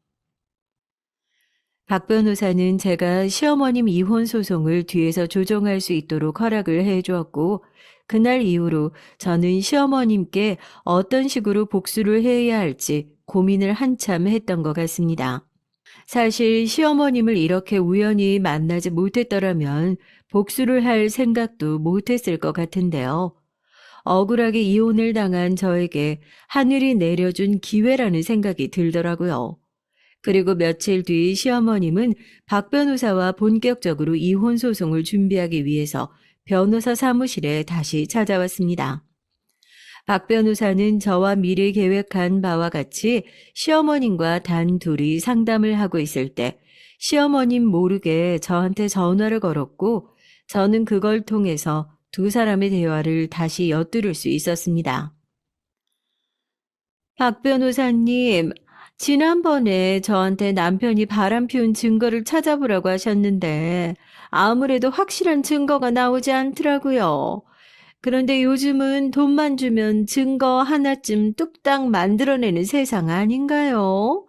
박 변호사는 제가 시어머님 이혼 소송을 뒤에서 조정할 수 있도록 허락을 해 주었고 그날 이후로 저는 시어머님께 어떤 식으로 복수를 해야 할지 고민을 한참 했던 것 같습니다. 사실 시어머님을 이렇게 우연히 만나지 못했더라면 복수를 할 생각도 못했을 것 같은데요. 억울하게 이혼을 당한 저에게 하늘이 내려준 기회라는 생각이 들더라고요. 그리고 며칠 뒤 시어머님은 박 변호사와 본격적으로 이혼 소송을 준비하기 위해서 변호사 사무실에 다시 찾아왔습니다. 박 변호사는 저와 미리 계획한 바와 같이 시어머님과 단 둘이 상담을 하고 있을 때 시어머님 모르게 저한테 전화를 걸었고 저는 그걸 통해서 두 사람의 대화를 다시 엿들을 수 있었습니다. 박 변호사님, 지난번에 저한테 남편이 바람 피운 증거를 찾아보라고 하셨는데 아무래도 확실한 증거가 나오지 않더라고요. 그런데 요즘은 돈만 주면 증거 하나쯤 뚝딱 만들어내는 세상 아닌가요?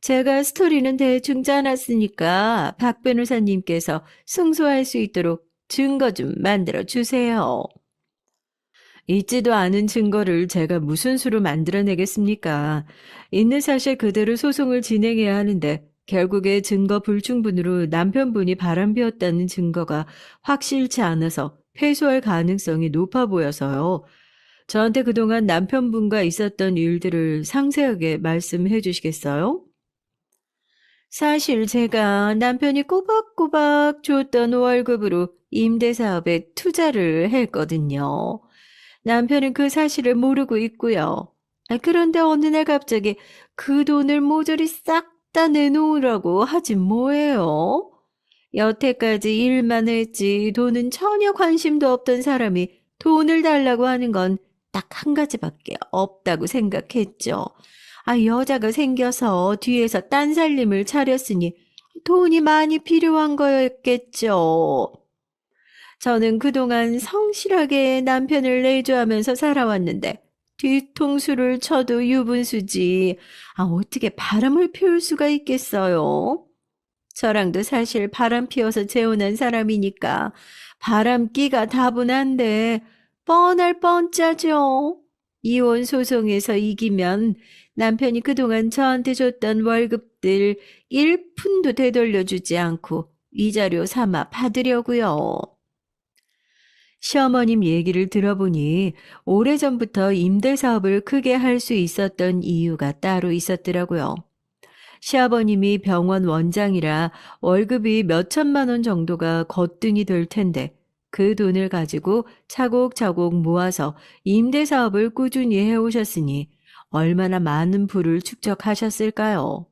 제가 스토리는 대충 짜놨으니까 박 변호사님께서 승소할 수 있도록 증거 좀 만들어 주세요. 있지도 않은 증거를 제가 무슨 수로 만들어내겠습니까? 있는 사실 그대로 소송을 진행해야 하는데 결국에 증거 불충분으로 남편분이 바람피웠다는 증거가 확실치 않아서 패소할 가능성이 높아 보여서요. 저한테 그동안 남편분과 있었던 일들을 상세하게 말씀해 주시겠어요? 사실 제가 남편이 꼬박꼬박 줬던 월급으로 임대사업에 투자를 했거든요. 남편은 그 사실을 모르고 있고요. 그런데 어느 날 갑자기 그 돈을 모조리 싹 다 내놓으라고 하진 뭐예요? 여태까지 일만 했지 돈은 전혀 관심도 없던 사람이 돈을 달라고 하는 건 딱 한 가지밖에 없다고 생각했죠. 여자가 생겨서 뒤에서 딴 살림을 차렸으니 돈이 많이 필요한 거였겠죠. 저는 그동안 성실하게 남편을 내조하면서 살아왔는데 뒤통수를 쳐도 유분수지. 어떻게 바람을 피울 수가 있겠어요? 저랑도 사실 바람 피워서 재혼한 사람이니까 바람기가 다분한데 뻔할 뻔짜죠. 이혼 소송에서 이기면 남편이 그동안 저한테 줬던 월급들 1푼도 되돌려주지 않고 위자료 삼아 받으려고요. 시어머님 얘기를 들어보니 오래전부터 임대사업을 크게 할 수 있었던 이유가 따로 있었더라고요. 시아버님이 병원 원장이라 월급이 몇 천만 원 정도가 거뜬히 될 텐데 그 돈을 가지고 차곡차곡 모아서 임대사업을 꾸준히 해오셨으니 얼마나 많은 부를 축적하셨을까요?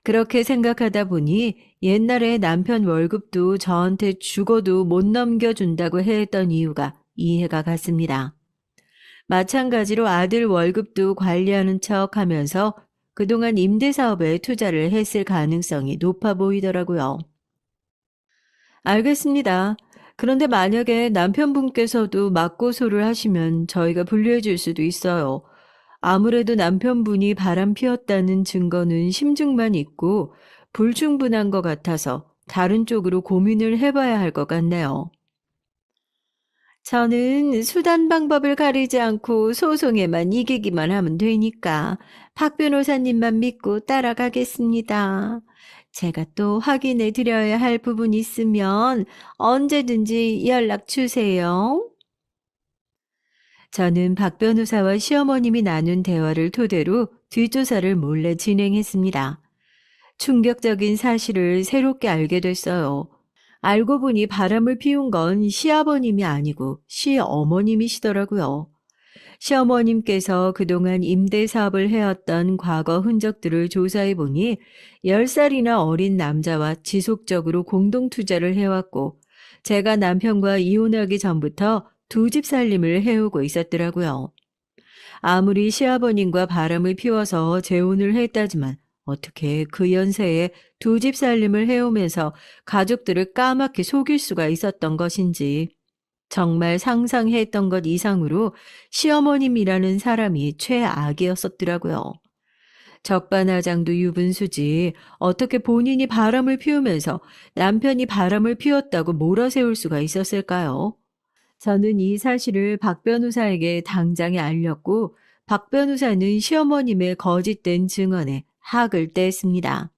그렇게 생각하다 보니 옛날에 남편 월급도 저한테 죽어도 못 넘겨준다고 했던 이유가 이해가 갔습니다. 마찬가지로 아들 월급도 관리하는 척 하면서 그동안 임대사업에 투자를 했을 가능성이 높아 보이더라고요. 알겠습니다. 그런데 만약에 남편분께서도 맞고소를 하시면 저희가 분류해 줄 수도 있어요. 아무래도 남편분이 바람 피웠다는 증거는 심증만 있고 불충분한 것 같아서 다른 쪽으로 고민을 해봐야 할 것 같네요. 저는 수단 방법을 가리지 않고 소송에만 이기기만 하면 되니까 박 변호사님만 믿고 따라가겠습니다. 제가 또 확인해 드려야 할 부분이 있으면 언제든지 연락 주세요. 저는 박 변호사와 시어머님이 나눈 대화를 토대로 뒷조사를 몰래 진행했습니다. 충격적인 사실을 새롭게 알게 됐어요. 알고 보니 바람을 피운 건 시아버님이 아니고 시어머님이시더라고요. 시어머님께서 그동안 임대 사업을 해왔던 과거 흔적들을 조사해 보니 10살이나 어린 남자와 지속적으로 공동 투자를 해왔고 제가 남편과 이혼하기 전부터 두 집 살림을 해오고 있었더라고요. 아무리 시아버님과 바람을 피워서 재혼을 했다지만 어떻게 그 연세에 두 집 살림을 해오면서 가족들을 까맣게 속일 수가 있었던 것인지 정말 상상했던 것 이상으로 시어머님이라는 사람이 최악이었었더라고요. 적반하장도 유분수지 어떻게 본인이 바람을 피우면서 남편이 바람을 피웠다고 몰아세울 수가 있었을까요? 저는 이 사실을 박 변호사에게 당장에 알렸고 박 변호사는 시어머님의 거짓된 증언에 학을 뗍습니다.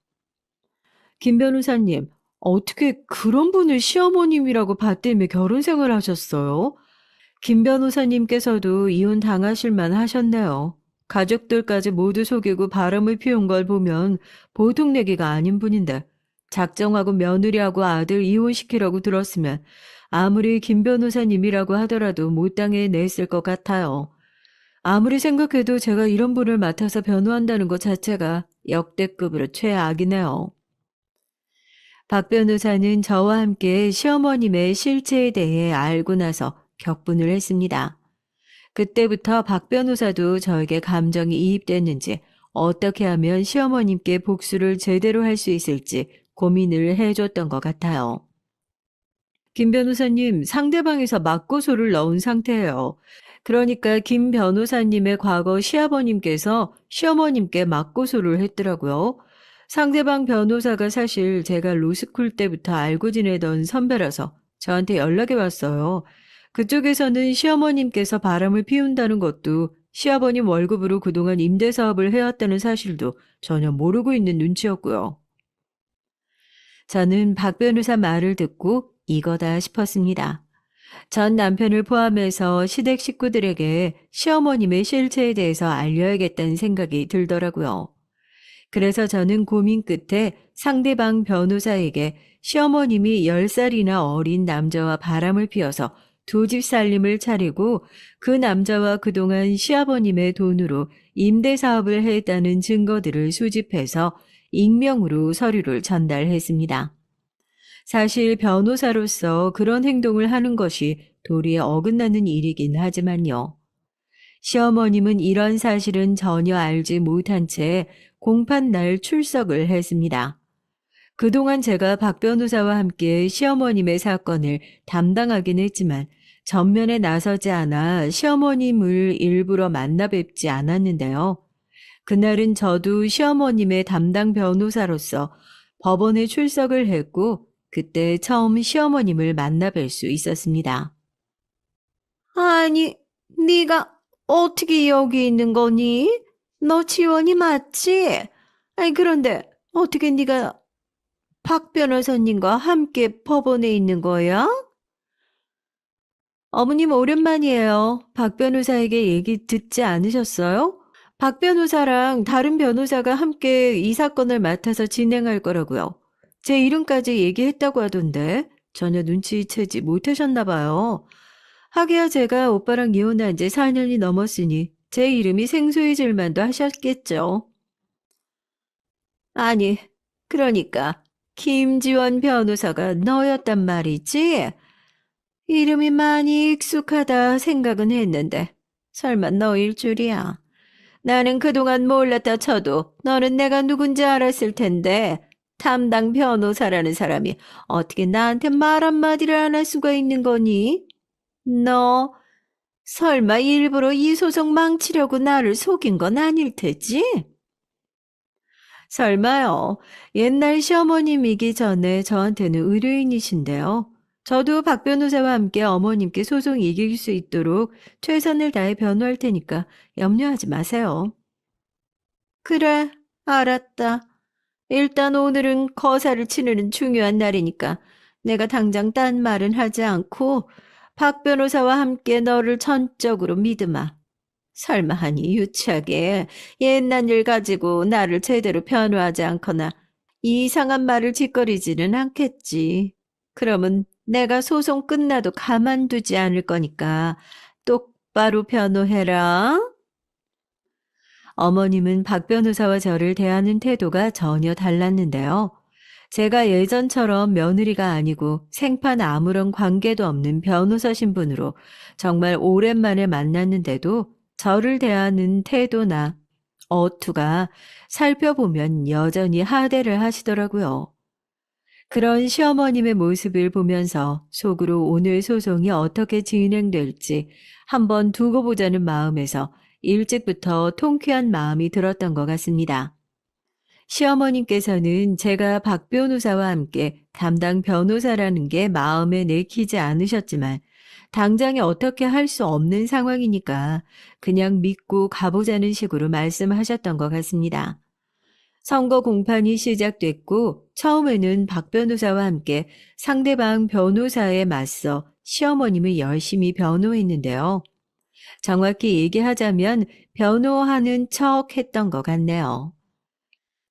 김 변호사님, 어떻게 그런 분을 시어머님이라고 받들며 결혼 생활을 하셨어요? 김 변호사님께서도 이혼 당하실 만 하셨네요. 가족들까지 모두 속이고 바람을 피운 걸 보면 보통 내기가 아닌 분인데 작정하고 며느리하고 아들 이혼시키려고 들었으면 아무리 김 변호사님이라고 하더라도 못당해 냈을 것 같아요. 아무리 생각해도 제가 이런 분을 맡아서 변호한다는 것 자체가 역대급으로 최악이네요. 박 변호사는 저와 함께 시어머님의 실체에 대해 알고 나서 격분을 했습니다. 그때부터 박 변호사도 저에게 감정이 이입됐는지 어떻게 하면 시어머님께 복수를 제대로 할 수 있을지 고민을 해줬던 것 같아요. 김 변호사님, 상대방에서 맞고소를 넣은 상태예요. 그러니까 김 변호사님의 과거 시아버님께서 시어머님께 맞고소를 했더라고요. 상대방 변호사가 사실 제가 로스쿨 때부터 알고 지내던 선배라서 저한테 연락이 왔어요. 그쪽에서는 시어머님께서 바람을 피운다는 것도 시아버님 월급으로 그동안 임대사업을 해왔다는 사실도 전혀 모르고 있는 눈치였고요. 저는 박 변호사 말을 듣고 이거다 싶었습니다. 전 남편을 포함해서 시댁 식구들에게 시어머님의 실체에 대해서 알려야겠다는 생각이 들더라고요. 그래서 저는 고민 끝에 상대방 변호사에게 시어머님이 10살이나 어린 남자와 바람을 피워서 두 집 살림을 차리고 그 남자와 그동안 시아버님의 돈으로 임대사업을 했다는 증거들을 수집해서 익명으로 서류를 전달했습니다. 사실 변호사로서 그런 행동을 하는 것이 도리에 어긋나는 일이긴 하지만요. 시어머님은 이런 사실은 전혀 알지 못한 채 공판날 출석을 했습니다. 그동안 제가 박 변호사와 함께 시어머님의 사건을 담당하긴 했지만 전면에 나서지 않아 시어머님을 일부러 만나 뵙지 않았는데요. 그날은 저도 시어머님의 담당 변호사로서 법원에 출석을 했고 그때 처음 시어머님을 만나 뵐 수 있었습니다. 아니, 네가 어떻게 여기 있는 거니? 너 지원이 맞지? 아니 그런데 어떻게 네가 박 변호사님과 함께 법원에 있는 거야? 어머님 오랜만이에요. 박 변호사에게 얘기 듣지 않으셨어요? 박 변호사랑 다른 변호사가 함께 이 사건을 맡아서 진행할 거라고요. 제 이름까지 얘기했다고 하던데 전혀 눈치채지 못하셨나 봐요. 하기야 제가 오빠랑 이혼한 지 4년이 넘었으니 제 이름이 생소해질 만도 하셨겠죠. 아니, 그러니까 김지원 변호사가 너였단 말이지? 이름이 많이 익숙하다 생각은 했는데 설마 너일 줄이야. 나는 그동안 몰랐다 쳐도 너는 내가 누군지 알았을 텐데 담당 변호사라는 사람이 어떻게 나한테 말 한마디를 안 할 수가 있는 거니? 너 설마 일부러 이 소송 망치려고 나를 속인 건 아닐 테지? 설마요. 옛날 시어머님이기 전에 저한테는 의뢰인이신데요. 저도 박 변호사와 함께 어머님께 소송 이길 수 있도록 최선을 다해 변호할 테니까 염려하지 마세요. 그래, 알았다. 일단 오늘은 거사를 치르는 중요한 날이니까 내가 당장 딴 말은 하지 않고 박 변호사와 함께 너를 전적으로 믿으마. 설마 하니 유치하게 옛날 일 가지고 나를 제대로 변호하지 않거나 이상한 말을 짓거리지는 않겠지. 그러면 내가 소송 끝나도 가만두지 않을 거니까 똑바로 변호해라. 어머님은 박 변호사와 저를 대하는 태도가 전혀 달랐는데요. 제가 예전처럼 며느리가 아니고 생판 아무런 관계도 없는 변호사 신분으로 정말 오랜만에 만났는데도 저를 대하는 태도나 어투가 살펴보면 여전히 하대를 하시더라고요. 그런 시어머님의 모습을 보면서 속으로 오늘 소송이 어떻게 진행될지 한번 두고 보자는 마음에서 일찍부터 통쾌한 마음이 들었던 것 같습니다. 시어머님께서는 제가 박 변호사와 함께 담당 변호사라는 게 마음에 내키지 않으셨지만 당장에 어떻게 할 수 없는 상황이니까 그냥 믿고 가보자는 식으로 말씀하셨던 것 같습니다. 선거 공판이 시작됐고 처음에는 박 변호사와 함께 상대방 변호사에 맞서 시어머님을 열심히 변호했는데요. 정확히 얘기하자면 변호하는 척 했던 것 같네요.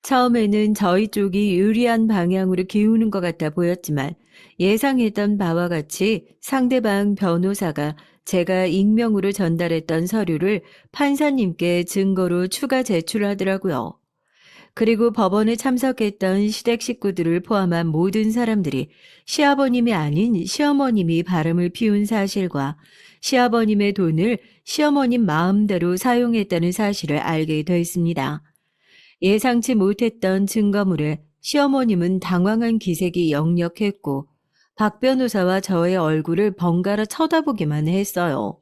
처음에는 저희 쪽이 유리한 방향으로 기우는 것 같아 보였지만 예상했던 바와 같이 상대방 변호사가 제가 익명으로 전달했던 서류를 판사님께 증거로 추가 제출하더라고요. 그리고 법원에 참석했던 시댁 식구들을 포함한 모든 사람들이 시아버님이 아닌 시어머님이 바람을 피운 사실과 시아버님의 돈을 시어머님 마음대로 사용했다는 사실을 알게 됐습니다. 예상치 못했던 증거물에 시어머님은 당황한 기색이 역력했고 박 변호사와 저의 얼굴을 번갈아 쳐다보기만 했어요.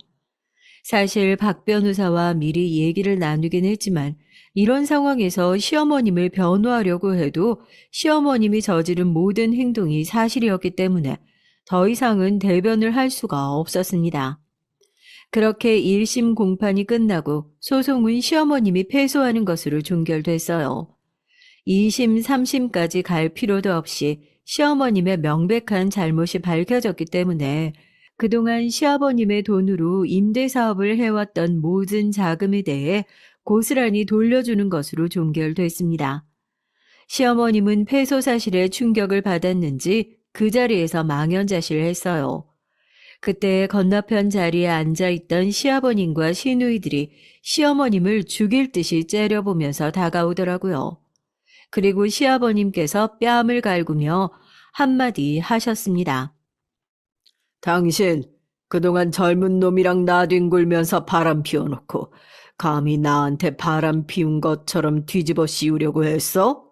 사실 박 변호사와 미리 얘기를 나누긴 했지만 이런 상황에서 시어머님을 변호하려고 해도 시어머님이 저지른 모든 행동이 사실이었기 때문에 더 이상은 대변을 할 수가 없었습니다. 그렇게 1심 공판이 끝나고 소송은 시어머님이 패소하는 것으로 종결됐어요. 2심, 3심까지 갈 필요도 없이 시어머님의 명백한 잘못이 밝혀졌기 때문에 그동안 시아버님의 돈으로 임대사업을 해왔던 모든 자금에 대해 고스란히 돌려주는 것으로 종결됐습니다. 시어머님은 패소 사실에 충격을 받았는지 그 자리에서 망연자실했어요. 그때 건너편 자리에 앉아있던 시아버님과 시누이들이 시어머님을 죽일 듯이 째려보면서 다가오더라고요. 그리고 시아버님께서 뺨을 갈구며 한마디 하셨습니다. 당신, 그동안 젊은 놈이랑 나뒹굴면서 바람 피워놓고 감히 나한테 바람 피운 것처럼 뒤집어 씌우려고 했어?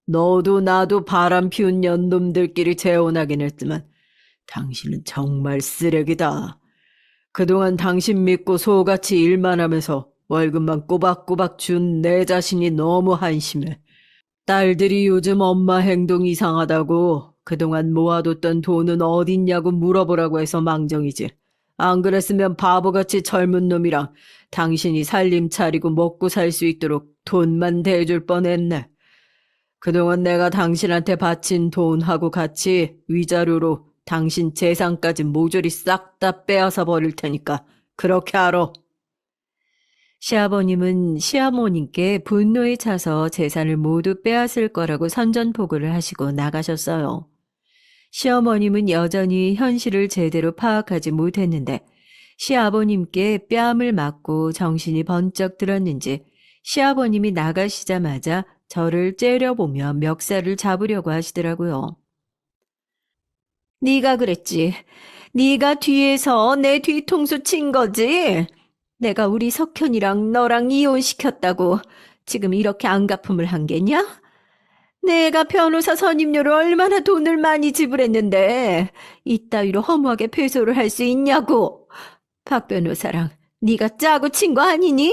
너도 나도 바람 피운 년놈들끼리 재혼하긴 했지만 당신은 정말 쓰레기다. 그동안 당신 믿고 소같이 일만 하면서 월급만 꼬박꼬박 준 내 자신이 너무 한심해. 딸들이 요즘 엄마 행동 이상하다고 그동안 모아뒀던 돈은 어딨냐고 물어보라고 해서 망정이지. 안 그랬으면 바보같이 젊은 놈이랑 당신이 살림 차리고 먹고 살 수 있도록 돈만 대줄 뻔했네. 그동안 내가 당신한테 바친 돈하고 같이 위자료로 당신 재산까지 모조리 싹 다 빼앗아 버릴 테니까 그렇게 알아. 시아버님은 시어머님께 분노에 차서 재산을 모두 빼앗을 거라고 선전포고를 하시고 나가셨어요. 시어머님은 여전히 현실을 제대로 파악하지 못했는데 시아버님께 뺨을 맞고 정신이 번쩍 들었는지 시아버님이 나가시자마자 저를 째려보며 멱살을 잡으려고 하시더라고요. 네가 그랬지. 네가 뒤에서 내 뒤통수 친 거지. 내가 우리 석현이랑 너랑 이혼시켰다고 지금 이렇게 안갚음을 한 게냐? 내가 변호사 선임료를 얼마나 돈을 많이 지불했는데 이따위로 허무하게 패소를 할 수 있냐고. 박 변호사랑 네가 짜고 친 거 아니니?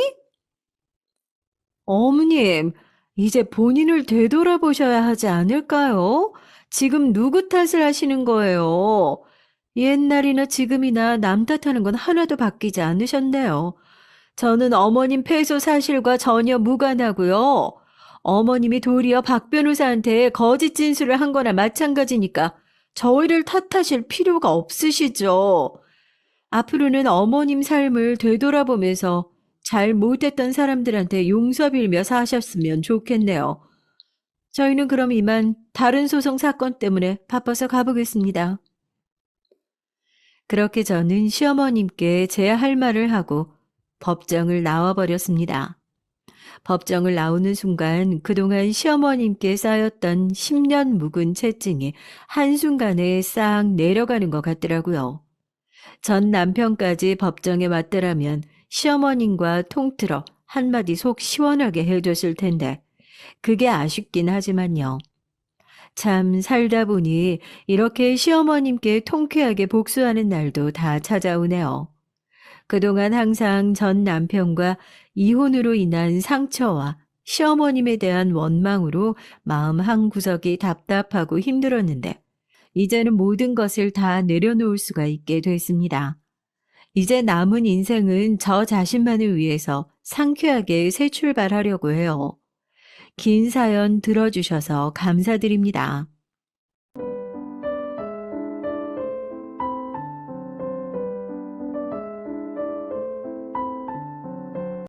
어머님, 이제 본인을 되돌아보셔야 하지 않을까요? 지금 누구 탓을 하시는 거예요? 옛날이나 지금이나 남 탓하는 건 하나도 바뀌지 않으셨네요. 저는 어머님 패소 사실과 전혀 무관하고요. 어머님이 도리어 박 변호사한테 거짓 진술을 한 거나 마찬가지니까 저희를 탓하실 필요가 없으시죠. 앞으로는 어머님 삶을 되돌아보면서 잘 못했던 사람들한테 용서 빌며 사셨으면 좋겠네요. 저희는 그럼 이만 다른 소송 사건 때문에 바빠서 가보겠습니다. 그렇게 저는 시어머님께 제 할 말을 하고 법정을 나와버렸습니다. 법정을 나오는 순간 그동안 시어머님께 쌓였던 10년 묵은 채증이 한순간에 싹 내려가는 것 같더라고요. 전 남편까지 법정에 왔더라면 시어머님과 통틀어 한마디 속 시원하게 해줬을 텐데 그게 아쉽긴 하지만요. 참 살다 보니 이렇게 시어머님께 통쾌하게 복수하는 날도 다 찾아오네요. 그동안 항상 전 남편과 이혼으로 인한 상처와 시어머님에 대한 원망으로 마음 한구석이 답답하고 힘들었는데 이제는 모든 것을 다 내려놓을 수가 있게 됐습니다. 이제 남은 인생은 저 자신만을 위해서 상쾌하게 새 출발하려고 해요. 긴 사연 들어주셔서 감사드립니다.